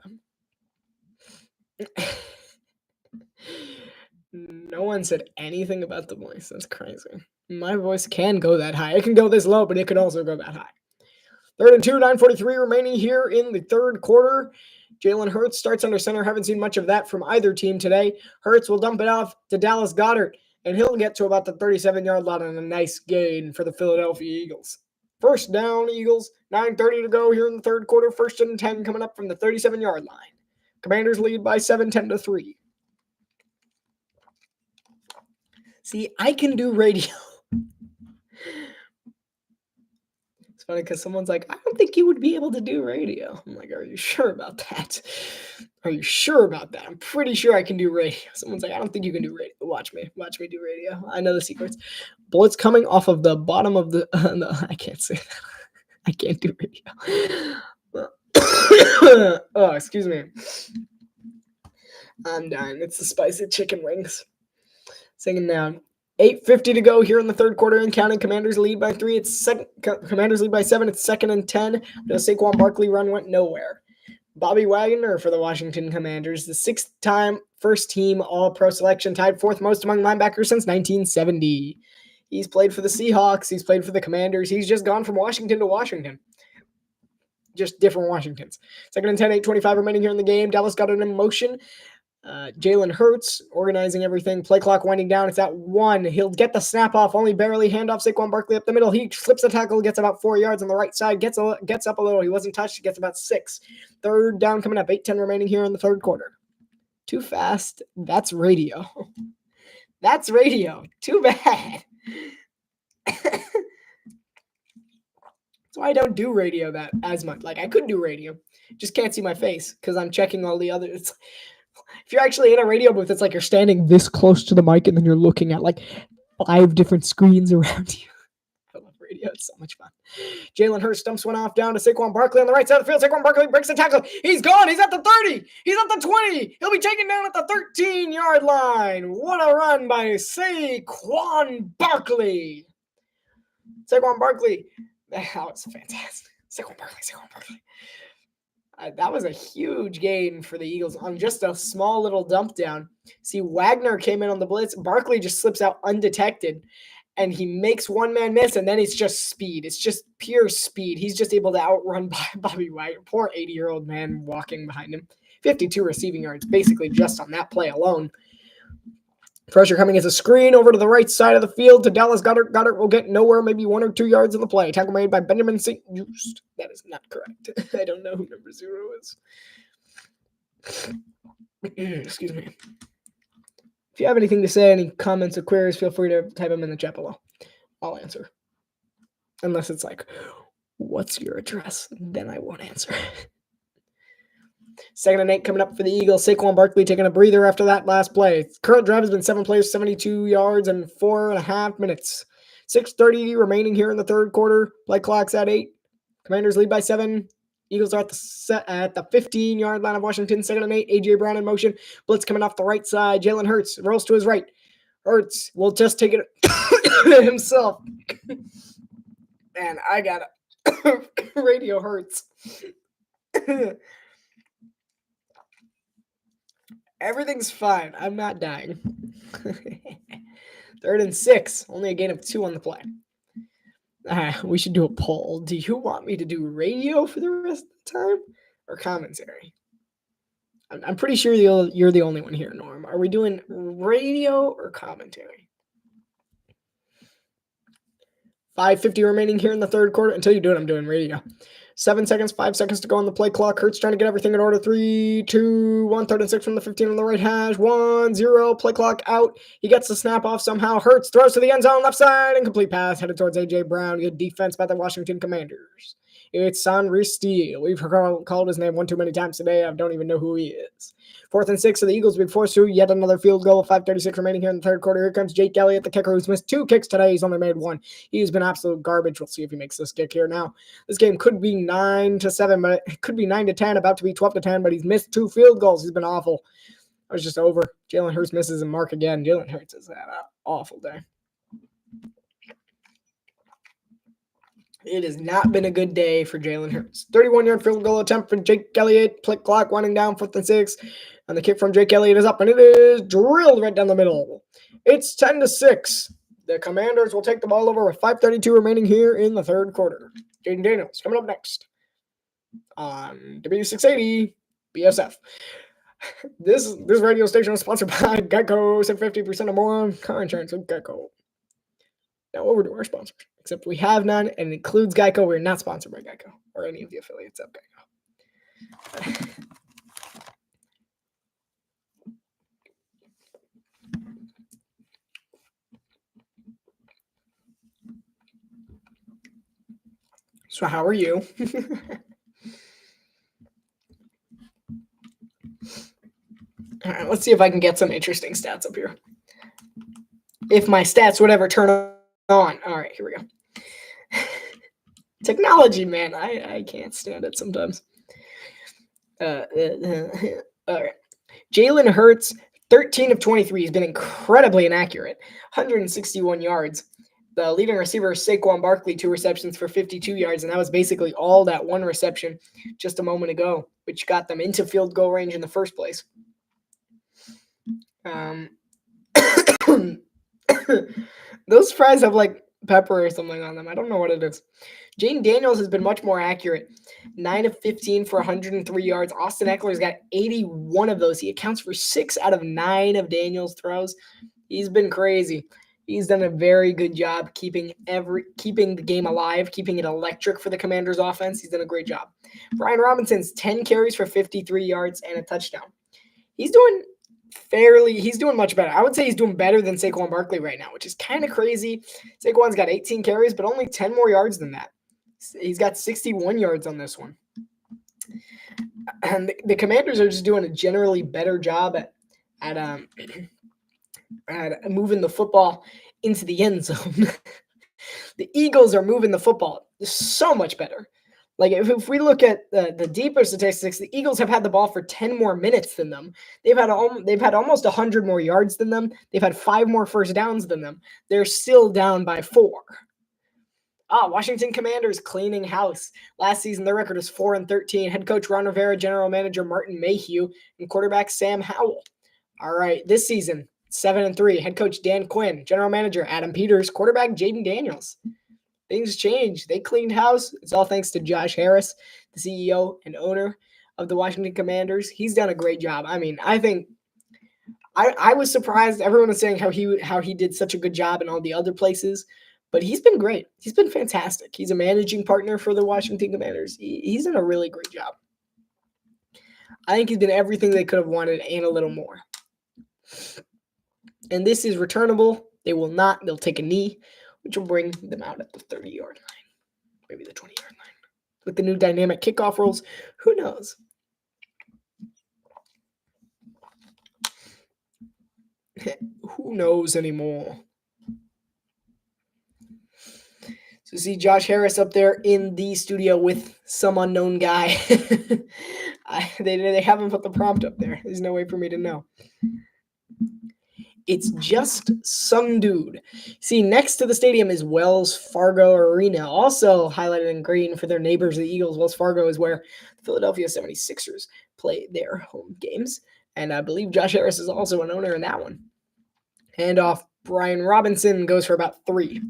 No one said anything about the voice. That's crazy. My voice can go that high. It can go this low, but it can also go that high. 3rd and 2, 9:43 remaining here in the third quarter. Jalen Hurts starts under center. Haven't seen much of that from either team today. Hurts will dump it off to Dallas Goedert, and he'll get to about the 37-yard line on a nice gain for the Philadelphia Eagles. First down, Eagles. 9:30 to go here in the third quarter. 1st and 10 coming up from the 37-yard line. Commanders lead by 7, 10-3. See, I can do radio. It's funny because someone's like, I don't think you would be able to do radio. I'm like, are you sure about that? Are you sure about that? I'm pretty sure I can do radio. Someone's like, I don't think you can do radio. Watch me do radio. I know the secrets. Bullets coming off of the bottom of the. No, I can't say that. I can't do radio. Oh, excuse me. I'm dying. It's the spicy chicken wings. Second down. 8:50 to go here in the third quarter and counting. Commanders lead by 3. Commanders lead by 7. It's 2nd and 10. The Saquon Barkley run went nowhere. Bobby Wagner for the Washington Commanders, the 6th-time first-team All-Pro selection, tied 4th most among linebackers since 1970. He's played for the Seahawks. He's played for the Commanders. He's just gone from Washington to Washington. Just different Washingtons. 2nd and 10, 8:25 remaining here in the game. Dallas got it in motion. Jalen Hurts organizing everything. Play clock winding down. It's at 1. He'll get the snap off, only barely. Hand off Saquon Barkley up the middle. He flips the tackle, gets about 4 yards on the right side, gets up a little. He wasn't touched. He gets about 6. Third down coming up. 8:10 remaining here in the third quarter. Too fast. That's radio. That's radio. Too bad. That's why I don't do radio that as much. Like, I could do radio. Just can't see my face because I'm checking all the others. If you're actually in a radio booth, it's like you're standing this close to the mic and then you're looking at like 5 different screens around you. I love radio. It's so much fun. Jalen Hurts dumps one off down to Saquon Barkley on the right side of the field. Saquon Barkley breaks the tackle. He's gone. He's at the 30. He's at the 20. He'll be taken down at the 13-yard line. What a run by Saquon Barkley. Saquon Barkley. That was fantastic. Saquon Barkley. That was a huge gain for the Eagles on just a small little dump down. See, Wagner came in on the blitz. Barkley just slips out undetected, and he makes one man miss, and then it's just speed. It's just pure speed. He's just able to outrun Bobby Wagner. Poor 80-year-old man walking behind him. 52 receiving yards, basically just on that play alone. Pressure coming as a screen over to the right side of the field to Dallas Goedert. Goedert will get nowhere, maybe 1 or 2 yards of the play. Tackle made by Benjamin St. Just. That is not correct. I don't know who number 0 is. Excuse me. If you have anything to say, any comments or queries, feel free to type them in the chat below. I'll answer. Unless it's like, what's your address? Then I won't answer. 2nd and 8 coming up for the Eagles. Saquon Barkley taking a breather after that last play. Current drive has been 7 plays, 72 yards, and 4.5 minutes. 6:30 remaining here in the third quarter. Play clock's at 8. Commanders lead by 7. Eagles are at the 15-yard line of Washington. 2nd and 8. A.J. Brown in motion. Blitz coming off the right side. Jalen Hurts rolls to his right. Hurts will just take it himself. Man, I got it. Radio hurts. Everything's fine. I'm not dying. 3rd and 6. Only a gain of 2 on the play. We should do a poll. Do you want me to do radio for the rest of the time or commentary? I'm pretty sure you're the only one here, Norm. Are we doing radio or commentary? 5:50 remaining here in the third quarter. Until you do it, I'm doing radio. 7 seconds, 5 seconds to go on the play clock. Hurts trying to get everything in order. 3, 2, 1. 3rd and 6 from the 15 on the right hash. 1, 0. Play clock out. He gets the snap off somehow. Hurts throws to the end zone. Left side. Incomplete pass headed towards A.J. Brown. Good defense by the Washington Commanders. It's Riseup. We've called his name one too many times today. I don't even know who he is. 4th and 6. So the Eagles will be forced to yet another field goal. 5:36 remaining here in the third quarter. Here comes Jake Elliott, the kicker, who's missed 2 kicks today. He's only made 1. He's been absolute garbage. We'll see if he makes this kick here now. This game could be 9-7, but it could be 9-10, about to be 12-10, but he's missed 2 field goals. He's been awful. It was just over. Jalen Hurts misses and mark again. Jalen Hurts has had an awful day. It has not been a good day for Jalen Hurts. 31-yard field goal attempt for Jake Elliott. Play clock winding down, 4th and 6. And the kick from Jake Elliott is up, and it is drilled right down the middle. It's 10-6. The Commanders will take the ball over with 5:32 remaining here in the third quarter. Jaden Daniels coming up next on W680 BSF. This radio station is sponsored by Geico. Save 50% or more on car insurance with Geico. Now over to our sponsors. Except we have none, and it includes Geico. We're not sponsored by Geico or any of the affiliates of Geico. So how are you? All right, let's see if I can get some interesting stats up here. If my stats would ever turn on. All right, here we go. Technology, man. I can't stand it sometimes. All right. Jalen Hurts, 13 of 23. He's been incredibly inaccurate. 161 yards. The leading receiver is Saquon Barkley, 2 receptions for 52 yards, and that was basically all that 1 reception just a moment ago, which got them into field goal range in the first place. Those fries have like pepper or something on them. I don't know what it is. Jaden Daniels has been much more accurate. 9 of 15 for 103 yards. Austin Eckler's got 81 of those. He accounts for 6 out of 9 of Daniels' throws. He's been crazy. He's done a very good job keeping the game alive, keeping it electric for the Commanders' offense. He's done a great job. Brian Robinson's 10 carries for 53 yards and a touchdown. He's doing much better. I would say he's doing better than Saquon Barkley right now, which is kind of crazy. Saquon's got 18 carries, but only 10 more yards than that. He's got 61 yards on this one. And the Commanders are just doing a generally better job at moving the football into the end zone. The Eagles are moving the football so much better. Like if we look at the deeper statistics, the Eagles have had the ball for 10 more minutes than them. They've had almost 100 more yards than them. They've had 5 more first downs than them. They're still down by 4. Washington Commanders cleaning house. Last season, their record is 4-13. Head coach Ron Rivera, general manager Martin Mayhew, and quarterback Sam Howell. All right, this season, 7-3. Head coach Dan Quinn, general manager Adam Peters, quarterback Jaden Daniels. Things changed. They cleaned house. It's all thanks to Josh Harris, the CEO and owner of the Washington Commanders. He's done a great job. I mean, I think I was surprised. Everyone was saying how he did such a good job in all the other places, but he's been great. He's been fantastic. He's a managing partner for the Washington Commanders. He's done a really great job. I think he's done everything they could have wanted and a little more. And this is returnable. They'll take a knee, which will bring them out at the 30-yard line, maybe the 20-yard line. With the new dynamic kickoff rules, who knows? Who knows anymore? So see Josh Harris up there in the studio with some unknown guy. They haven't put the prompt up there. There's no way for me to know. It's just some dude. See, next to the stadium is Wells Fargo Arena, also highlighted in green for their neighbors, the Eagles. Wells Fargo is where the Philadelphia 76ers play their home games. And I believe Josh Harris is also an owner in that one. Handoff, Brian Robinson goes for about 3.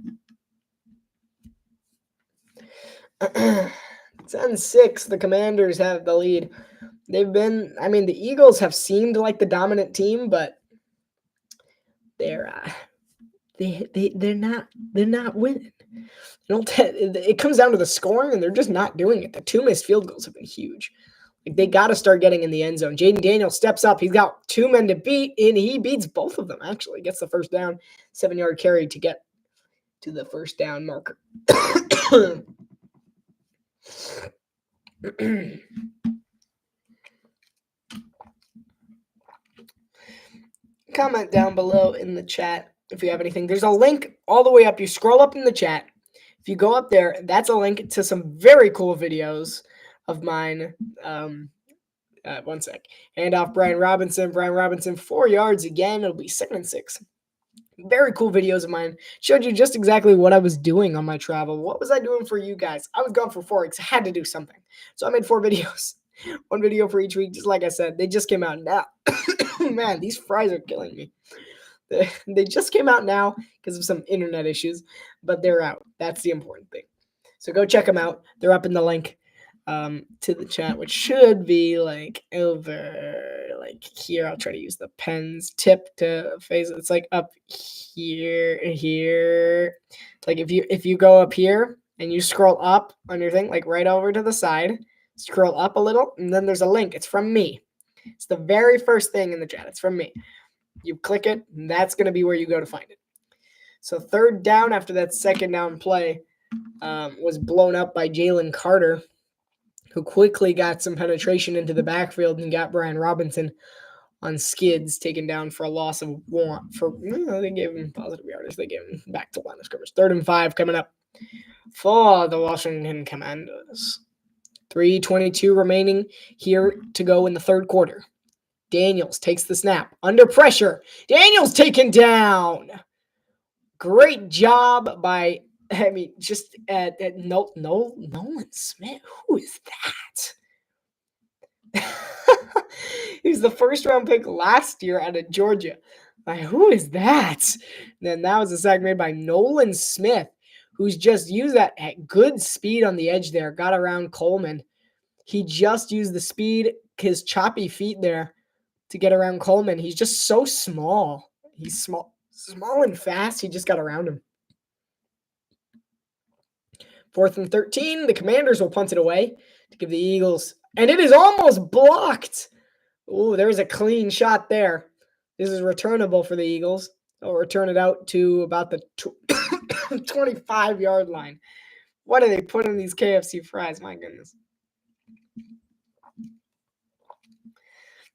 10-6, the Commanders have the lead. The Eagles have seemed like the dominant team, but they're not winning. It comes down to the scoring, and they're just not doing it. The 2 missed field goals have been huge. Like, they got to start getting in the end zone. Jaden Daniels steps up. He's got 2 men to beat, and he beats both of them, actually. Gets the first down, 7-yard carry to get to the first down marker. Comment down below in the chat if you have anything. There's a link all the way up. You scroll up in the chat. If you go up there, that's a link to some very cool videos of mine. One sec. Handoff, Brian Robinson. Brian Robinson, 4 yards again. It'll be 2nd and 6. Very cool videos of mine. Showed you just exactly what I was doing on my travel. What was I doing for you guys? I was gone for 4 weeks. I had to do something. So I made 4 videos. 1 video for each week. Just like I said, they just came out now. Man, these fries are killing me. They just came out now because of some internet issues, but they're out. That's the important thing. So go check them out. They're up in the link to the chat, which should be like over like here. I'll try to use the pen's tip to phase it. It's like up here. Like if you go up here and you scroll up on your thing, like right over to the side, scroll up a little, and then there's a link. It's from me. It's the very first thing in the chat. It's from me. You click it, and that's going to be where you go to find it. So 3rd down after that 2nd down play was blown up by Jalen Carter, who quickly got some penetration into the backfield and got Brian Robinson on skids, taken down for a loss of 1. They gave him positive yardage. They gave him back to line of scrimmage. 3rd and 5 coming up for the Washington Commanders. 3:22 remaining here to go in the 3rd quarter. Daniels takes the snap. Under pressure. Daniels taken down. Great job by, Nolan Smith. Who is that? He was the 1st-round pick last year out of Georgia. Like, who is that? And then that was a sack made by Nolan Smith, who's just used that at good speed on the edge there. Got around Coleman. He just used the speed, his choppy feet there, to get around Coleman. He's just so small. He's small and fast. He just got around him. 4th and 13. The Commanders will punt it away to give the Eagles. And it is almost blocked. Oh, there's a clean shot there. This is returnable for the Eagles. They'll return it out to about the 25-yard line. What do they put in these KFC fries? My goodness.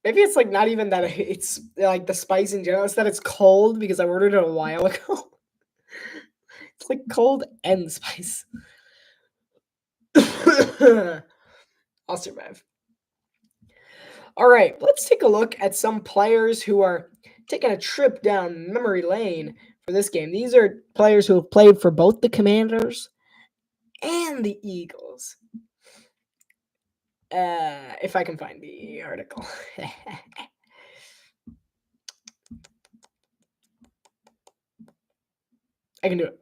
Maybe it's like not even that it's like the spice in general. It's that it's cold because I ordered it a while ago. It's like cold and spice. I'll survive. All right, let's take a look at some players who are taking a trip down memory lane for this game. These are players who have played for both the Commanders and the Eagles. If I can find the article. I can do it.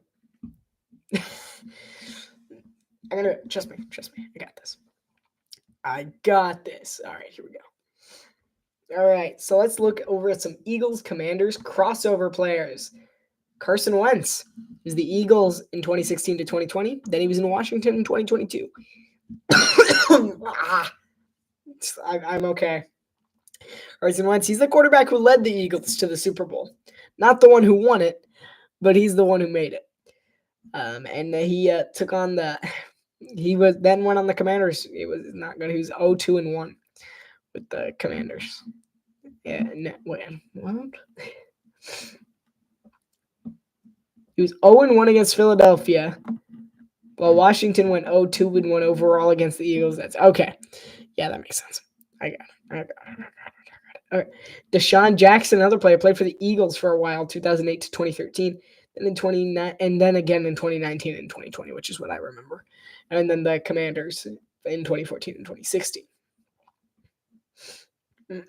I'm gonna do it. Trust me. I got this. All right, here we go. All right, so let's look over at some Eagles Commanders crossover players. Carson Wentz is the Eagles in 2016 to 2020. Then he was in Washington in 2022. I'm okay. Carson Wentz, he's the quarterback who led the Eagles to the Super Bowl. Not the one who won it, but he's the one who made it. And he took on the. He went on the Commanders. It was not good. He was 0-2-1 with the Commanders. Yeah, no, wait, what? He was 0-1 against Philadelphia, while Washington went 0-2-1 overall against the Eagles. That's okay. Yeah, that makes sense. I got it. All right. Deshaun Jackson, another player, played for the Eagles for a while, 2008 to 2013, and then again in 2019 and 2020, which is what I remember, and then the Commanders in 2014 and 2016.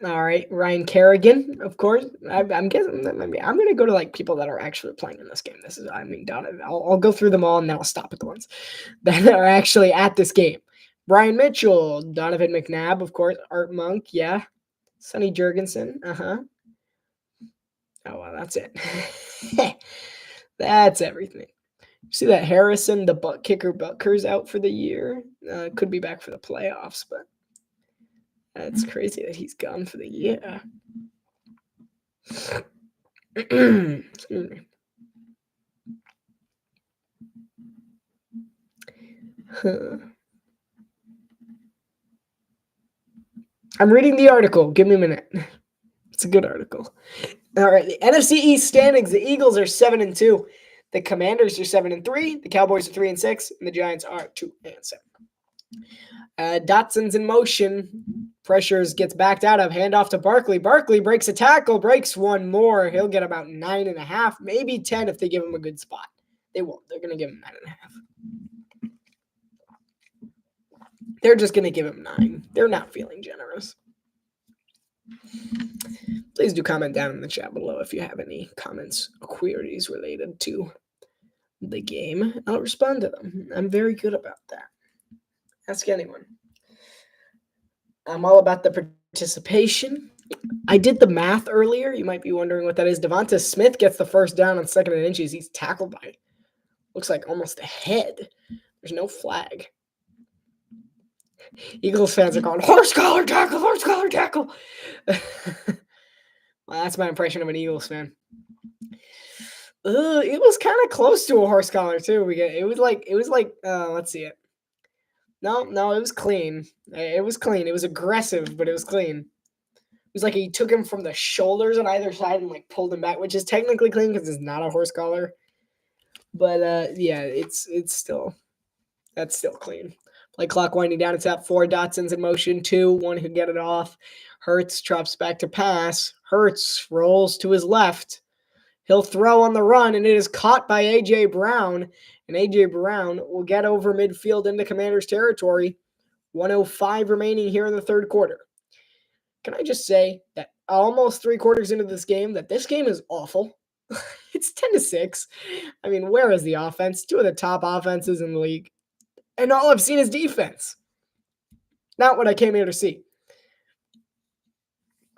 All right, Ryan Kerrigan, of course. I'm guessing that maybe I'm going to go to like people that are actually playing in this game. I'll go through them all and then I'll stop at the ones that are actually at this game. Brian Mitchell, Donovan McNabb, of course. Art Monk, yeah. Sonny Jurgensen, Oh, well, that's it. That's everything. You see that Harrison, the butt kicker Butker's out for the year. Could be back for the playoffs, but that's crazy that he's gone for the year. Excuse me. I'm reading the article. Give me a minute. It's a good article. All right, the NFC East standings. The Eagles are 7-2. The Commanders are 7-3. The Cowboys are 3-6, and the Giants are 2-7. Dotson's in motion. Pressures, gets backed out of. Handoff to Barkley. Barkley breaks a tackle, breaks one more. He'll get about 9.5, maybe 10 if they give him a good spot. They won't. They're going to give him 9.5. They're just going to give him 9. They're not feeling generous. Please do comment down in the chat below if you have any comments or queries related to the game. I'll respond to them. I'm very good about that. Ask anyone. I'm all about the participation. I did the math earlier. You might be wondering what that is. Devonta Smith gets the first down on 2nd and inches. He's tackled by, looks like almost a head. There's no flag. Eagles fans are going, horse collar tackle, horse collar tackle. Well, that's my impression of an Eagles fan. It was kind of close to a horse collar too. It was like let's see it. No, it was clean. It was clean. It was aggressive, but it was clean. It was like he took him from the shoulders on either side and like pulled him back, which is technically clean because it's not a horse collar. But yeah, that's still clean. Play clock winding down. It's at 4. Dotson's in motion. 2. 1 who get it off. Hurts drops back to pass. Hurts rolls to his left. He'll throw on the run, and it is caught by A.J. Brown. And A.J. Brown will get over midfield into Commanders territory. 1:05 remaining here in the third quarter. Can I just say that almost 3 quarters into this game, that this game is awful? It's 10-6. I mean, where is the offense? 2 of the top offenses in the league. And all I've seen is defense. Not what I came here to see.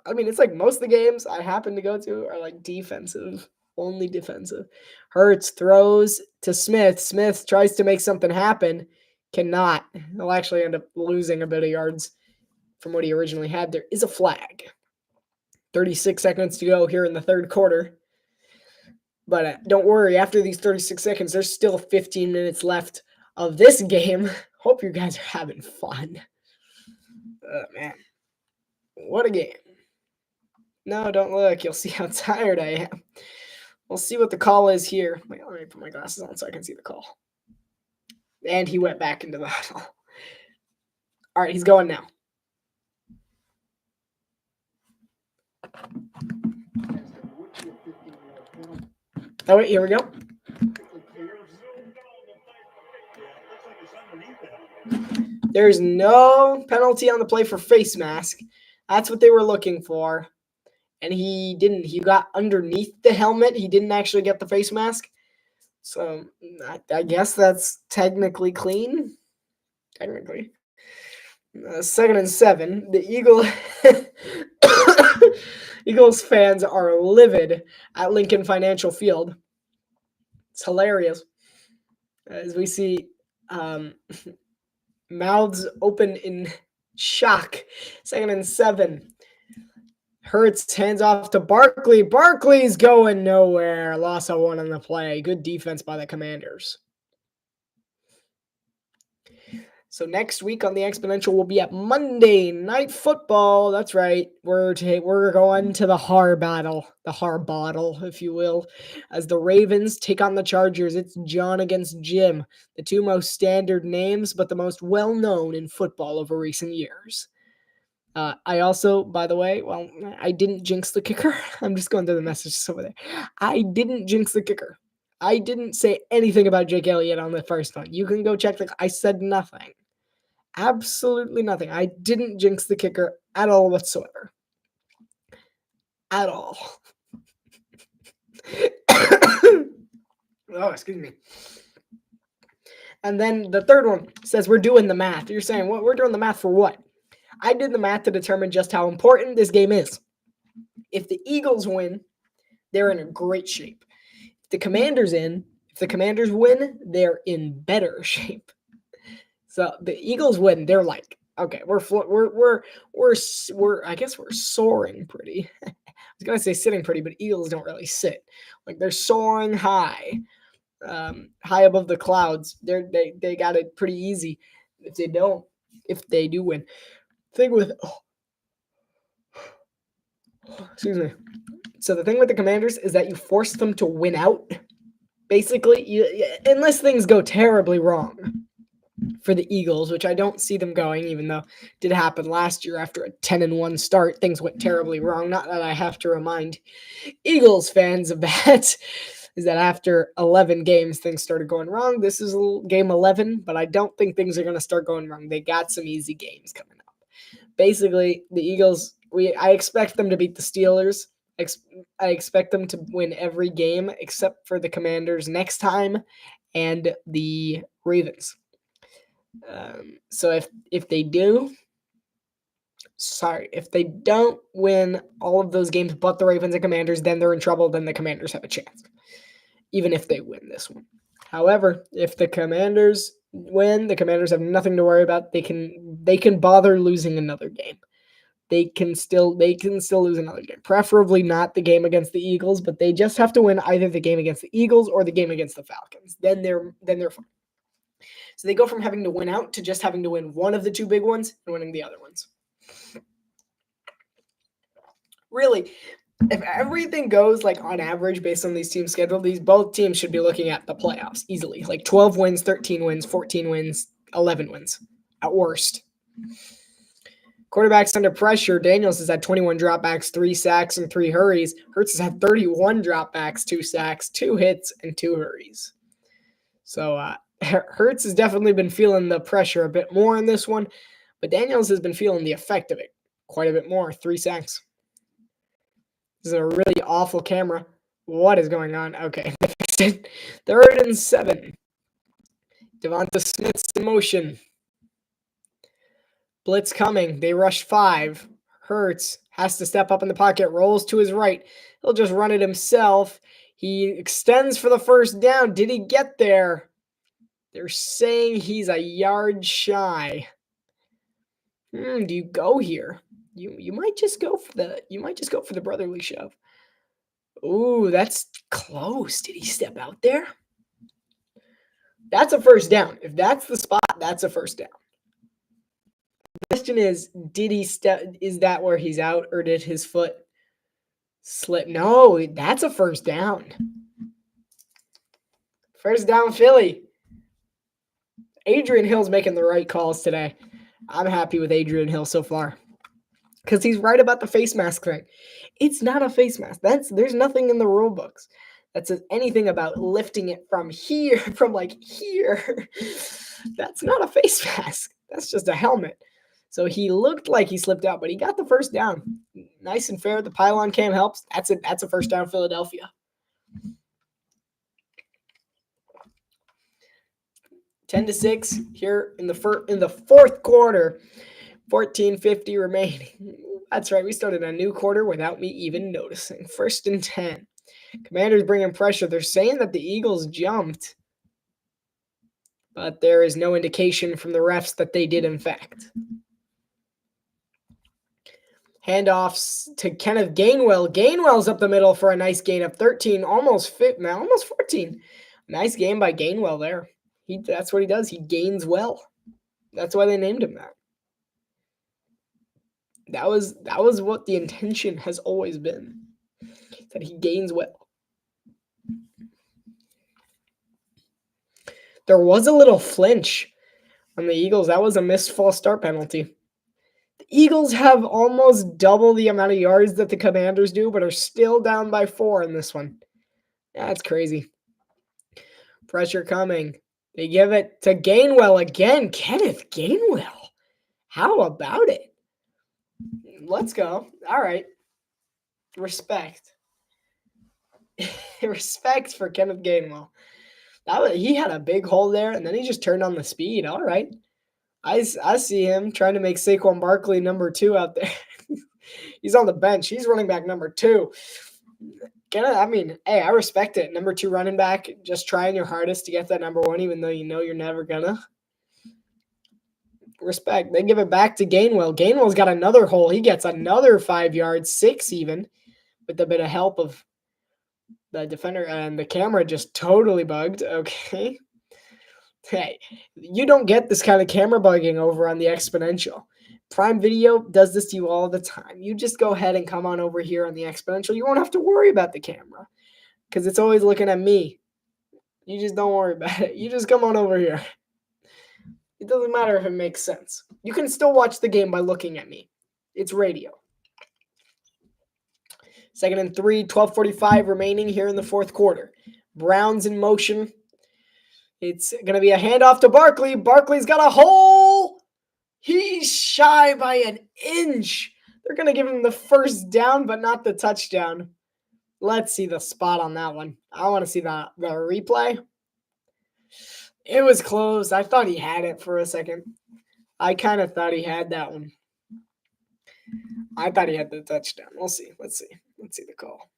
I mean, it's like most of the games I happen to go to are like defensive, only defensive. Hurts throws to Smith. Smith tries to make something happen. Cannot. He'll actually end up losing a bit of yards from what he originally had. There is a flag. 36 seconds to go here in the third quarter. But don't worry, after these 36 seconds, there's still 15 minutes left of this game. Hope you guys are having fun. Man, what a game. No, don't look. You'll see how tired I am. We'll see what the call is here. Wait, let me put my glasses on so I can see the call. And he went back into the huddle. All right, he's going now. Oh, wait, here we go. There's no penalty on the play for face mask. That's what they were looking for. And he didn't. He got underneath the helmet. He didn't actually get the face mask. So I guess that's technically clean. Technically. 2nd and 7. The Eagles fans are livid at Lincoln Financial Field. It's hilarious. As we see mouths open in shock. 2nd and 7. Hurts hands off to Barkley. Barkley's going nowhere. Loss of 1 on the play. Good defense by the Commanders. So next week on the Exponential, we'll be at Monday Night Football. That's right. We're going to the Har battle, if you will, as the Ravens take on the Chargers. It's John against Jim, the two most standard names, but the most well-known in football over recent years. I also, by the way, I didn't jinx the kicker. I'm just going through the messages over there. I didn't jinx the kicker. I didn't say anything about Jake Elliott on the first one. You can go check I said nothing. Absolutely nothing. I didn't jinx the kicker at all whatsoever. At all. Oh, excuse me. And then the third one says we're doing the math. You're saying, what? We're doing the math for what? I did the math to determine just how important this game is. If the Eagles win, they're in a great shape. If the Commanders win, they're in better shape. So the Eagles win, they're like, okay, we're I guess we're soaring pretty. I was gonna say sitting pretty, but Eagles don't really sit. Like they're soaring high, high above the clouds. They got it pretty easy. If they do win. Thing with excuse me. So the thing with the Commanders is that you force them to win out. Basically, unless things go terribly wrong for the Eagles, which I don't see them going, even though it did happen last year after a 10-1 start. Things went terribly wrong. Not that I have to remind Eagles fans of that, is that after 11 games, things started going wrong. This is game 11, but I don't think things are going to start going wrong. They got some easy games coming up. Basically, the Eagles, I expect them to beat the Steelers. I expect them to win every game except for the Commanders next time and the Ravens. So if they don't win all of those games but the Ravens and Commanders, then they're in trouble. Then the Commanders have a chance, even if they win this one. However, if the Commanders win, the Commanders have nothing to worry about. They can bother losing another game. They can still lose another game. Preferably not the game against the Eagles, but they just have to win either the game against the Eagles or the game against the Falcons. Then they're fine. So they go from having to win out to just having to win one of the two big ones and winning the other ones. Really, if everything goes like on average based on these teams' schedule, both teams should be looking at the playoffs easily. Like 12 wins, 13 wins, 14 wins, 11 wins at worst. Quarterbacks under pressure. Daniels has had 21 dropbacks, 3 sacks, and 3 hurries. Hurts has had 31 dropbacks, 2 sacks, 2 hits, and 2 hurries. So Hurts has definitely been feeling the pressure a bit more in this one, but Daniels has been feeling the effect of it quite a bit more. 3 sacks. This is a really awful camera. What is going on? Okay, they fixed it. 3rd and 7. Devonta Smith's in motion. Blitz coming. They rush 5. Hurts has to step up in the pocket. Rolls to his right. He'll just run it himself. He extends for the first down. Did he get there? They're saying he's a yard shy. Do you go here? You might just go for the brotherly shove. Ooh, that's close. Did he step out there? That's a first down. If that's the spot, that's a first down. The question is, did he step? Is that where he's out, or did his foot slip? No, that's a first down. First down, Philly. Adrian Hill's making the right calls today. I'm happy with Adrian Hill so far. Because he's right about the face mask thing. It's not a face mask. There's nothing in the rule books that says anything about lifting it from here, from like here. That's not a face mask. That's just a helmet. So he looked like he slipped out, but he got the first down. Nice and fair. The pylon cam helps. That's a first down, Philadelphia. 10-6 here in the fourth quarter. 14:50 remaining. That's right. We started a new quarter without me even noticing. 1st and 10. Commanders bringing pressure. They're saying that the Eagles jumped, but there is no indication from the refs that they did in fact. Handoffs to Kenneth Gainwell. Gainwell's up the middle for a nice gain of 13, almost 14. Nice game by Gainwell there. That's what he does. He gains well. That's why they named him that. That was what the intention has always been. That he gains well. There was a little flinch on the Eagles. That was a missed false start penalty. The Eagles have almost double the amount of yards that the Commanders do, but are still down by 4 in this one. That's crazy. Pressure coming. They give it to Gainwell again. Kenneth Gainwell. How about it? Let's go. All right. Respect. Respect for Kenneth Gainwell. He had a big hole there, and then he just turned on the speed. All right. I see him trying to make Saquon Barkley number 2 out there. He's on the bench. He's running back number 2. I respect it. Number 2 running back, just trying your hardest to get that number 1, even though you know you're never gonna. Respect. They give it back to Gainwell. Gainwell's got another hole. He gets another 5 yards, 6 even, with a bit of help of the defender, and the camera just totally bugged. Okay. Hey, you don't get this kind of camera bugging over on the Exponential. Prime Video does this to you all the time. You just go ahead and come on over here on the Exponential. You won't have to worry about the camera because it's always looking at me. You just don't worry about it. You just come on over here. It doesn't matter if it makes sense. You can still watch the game by looking at me. It's radio. 2nd and 3, 12:45 remaining here in the fourth quarter. Browns in motion. It's going to be a handoff to Barkley. Barkley's got a hole. He's shy by an inch. They're going to give him the first down, but not the touchdown. Let's see the spot on that one. I want to see the replay. It was close. I thought he had it for a second. I kind of thought he had that one. I thought he had the touchdown. We'll see. Let's see the call.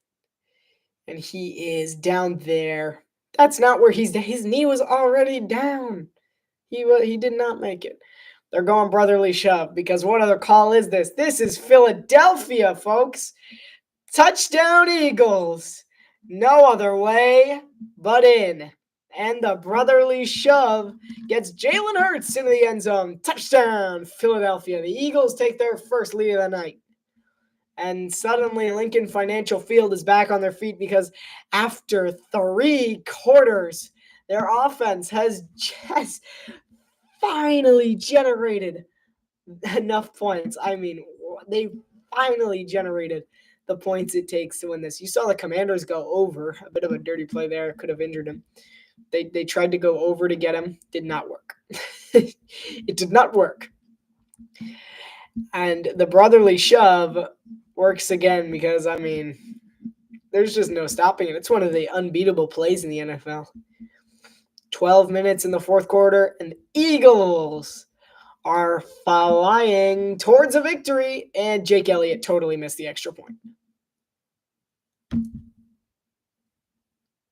And he is down there. That's not where his knee was already down. He did not make it. They're going brotherly shove because what other call is this? This is Philadelphia, folks. Touchdown Eagles. No other way but in. And the brotherly shove gets Jalen Hurts into the end zone. Touchdown, Philadelphia. The Eagles take their first lead of the night. And suddenly Lincoln Financial Field is back on their feet because after 3 quarters, their offense has just finally generated enough points. I mean, they finally generated the points it takes to win this. You saw the Commanders go over. A bit of a dirty play there. Could have injured him. They tried to go over to get him. Did not work. It did not work. And the brotherly shove works again because, I mean, there's just no stopping it. It's one of the unbeatable plays in the NFL. 12 minutes in the fourth quarter, and the Eagles are flying towards a victory, and Jake Elliott totally missed the extra point.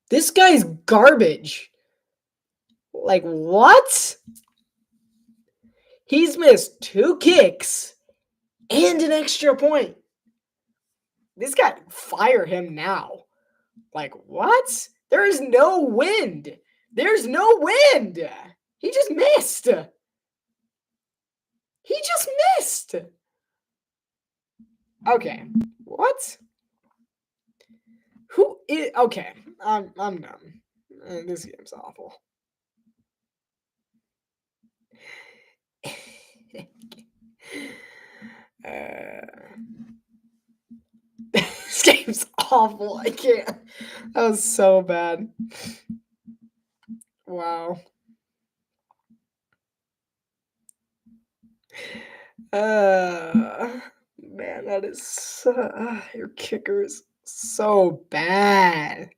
This guy's garbage. Like, what? He's missed 2 kicks and an extra point. This guy, fire him now. Like, what? There is no wind. There's no wind. He just missed. He just missed. Okay. What? Who is... Okay. I'm done. This game's awful. This game's awful. I can't. That was so bad. Wow. Man, that is so, your kicker is so bad.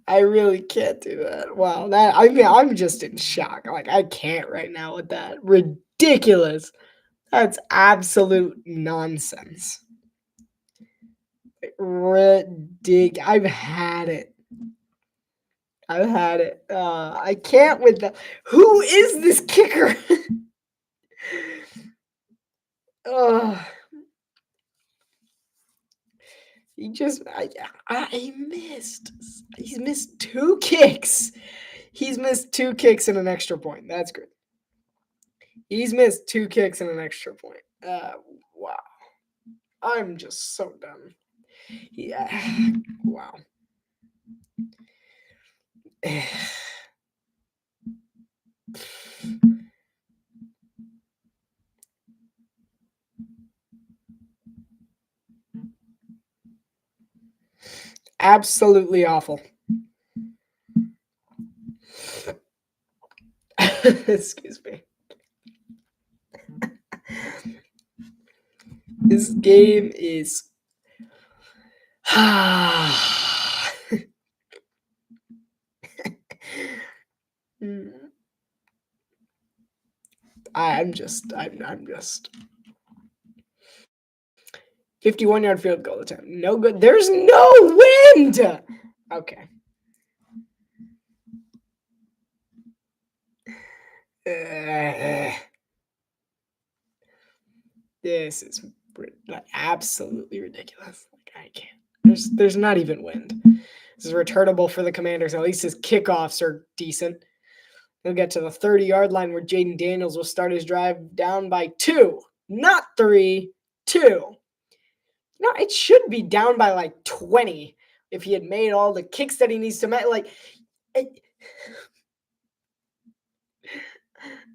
I really can't do that. Wow, I'm just in shock. Like I can't right now with that. Ridiculous. That's absolute nonsense. I've had it. I've had it. I can't with that. Who is this kicker? He just I missed. He's missed 2 kicks. He's missed 2 kicks and an extra point. That's good. He's missed 2 kicks and an extra point. Wow. I'm just so done. Yeah. Wow. Absolutely awful. Excuse me. This game is I'm just 51-yard field goal attempt. No good. There's no wind. Okay. This is absolutely ridiculous. Like I can't. There's not even wind. This is returnable for the Commanders. At least his kickoffs are decent. He'll get to the 30-yard line where Jaden Daniels will start his drive down by 2, not 3, 2. No, it should be down by like 20 if he had made all the kicks that he needs to make. Like,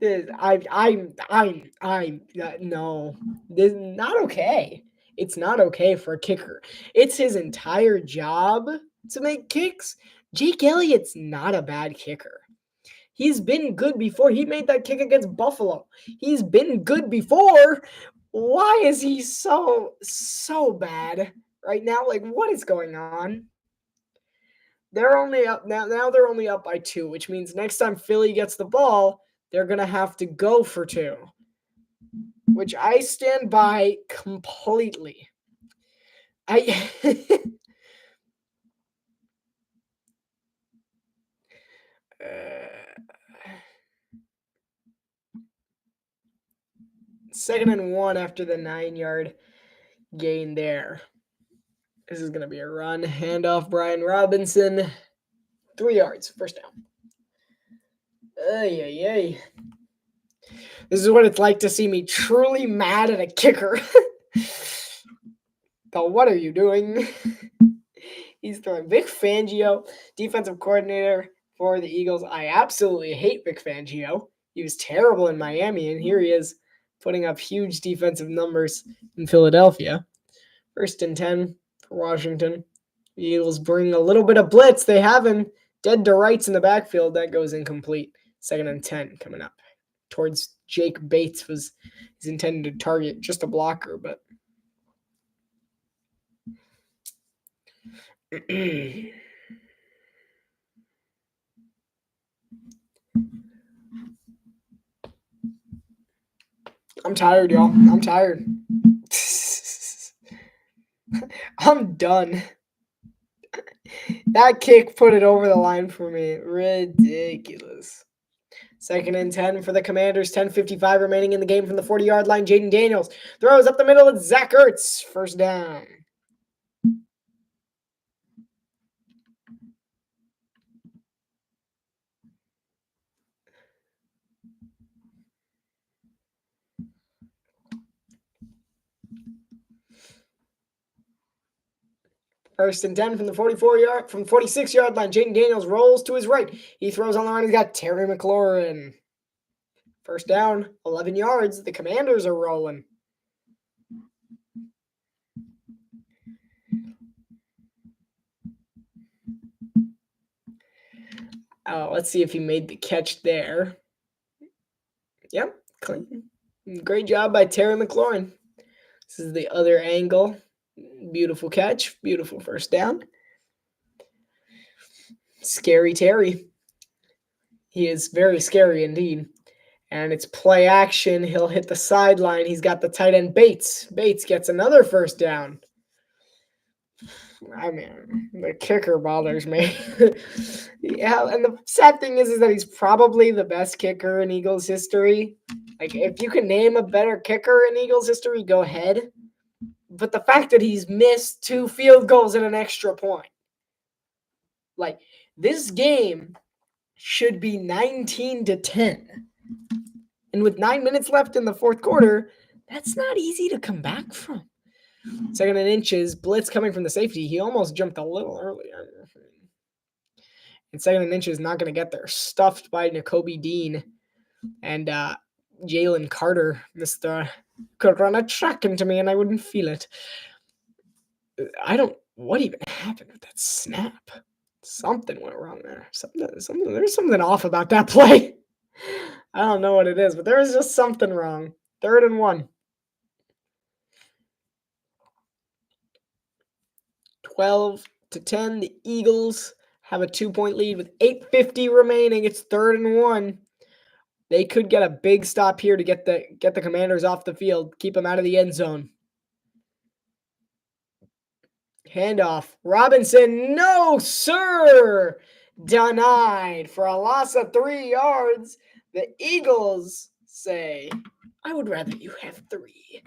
no, this is not okay. It's not okay for a kicker. It's his entire job to make kicks. Jake Elliott's not a bad kicker. He's been good before. He made that kick against Buffalo. He's been good before. Why is he so bad right now? Like, what is going on? They're only up now. Now they're only up by 2, which means next time Philly gets the ball, they're gonna have to go for 2, which I stand by completely. Second and 1 after the 9-yard gain there. This is going to be a run. Handoff, Brian Robinson. 3 yards. First down. Ay. This is what it's like to see me truly mad at a kicker. So what are you doing? He's throwing. Vic Fangio, defensive coordinator for the Eagles. I absolutely hate Vic Fangio. He was terrible in Miami, and here he is putting up huge defensive numbers in Philadelphia. 1st and 10 for Washington. The Eagles bring a little bit of blitz. They have him dead to rights in the backfield. That goes incomplete. 2nd and 10 coming up. Towards Jake Bates he's intended to target just a blocker, but I'm tired, y'all. I'm tired. I'm done. That kick put it over the line for me. Ridiculous. 2nd and 10 for the Commanders. 10:55 remaining in the game from the 40-yard line. Jaden Daniels throws up the middle. It's Zach Ertz. First down. First and 10 from the 46-yard line. Jaden Daniels rolls to his right. He throws on the run. He's got Terry McLaurin. First down, 11 yards. The Commanders are rolling. Let's see if he made the catch there. Yep, clean. Great job by Terry McLaurin. This is the other angle. Beautiful catch. Beautiful first down. Scary Terry. He is very scary indeed. And it's play action. He'll hit the sideline. He's got the tight end Bates. Bates gets another first down. I mean, the kicker bothers me. Yeah, and the sad thing is that he's probably the best kicker in Eagles history. Like, if you can name a better kicker in Eagles history, go ahead. But the fact that he's missed 2 field goals and an extra point. Like, this game should be 19-10. And with 9 minutes left in the fourth quarter, that's not easy to come back from. Second and inches, blitz coming from the safety. He almost jumped a little earlier. And second and inches, not going to get there. Stuffed by Nakobe Dean. And Jalen Carter, could run a track into me and I wouldn't feel it. What even happened with that snap? Something went wrong there. There's something off about that play. I don't know what it is, but there was just something wrong. 3rd and 1. 12-10. The Eagles have a 2-point lead with 8:50 remaining. It's 3rd and 1. They could get a big stop here to get the Commanders off the field, keep them out of the end zone. Handoff. Robinson, no, sir. Denied for a loss of 3 yards. The Eagles say, I would rather you have 3.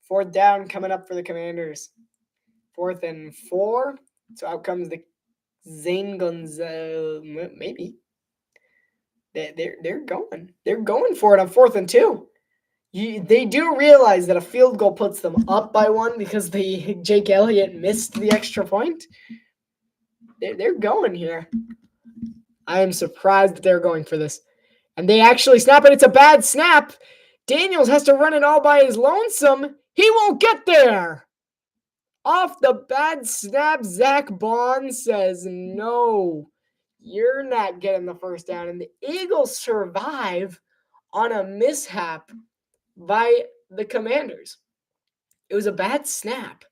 4th down coming up for the Commanders. 4th and 4. So out comes the Zane Guns. Maybe. They're going. They're going for it on 4th and 2. They do realize that a field goal puts them up by 1 because Jake Elliott missed the extra point. They're going here. I am surprised that they're going for this. And they actually snap it. It's a bad snap. Daniels has to run it all by his lonesome. He won't get there. Off the bad snap, Zach Bond says, no, you're not getting the first down. And the Eagles survive on a mishap by the Commanders. It was a bad snap.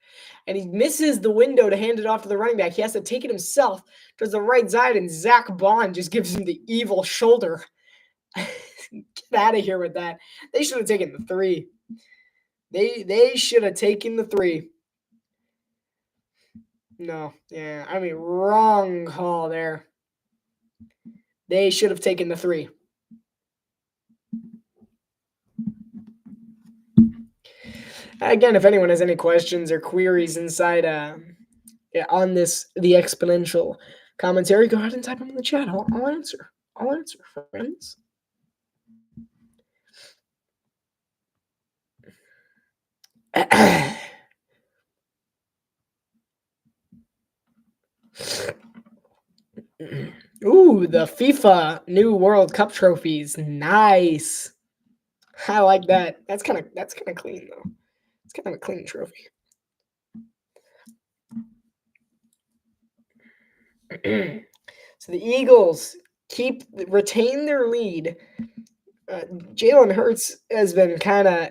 And he misses the window to hand it off to the running back. He has to take it himself towards the right side, and Zach Bond just gives him the evil shoulder. Get out of here with that. They should have taken the 3. They should have taken the 3. No, yeah, I mean, wrong call there. They should have taken the 3. Again, if anyone has any questions or queries inside on this, the exponential commentary, go ahead and type them in the chat. I'll answer. I'll answer, friends. Ooh, the FIFA New World Cup trophies. Nice. I like that. That's kind of clean though. It's kind of a clean trophy. So the Eagles retain their lead. Jalen Hurts has been kind of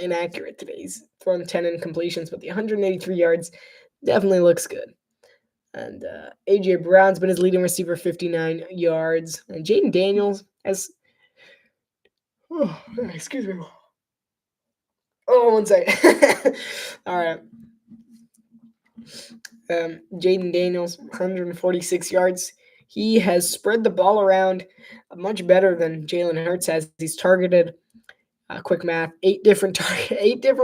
inaccurate today. He's thrown 10 incompletions, but the 183 yards definitely looks good. And A.J. Brown's been his leading receiver, 59 yards. And Jaden Daniels has... Oh, excuse me. Oh, 1 second. All right. Jaden Daniels, 146 yards. He has spread the ball around much better than Jalen Hurts has. He's targeted, quick math, 8 different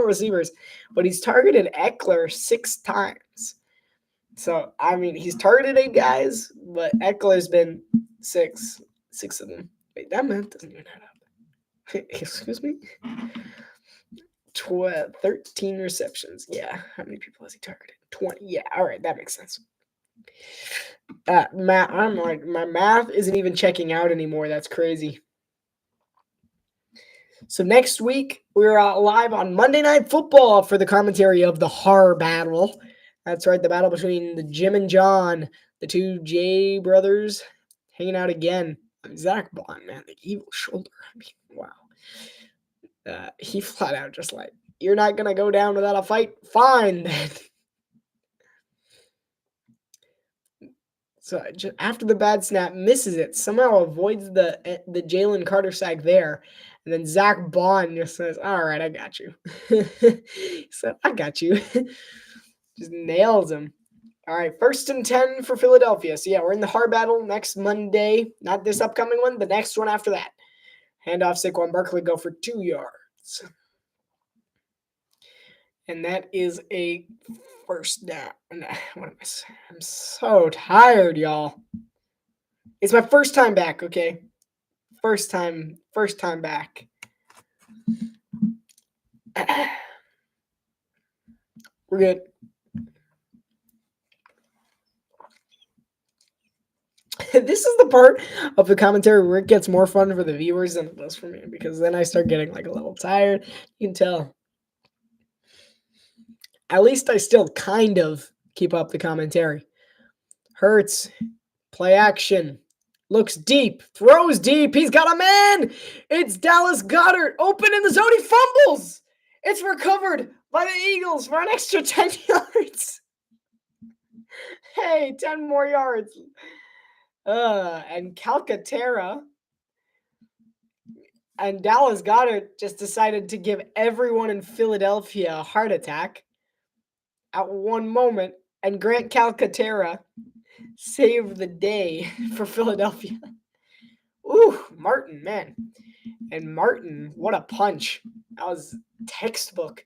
receivers, but he's targeted Eckler 6 times. So, I mean, he's targeted 8 guys, but Eckler's been 6 of them. Wait, that math doesn't even add up. Excuse me? 13 receptions. Yeah. How many people has he targeted? 20. Yeah. All right. That makes sense. I'm like, my math isn't even checking out anymore. That's crazy. So next week, we're live on Monday Night Football for the commentary of the Har battle. That's right, the battle between the Jim and John, the two J brothers, hanging out again. Zach Bond, man, the evil shoulder. I mean, wow. He flat out just like, you're not going to go down without a fight? Fine, then. So just after the bad snap, misses it, somehow avoids the Jalen Carter sack there. And then Zach Bond just says, all right, I got you. So I got you. Just nails him. All right, 1st and 10 for Philadelphia. So, yeah, we're in the hard battle next Monday. Not this upcoming one, the next one after that. Handoff, Saquon Barkley, go for 2 yards. And that is a first down. What am I saying? I'm so tired, y'all. It's my first time back, okay? First time back. We're good. This is the part of the commentary where it gets more fun for the viewers than it does for me, because then I start getting like a little tired. You can tell. At least I still kind of keep up the commentary. Hurts, play action, looks deep, throws deep. He's got a man. It's Dallas Goedert open in the zone. He fumbles. It's recovered by the Eagles for an extra 10 yards. Hey, 10 more yards. And Calcaterra and Dallas Goedert just decided to give everyone in Philadelphia a heart attack at one moment, and Grant Calcaterra saved the day for Philadelphia. Ooh, Martin, man. And Martin, what a punch. That was textbook.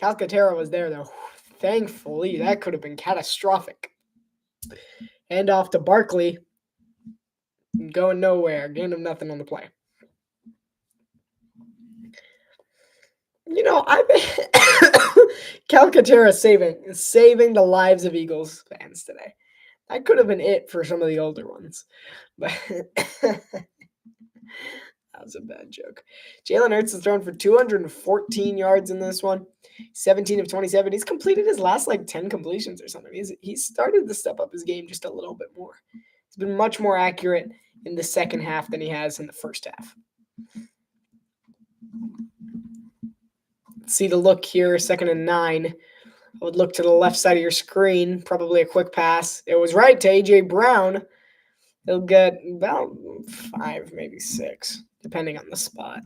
Calcaterra was there, though. Thankfully, that could have been catastrophic. Hand off to Barkley. Going nowhere. Gain of nothing on the play. You know, I Calcaterra saving the lives of Eagles fans today. That could have been it for some of the older ones. But that was a bad joke. Jalen Hurts has thrown for 214 yards in this one. 17 of 27. He's completed his last like 10 completions or something. He's started to step up his game just a little bit more. He's been much more accurate in the second half than he has in the first half. See the look here, 2nd and 9. I would look to the left side of your screen, probably a quick pass. It was right to A.J. Brown. He'll get about 5, maybe 6, depending on the spot.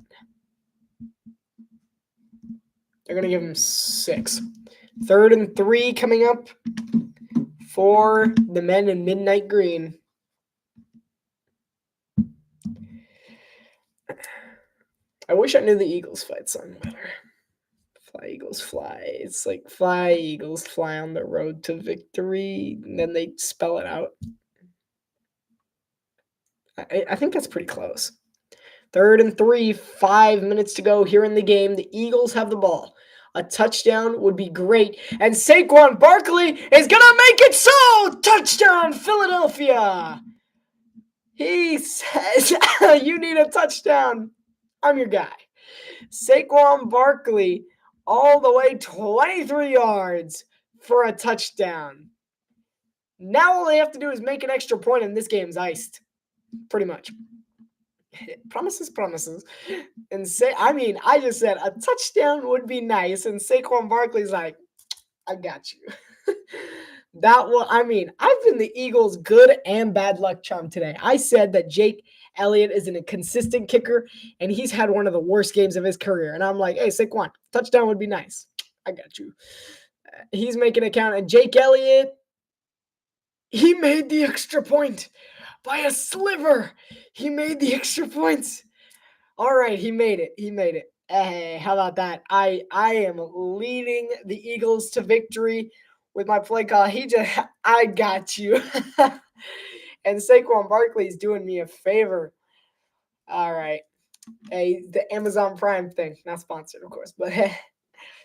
They're going to give him 6. 3rd and 3 coming up for the men in midnight green. I wish I knew the Eagles fight song better. Fly, Eagles, fly. It's like fly, Eagles, fly on the road to victory. And then they spell it out. I think that's pretty close. 3rd and 3, 5 minutes to go here in the game. The Eagles have the ball. A touchdown would be great. And Saquon Barkley is going to make it so! Touchdown, Philadelphia! He says, you need a touchdown. I'm your guy. Saquon Barkley all the way 23 yards for a touchdown. Now all they have to do is make an extra point and this game's iced. Pretty much. Promises. And I just said a touchdown would be nice. And Saquon Barkley's like, I got you. I've been the Eagles' good and bad luck charm today. I said that Jake Elliott is an inconsistent kicker, and he's had one of the worst games of his career. And I'm like, hey, Saquon, touchdown would be nice. I got you. He's making a count. And Jake Elliott, he made the extra point by a sliver. He made the extra points. All right, he made it. Hey, how about that? I am leading the Eagles to victory with my play call. I got you. And Saquon Barkley's doing me a favor. All right. Hey, the Amazon Prime thing. Not sponsored, of course. But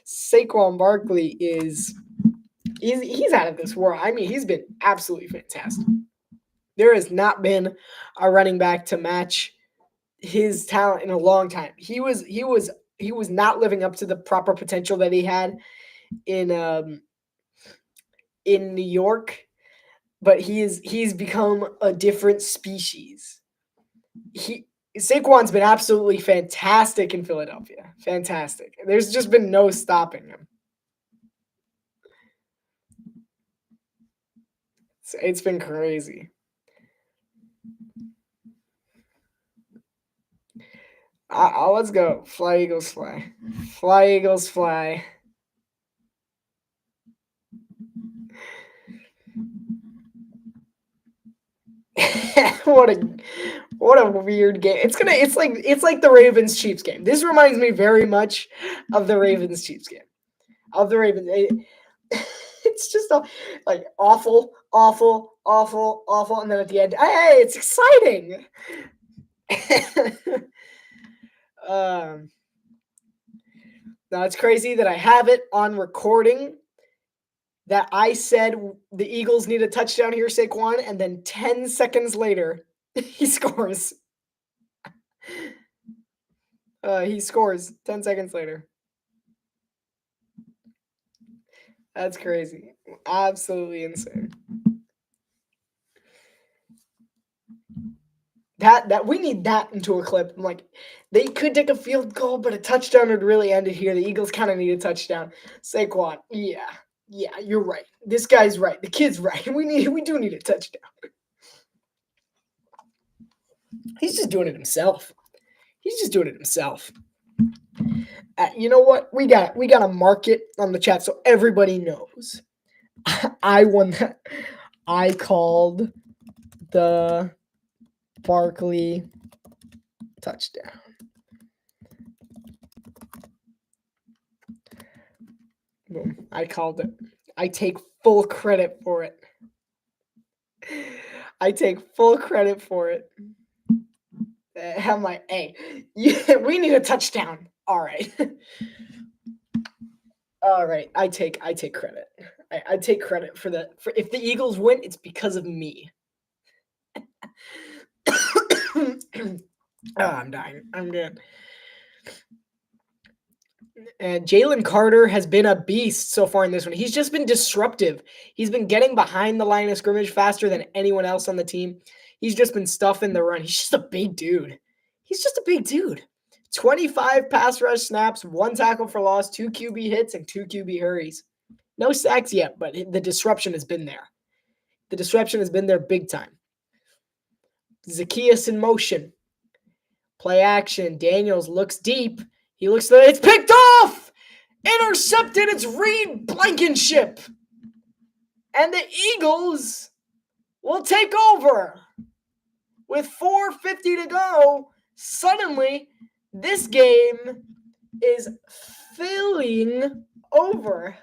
Saquon Barkley he's out of this world. I mean, he's been absolutely fantastic. There has not been a running back to match his talent in a long time. He was not living up to the proper potential that he had in New York, but he's become a different species. Saquon's been absolutely fantastic in Philadelphia. Fantastic. There's just been no stopping him. It's been crazy. Let's go. Fly, Eagles, fly. Fly, Eagles, fly. What a weird game. It's like the Ravens Chiefs game. This reminds me very much of the Ravens Chiefs game. Of the Ravens. It's just like awful, and then at the end, hey, it's exciting. Now it's crazy that I have it on recording that I said the Eagles need a touchdown here, Saquon, and then 10 seconds later, he scores. He scores 10 seconds later. That's crazy. Absolutely insane. That we need that into a clip. I'm like, they could take a field goal, but a touchdown would really end it here. The Eagles kind of need a touchdown. Saquon, yeah, you're right. This guy's right. The kid's right. We do need a touchdown. He's just doing it himself. You know what? We got to mark it on the chat so everybody knows. I won that. I called the Barkley touchdown. Boom. I called it. I take full credit for it. I'm like, hey, we need a touchdown. All right. All right. I take credit. I take credit for if the Eagles win, it's because of me. I'm dying. I'm good. And Jalen Carter has been a beast so far in this one. He's just been disruptive. He's been getting behind the line of scrimmage faster than anyone else on the team. He's just been stuffing the run. He's just a big dude. 25 pass rush snaps, 1 tackle for loss, 2 QB hits, and 2 QB hurries. No sacks yet, but the disruption has been there. The disruption has been there big time. Zacchaeus in motion. Play action. Daniels looks deep. He looks there. It's picked off! Intercepted. It's Reed Blankenship. And the Eagles will take over. With 4:50 to go, suddenly this game is filling over.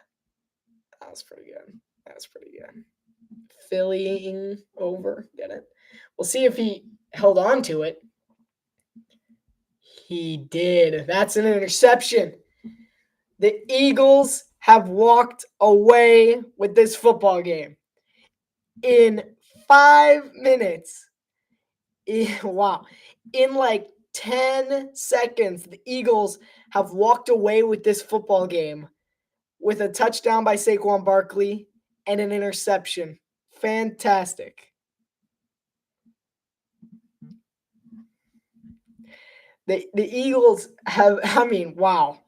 That was pretty good. Filling over. Get it? We'll see if he held on to it. He did. That's an interception. The Eagles have walked away with this football game in 5 minutes. Wow. In like 10 seconds, the Eagles have walked away with this football game with a touchdown by Saquon Barkley and an interception. Fantastic. The Eagles have, wow.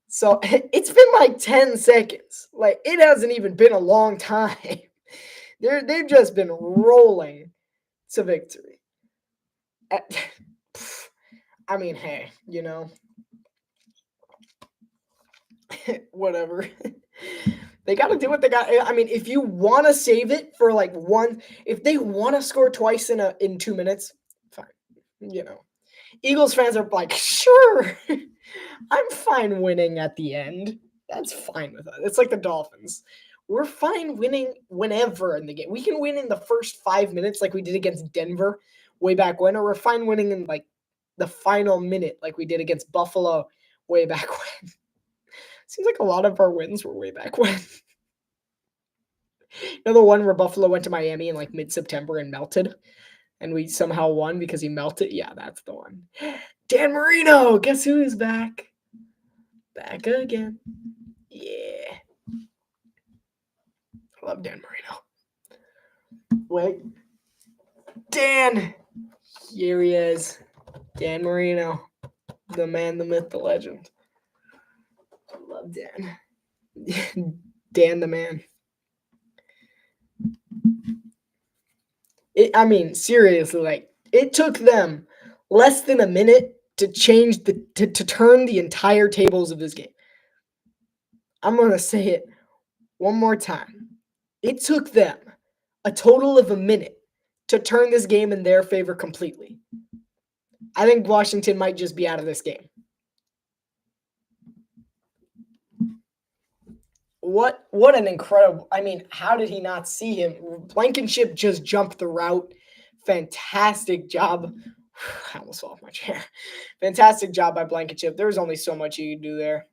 So it's been like 10 seconds. Like, it hasn't even been a long time. They've just been rolling to victory. Hey, whatever. They got to do what they got. If you want to save it for like if they want to score twice in 2 minutes, fine. Eagles fans are like, sure, I'm fine winning at the end. That's fine with us. It's like the Dolphins. We're fine winning whenever in the game. We can win in the first 5 minutes like we did against Denver way back when, or we're fine winning in like the final minute like we did against Buffalo way back when. Seems like a lot of our wins were way back when. The one where Buffalo went to Miami in like mid-September and melted, and we somehow won because he melted? Yeah, that's the one. Dan Marino! Guess who is back? Back again. Yeah. I love Dan Marino. Wait. Dan! Here he is. Dan Marino. The man, the myth, the legend. I love Dan. Dan the man. Seriously, like, it took them less than a minute to change to turn the entire tables of this game. I'm going to say it one more time. It took them a total of a minute to turn this game in their favor completely. I think Washington might just be out of this game. What an incredible, how did he not see him? Blankenship just jumped the route. Fantastic job. I almost fell off my chair. Fantastic job by Blankenship. There was only so much you could do there.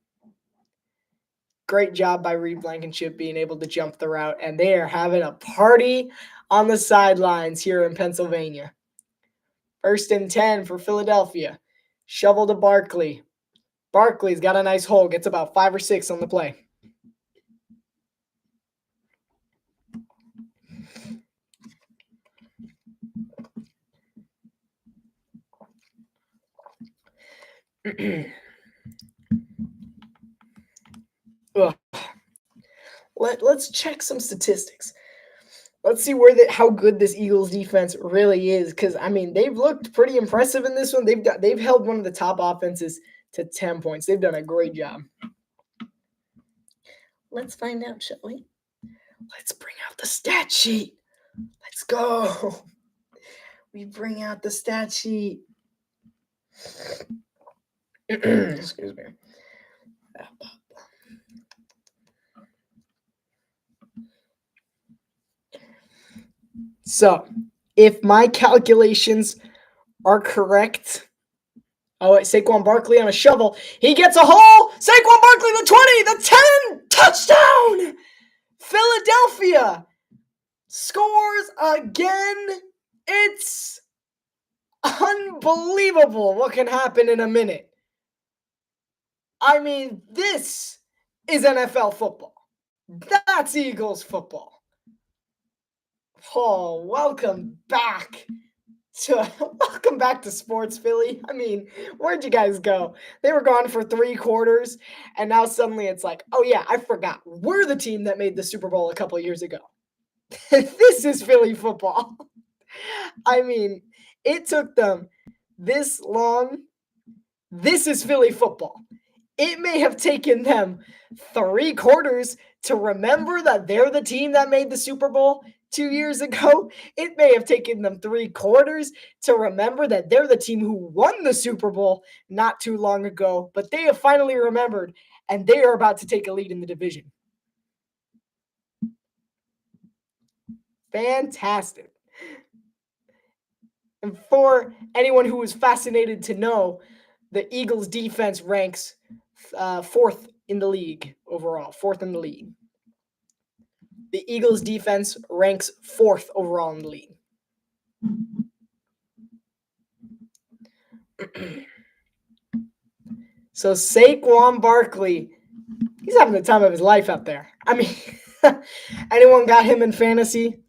Great job by Reed Blankenship being able to jump the route, and they are having a party on the sidelines here in Pennsylvania. 1st and 10 for Philadelphia. Shovel to Barkley. Barkley's got a nice hole. Gets about 5 or 6 on the play. Let's check some statistics. Let's see how good this Eagles defense really is, because they've looked pretty impressive in this one. They've held one of the top offenses to 10 points. They've done a great job. Let's find out, shall we? Let's bring out the stat sheet. Let's go. We bring out the stat sheet. Excuse me. So, if my calculations are correct, Saquon Barkley on a shovel. He gets a hole. Saquon Barkley, the 20, the 10, touchdown! Philadelphia scores again. It's unbelievable what can happen in a minute. This is NFL football. That's Eagles football. Oh, welcome back to sports, Philly. Where'd you guys go? They were gone for 3 quarters, and now suddenly it's like, oh yeah, I forgot. We're the team that made the Super Bowl a couple of years ago. This is Philly football. It took them this long. This is Philly football. It may have taken them 3 quarters to remember that they're the team that made the Super Bowl 2 years ago. It may have taken them 3 quarters to remember that they're the team who won the Super Bowl not too long ago, but they have finally remembered, and they are about to take a lead in the division. Fantastic. And for anyone who is fascinated to know, the Eagles defense ranks 4th in the league overall, 4th in the league. The Eagles defense ranks 4th overall in the league. So Saquon Barkley, he's having the time of his life out there. Anyone got him in fantasy?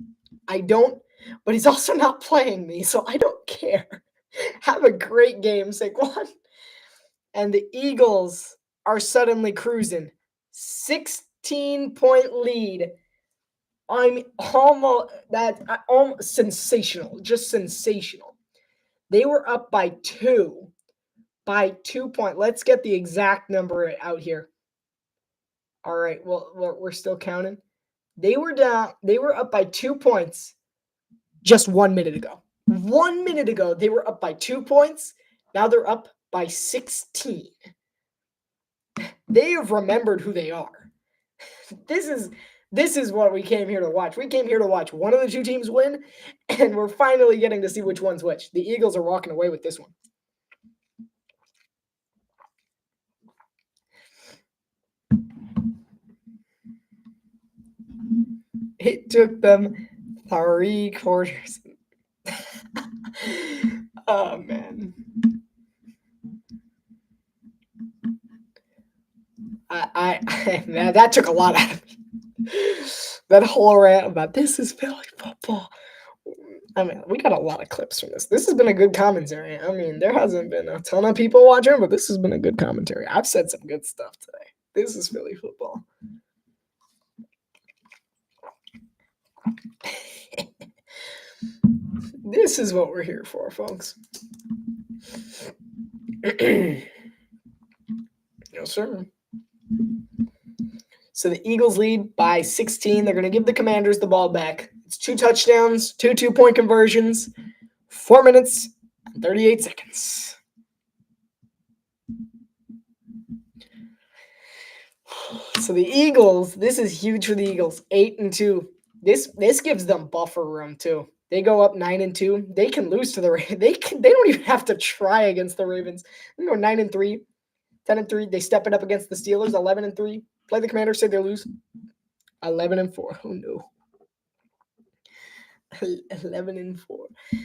I don't, but he's also not playing me, so I don't care. Have a great game, Saquon. And the Eagles are suddenly cruising. 16-point lead. Almost sensational, just sensational. They were up by 2 points. Let's get the exact number out here. All right, well, we're still counting. They were up by 2 points just 1 minute ago. 1 minute ago, they were up by 2 points. Now they're up by 16. They have remembered who they are. This is what we came here to watch. We came here to watch one of the 2 teams win, and we're finally getting to see which one's which. The Eagles are walking away with this one. It took them 3 quarters. Oh, man. Man, that took a lot out of me. That whole rant about this is Philly football. I mean, we got a lot of clips from this. This has been a good commentary. I mean, there hasn't been a ton of people watching, but this has been a good commentary. I've said some good stuff today. This is Philly football. This is what we're here for, folks. Yes, sir. So the Eagles lead by 16. They're going to give the Commanders the ball back. It's 2 touchdowns, 2 2-point conversions, 4 minutes and 38 seconds. So the Eagles, this is huge for the Eagles. 8-2. This gives them buffer room too. They go up 9-2. They can lose to the Ravens. They don't even have to try against the Ravens. They go 9-3, 10-3. They step it up against the Steelers. 11-3. Play the Commanders. Say they lose. 11-4. Oh no. 11-4.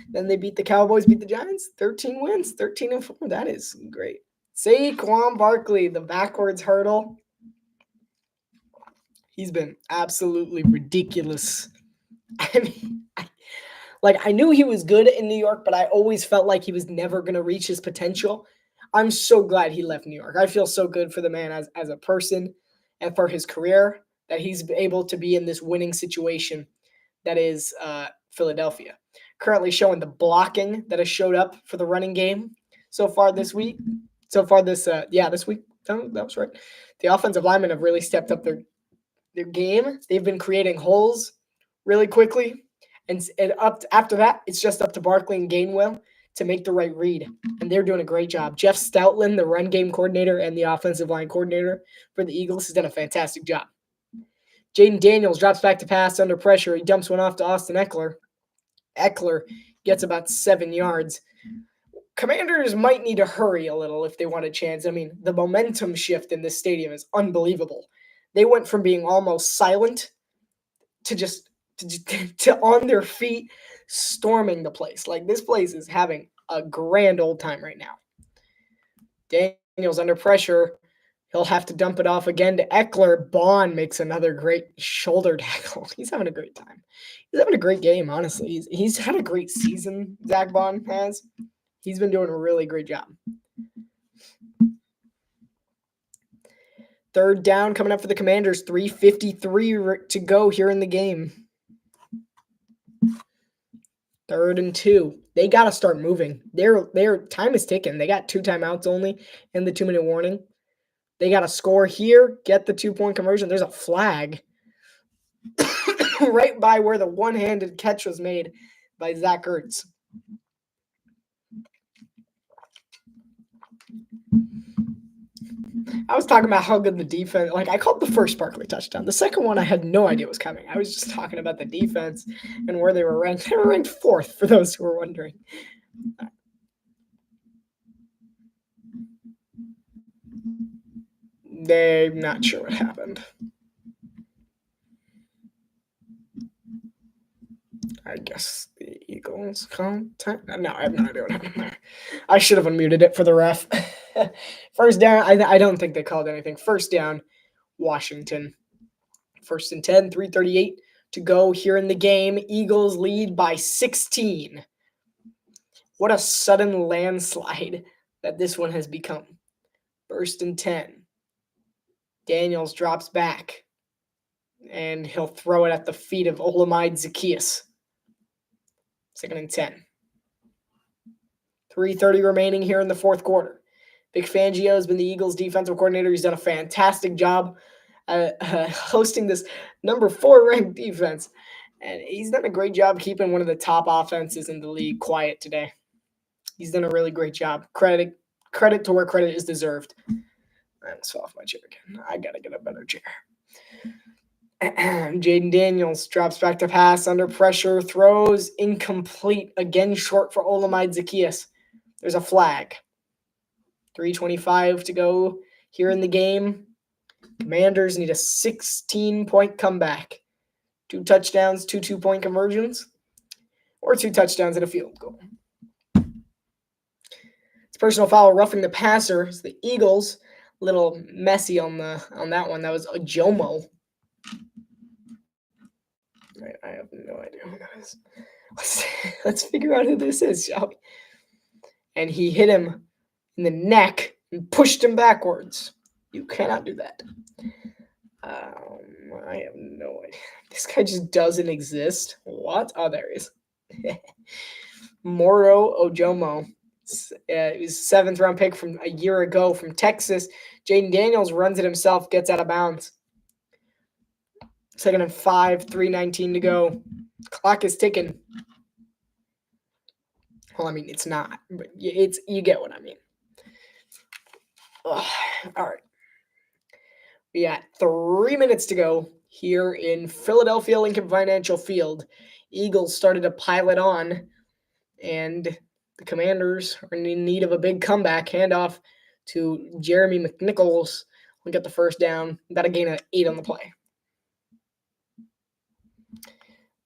Then they beat the Cowboys. Beat the Giants. 13 wins. 13-4. That is great. Saquon Barkley, the backwards hurdle. He's been absolutely ridiculous. I mean, I knew he was good in New York, but I always felt like he was never going to reach his potential. I'm so glad he left New York. I feel so good for the man as a person and for his career that he's able to be in this winning situation that is Philadelphia. Currently showing the blocking that has showed up for the running game so far this week. This week. That was right. The offensive linemen have really stepped up their game. They've been creating holes really quickly. And after that, it's just up to Barkley and Gainwell to make the right read. And they're doing a great job. Jeff Stoutland, the run game coordinator and the offensive line coordinator for the Eagles, has done a fantastic job. Jaden Daniels drops back to pass under pressure. He dumps one off to Austin Eckler. Eckler gets about 7 yards. Commanders might need to hurry a little if they want a chance. I mean, the momentum shift in this stadium is unbelievable. They went from being almost silent to just to on their feet, storming the place. Like, this place is having a grand old time right now. Daniels under pressure. He'll have to dump it off again to Eckler. Bond makes another great shoulder tackle. He's having a great time. He's having a great game, honestly. He's had a great season, Zach Bond has. He's been doing a really great job. Third down coming up for the Commanders. 3:53 to go here in the game. 3rd and 2. They got to start moving. Their time is ticking. They got 2 timeouts only and the 2-minute warning. They got to score here, get the 2-point conversion. There's a flag right by where the one-handed catch was made by Zach Ertz. I was talking about how good the defense, I called the first Barkley touchdown. The second one, I had no idea was coming. I was just talking about the defense and where they were ranked. They were ranked 4th, for those who were wondering. They're not sure what happened. I guess the Eagles contact. No, I have no idea what happened there. I should have unmuted it for the ref. First down, I don't think they called anything. First down, Washington. 1st and 10, 3:38 to go here in the game. Eagles lead by 16. What a sudden landslide that this one has become. 1st and 10. Daniels drops back, and he'll throw it at the feet of Olamide Zaccheaus. 2nd and 10. 3:30 remaining here in the 4th quarter. Vic Fangio has been the Eagles' defensive coordinator. He's done a fantastic job hosting this number 4 ranked defense. And he's done a great job keeping one of the top offenses in the league quiet today. He's done a really great job. Credit to where credit is deserved. I almost fell off my chair again. I got to get a better chair. Jaden Daniels drops back to pass under pressure, throws incomplete, again short for Olamide Zaccheaus. There's a flag. 3:25 to go here in the game. Commanders need a 16-point comeback 2 touchdowns, 2 two-point conversions, or 2 touchdowns and a field goal. It's personal foul roughing the passer. It's the Eagles. A little messy on that one. That was a Jomo. I have no idea who that is. Let's figure out who this is, shall we? And he hit him in the neck and pushed him backwards. You cannot do that. I have no idea. This guy just doesn't exist. What? Oh, there he is. Moro Ojomo. He was a 7th round pick from a year ago from Texas. Jaden Daniels runs it himself, gets out of bounds. 2nd and 5, 3:19 to go. Clock is ticking. Well, I mean, it's not, but you get what I mean. Ugh. All right. We got 3 minutes to go here in Philadelphia Lincoln Financial Field. Eagles started to pile it on, and the Commanders are in need of a big comeback. Handoff to Jeremy McNichols. We got the first down. Got a gain of 8 on the play.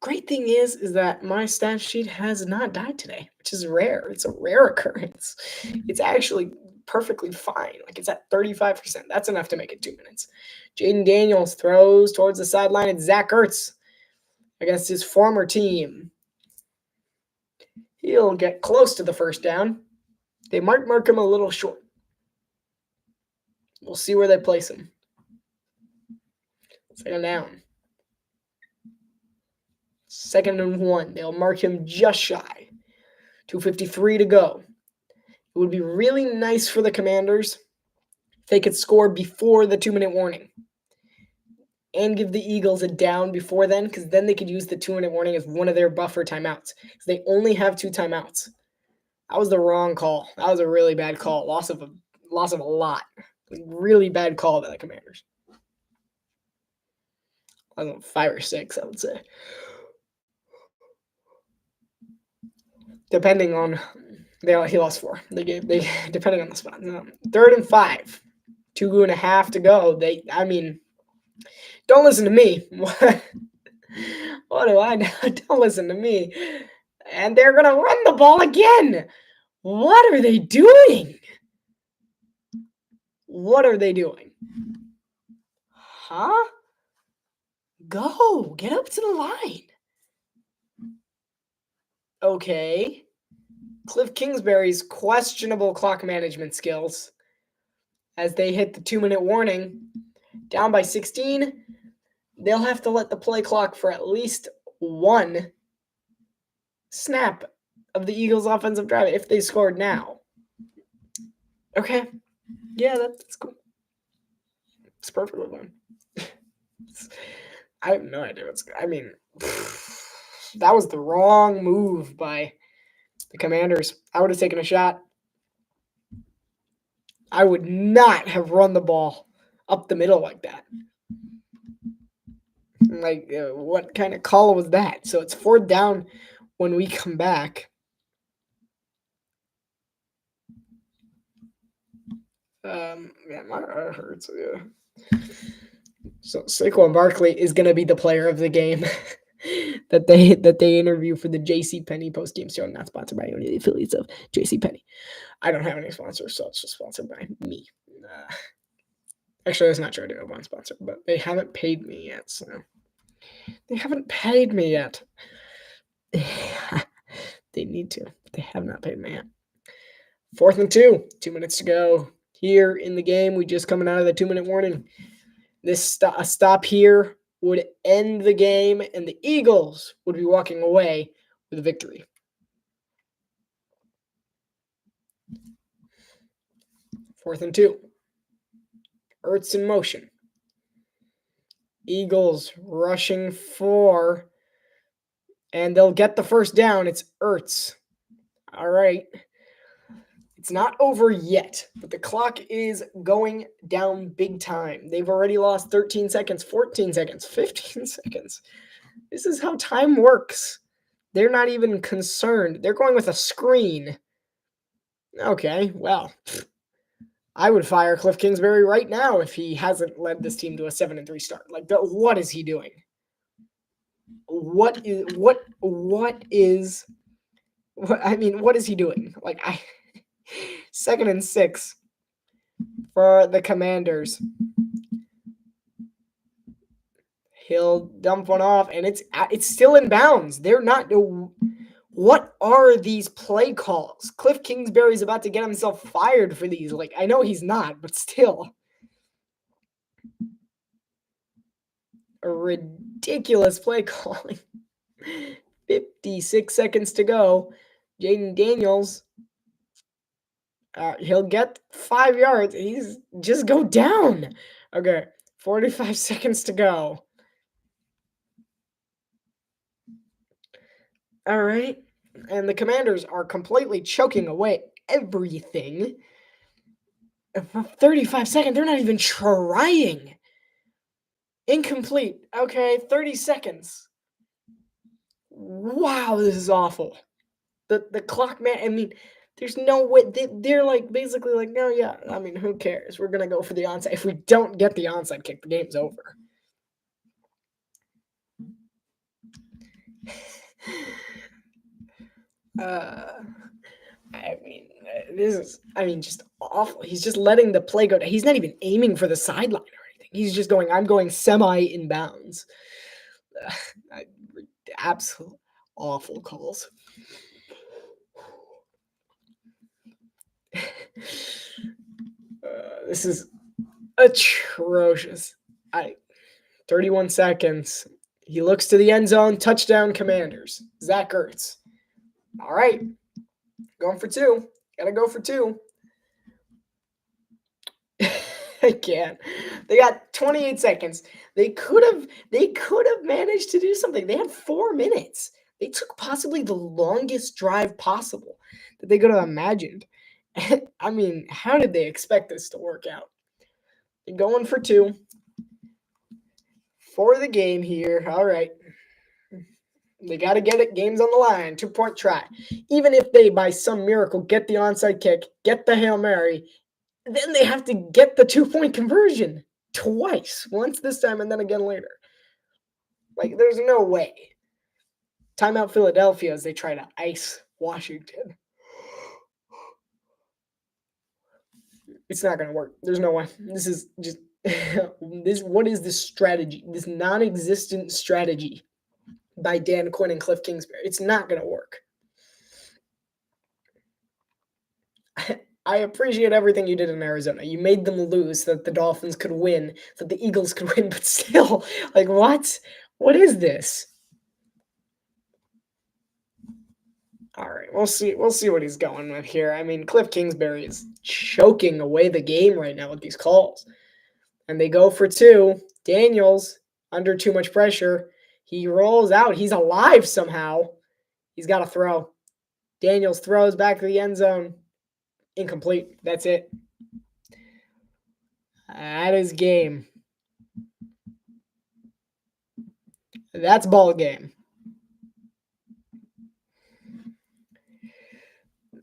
Great thing is that my stat sheet has not died today, which is rare. It's a rare occurrence. It's actually perfectly fine. Like, it's at 35%. That's enough to make it 2 minutes. Jaden Daniels throws towards the sideline. It's Zach Ertz against his former team. He'll get close to the first down. They might mark him a little short. We'll see where they place him. 2nd down. 2nd and 1. They'll mark him just shy. 2:53 to go. It would be really nice for the Commanders if they could score before the 2-minute warning and give the Eagles a down before then, because then they could use the 2-minute warning as one of their buffer timeouts, because they only have 2 timeouts. That was the wrong call. That was a really bad call. Loss of a lot. Really bad call by the Commanders. I don't know, 5 or 6, I would say. Depending on, he lost 4. They depending on the spot. 3rd and 5, 2.5 to go. Don't listen to me. What do I know? Don't listen to me. And they're gonna run the ball again. What are they doing? What are they doing? Huh? Go. Get up to the line. Okay. Cliff Kingsbury's questionable clock management skills as they hit the 2-minute warning. Down by 16. They'll have to let the play clock for at least 1 snap of the Eagles' offensive drive if they scored now. Okay. Yeah, that's cool. It's perfectly fine. I have no idea that was the wrong move by the Commanders. I would have taken a shot. I would not have run the ball up the middle like that. What kind of call was that? So it's 4th down when we come back. My heart hurts. Yeah. So Saquon Barkley is going to be the player of the game that they interview for the JCPenney post-game show. Not sponsored by any of the affiliates of JCPenney. I don't have any sponsors, so it's just sponsored by me. Actually, that's not true. I do have one sponsor, but they haven't paid me yet. So they haven't paid me yet. They need to. But they have not paid me yet. 4th and 2. 2 minutes to go here in the game. We just coming out of the 2-minute warning. This stop here would end the game, and the Eagles would be walking away with a victory. 4th and 2. Ertz in motion. Eagles rushing 4, and they'll get the first down. It's Ertz. All right. It's not over yet, but the clock is going down big time. They've already lost 13 seconds, 14 seconds, 15 seconds. This is how time works. They're not even concerned. They're going with a screen. Okay, well, I would fire Cliff Kingsbury right now if he hasn't led this team to a 7-3 start. What is he doing? What is he doing? Like, 2nd and 6 for the Commanders. He'll dump one off, and it's still in bounds. They're not. What are these play calls? Cliff Kingsbury's about to get himself fired for these. Like, I know he's not, but still. A ridiculous play calling. 56 seconds to go. Jaden Daniels, he'll get 5 yards. He's just go down. Okay, 45 seconds to go. All right. And the Commanders are completely choking away everything. 35 seconds. They're not even trying. Incomplete. Okay, 30 seconds. Wow, this is awful. The clock, man. I mean, there's no way. They're like basically like, no, yeah. I mean, who cares? We're gonna go for the onside. If we don't get the onside kick, the game's over. I mean, just awful. He's just letting the play go. He's not even aiming for the sideline or anything. He's just going, I'm going semi inbounds. Absolute awful calls. This is atrocious. 31 seconds. He looks to the end zone. Touchdown, Commanders. Zach Ertz. All right. Going for 2. Gotta go for 2. I can't. They got 28 seconds. They could have managed to do something. They had 4 minutes. They took possibly the longest drive possible that they could have imagined. I mean, how did they expect this to work out? They're going for 2 for the game here. All right. They got to get it. Game's on the line. 2-point try. Even if they, by some miracle, get the onside kick, get the Hail Mary, then they have to get the 2-point conversion twice. Once this time and then again later. Like, there's no way. Timeout Philadelphia as they try to ice Washington. It's not going to work. There's no way. This is just... What is this strategy? This non-existent strategy by Dan Quinn and Cliff Kingsbury. It's not going to work. I appreciate everything you did in Arizona. You made them lose so that the Dolphins could win, so that the Eagles could win, but still, like, what? What is this? All right, we'll see what he's going with here. I mean, Cliff Kingsbury is choking away the game right now with these calls. And they go for 2. Daniels, under too much pressure. He rolls out. He's alive somehow. He's got to throw. Daniels throws back to the end zone. Incomplete. That's it. That is game. That's ball game.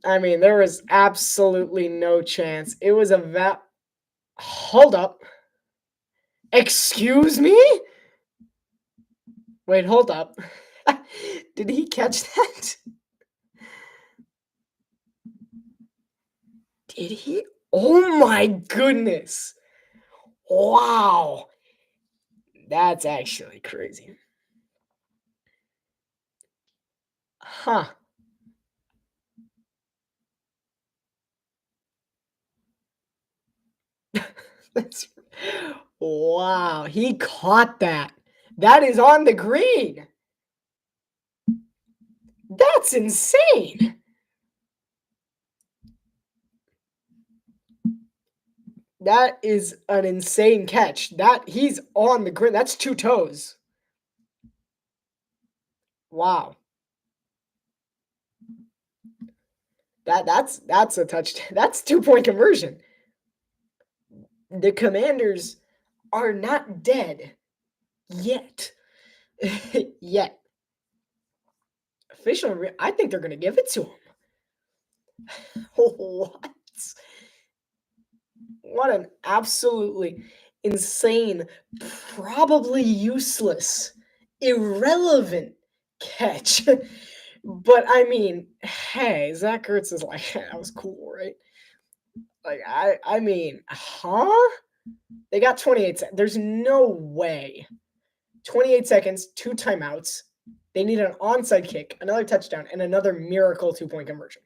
I mean, there was absolutely no chance. It was a Hold up. Excuse me? Wait, hold up. Did he catch that? Did he? Oh my goodness. Wow. That's actually crazy. Huh. Wow. He caught that. That is on the green. That's insane. That is an insane catch. He's on the green. That's 2 toes. Wow. That's a touchdown. That's 2-point conversion. The Commanders are not dead yet. Yet. Official, I think they're going to give it to him. What? What an absolutely insane, probably useless, irrelevant catch. But I mean, hey, Zach Ertz is like, that was cool, right? Like, I mean, huh? They got 28 seconds. There's no way. 28 seconds, 2 timeouts. They need an onside kick, another touchdown, and another miracle 2-point conversion.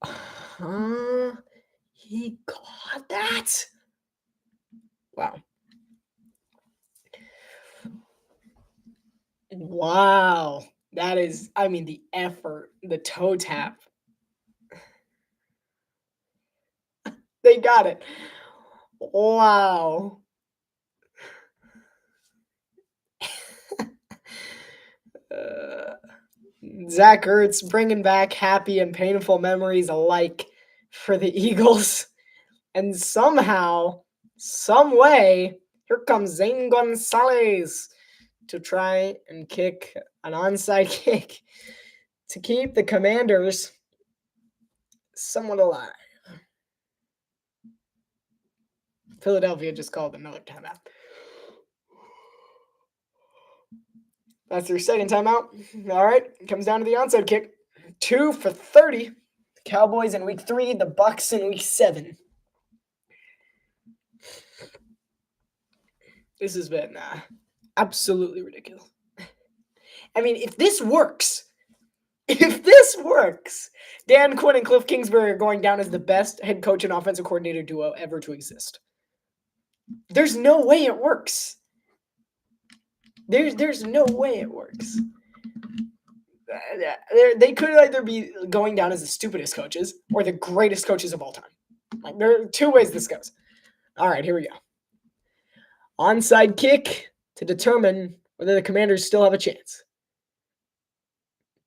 Huh? He got that? Wow. Wow. That is, I mean, the effort, the toe tap. They got it. Wow. Zach Ertz bringing back happy and painful memories alike for the Eagles. And somehow, some way, here comes Zane Gonzalez to try and kick an onside kick to keep the Commanders somewhat alive. Philadelphia just called another timeout. That's their second timeout. All right, comes down to the onside kick. 2 for 30. The Cowboys in week 3, the Bucks in week 7. This has been absolutely ridiculous. I mean, if this works, Dan Quinn and Cliff Kingsbury are going down as the best head coach and offensive coordinator duo ever to exist. There's no way it works. There's no way it works. They could either be going down as the stupidest coaches or the greatest coaches of all time. Like, there are 2 ways this goes. All right, here we go. Onside kick to determine whether the Commanders still have a chance.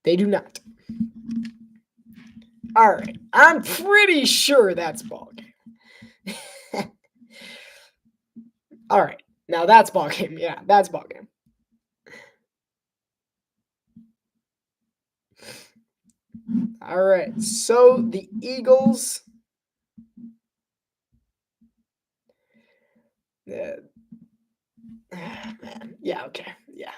They do not. All right, I'm pretty sure that's ball game. All right, now that's ball game. Yeah, that's ball game. All right, so the Eagles. Man, yeah, okay, yeah.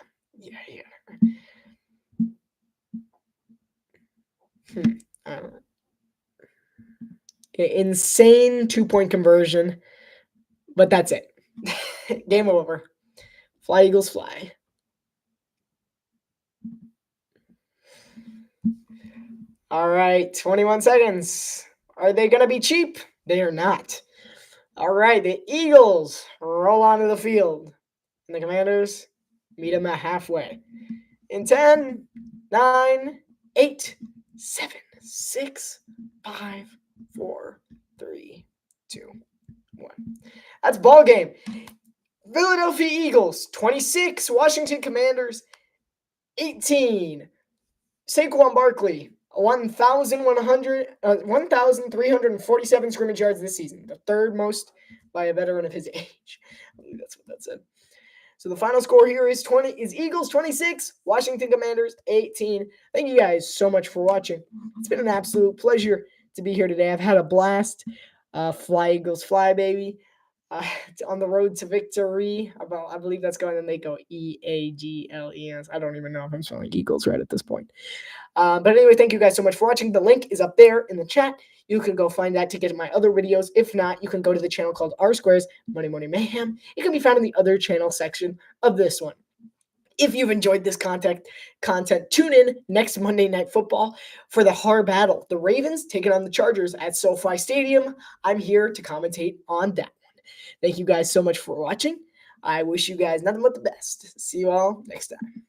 Insane 2-point conversion, but that's it. Game over. Fly, Eagles, fly. All right, 21 seconds. Are they going to be cheap? They are not. All right, the Eagles roll onto the field, and the Commanders meet them at halfway. In 10, 9, 8, 7, 6, 5, 4, 3, 2, 1. That's ball game. Philadelphia Eagles 26, Washington Commanders 18. Saquon Barkley 1,347 scrimmage yards this season, the 3rd most by a veteran of his age. I believe that's what that said. So the final score here is Eagles 26, Washington Commanders 18. Thank you guys so much for watching. It's been an absolute pleasure to be here today. I've had a blast. Fly, Eagles, fly, baby. On the road to victory. I believe that's going, and they go EAGLES. I don't even know if I'm spelling Eagles right at this point. But anyway, thank you guys so much for watching. The link is up there in the chat. You can go find that to get my other videos. If not, you can go to the channel called RSquared's Money Mayhem. It can be found in the other channel section of this one. If you've enjoyed this content, tune in next Monday Night Football for the hard battle. The Ravens taking on the Chargers at SoFi Stadium. I'm here to commentate on that one. Thank you guys so much for watching. I wish you guys nothing but the best. See you all next time.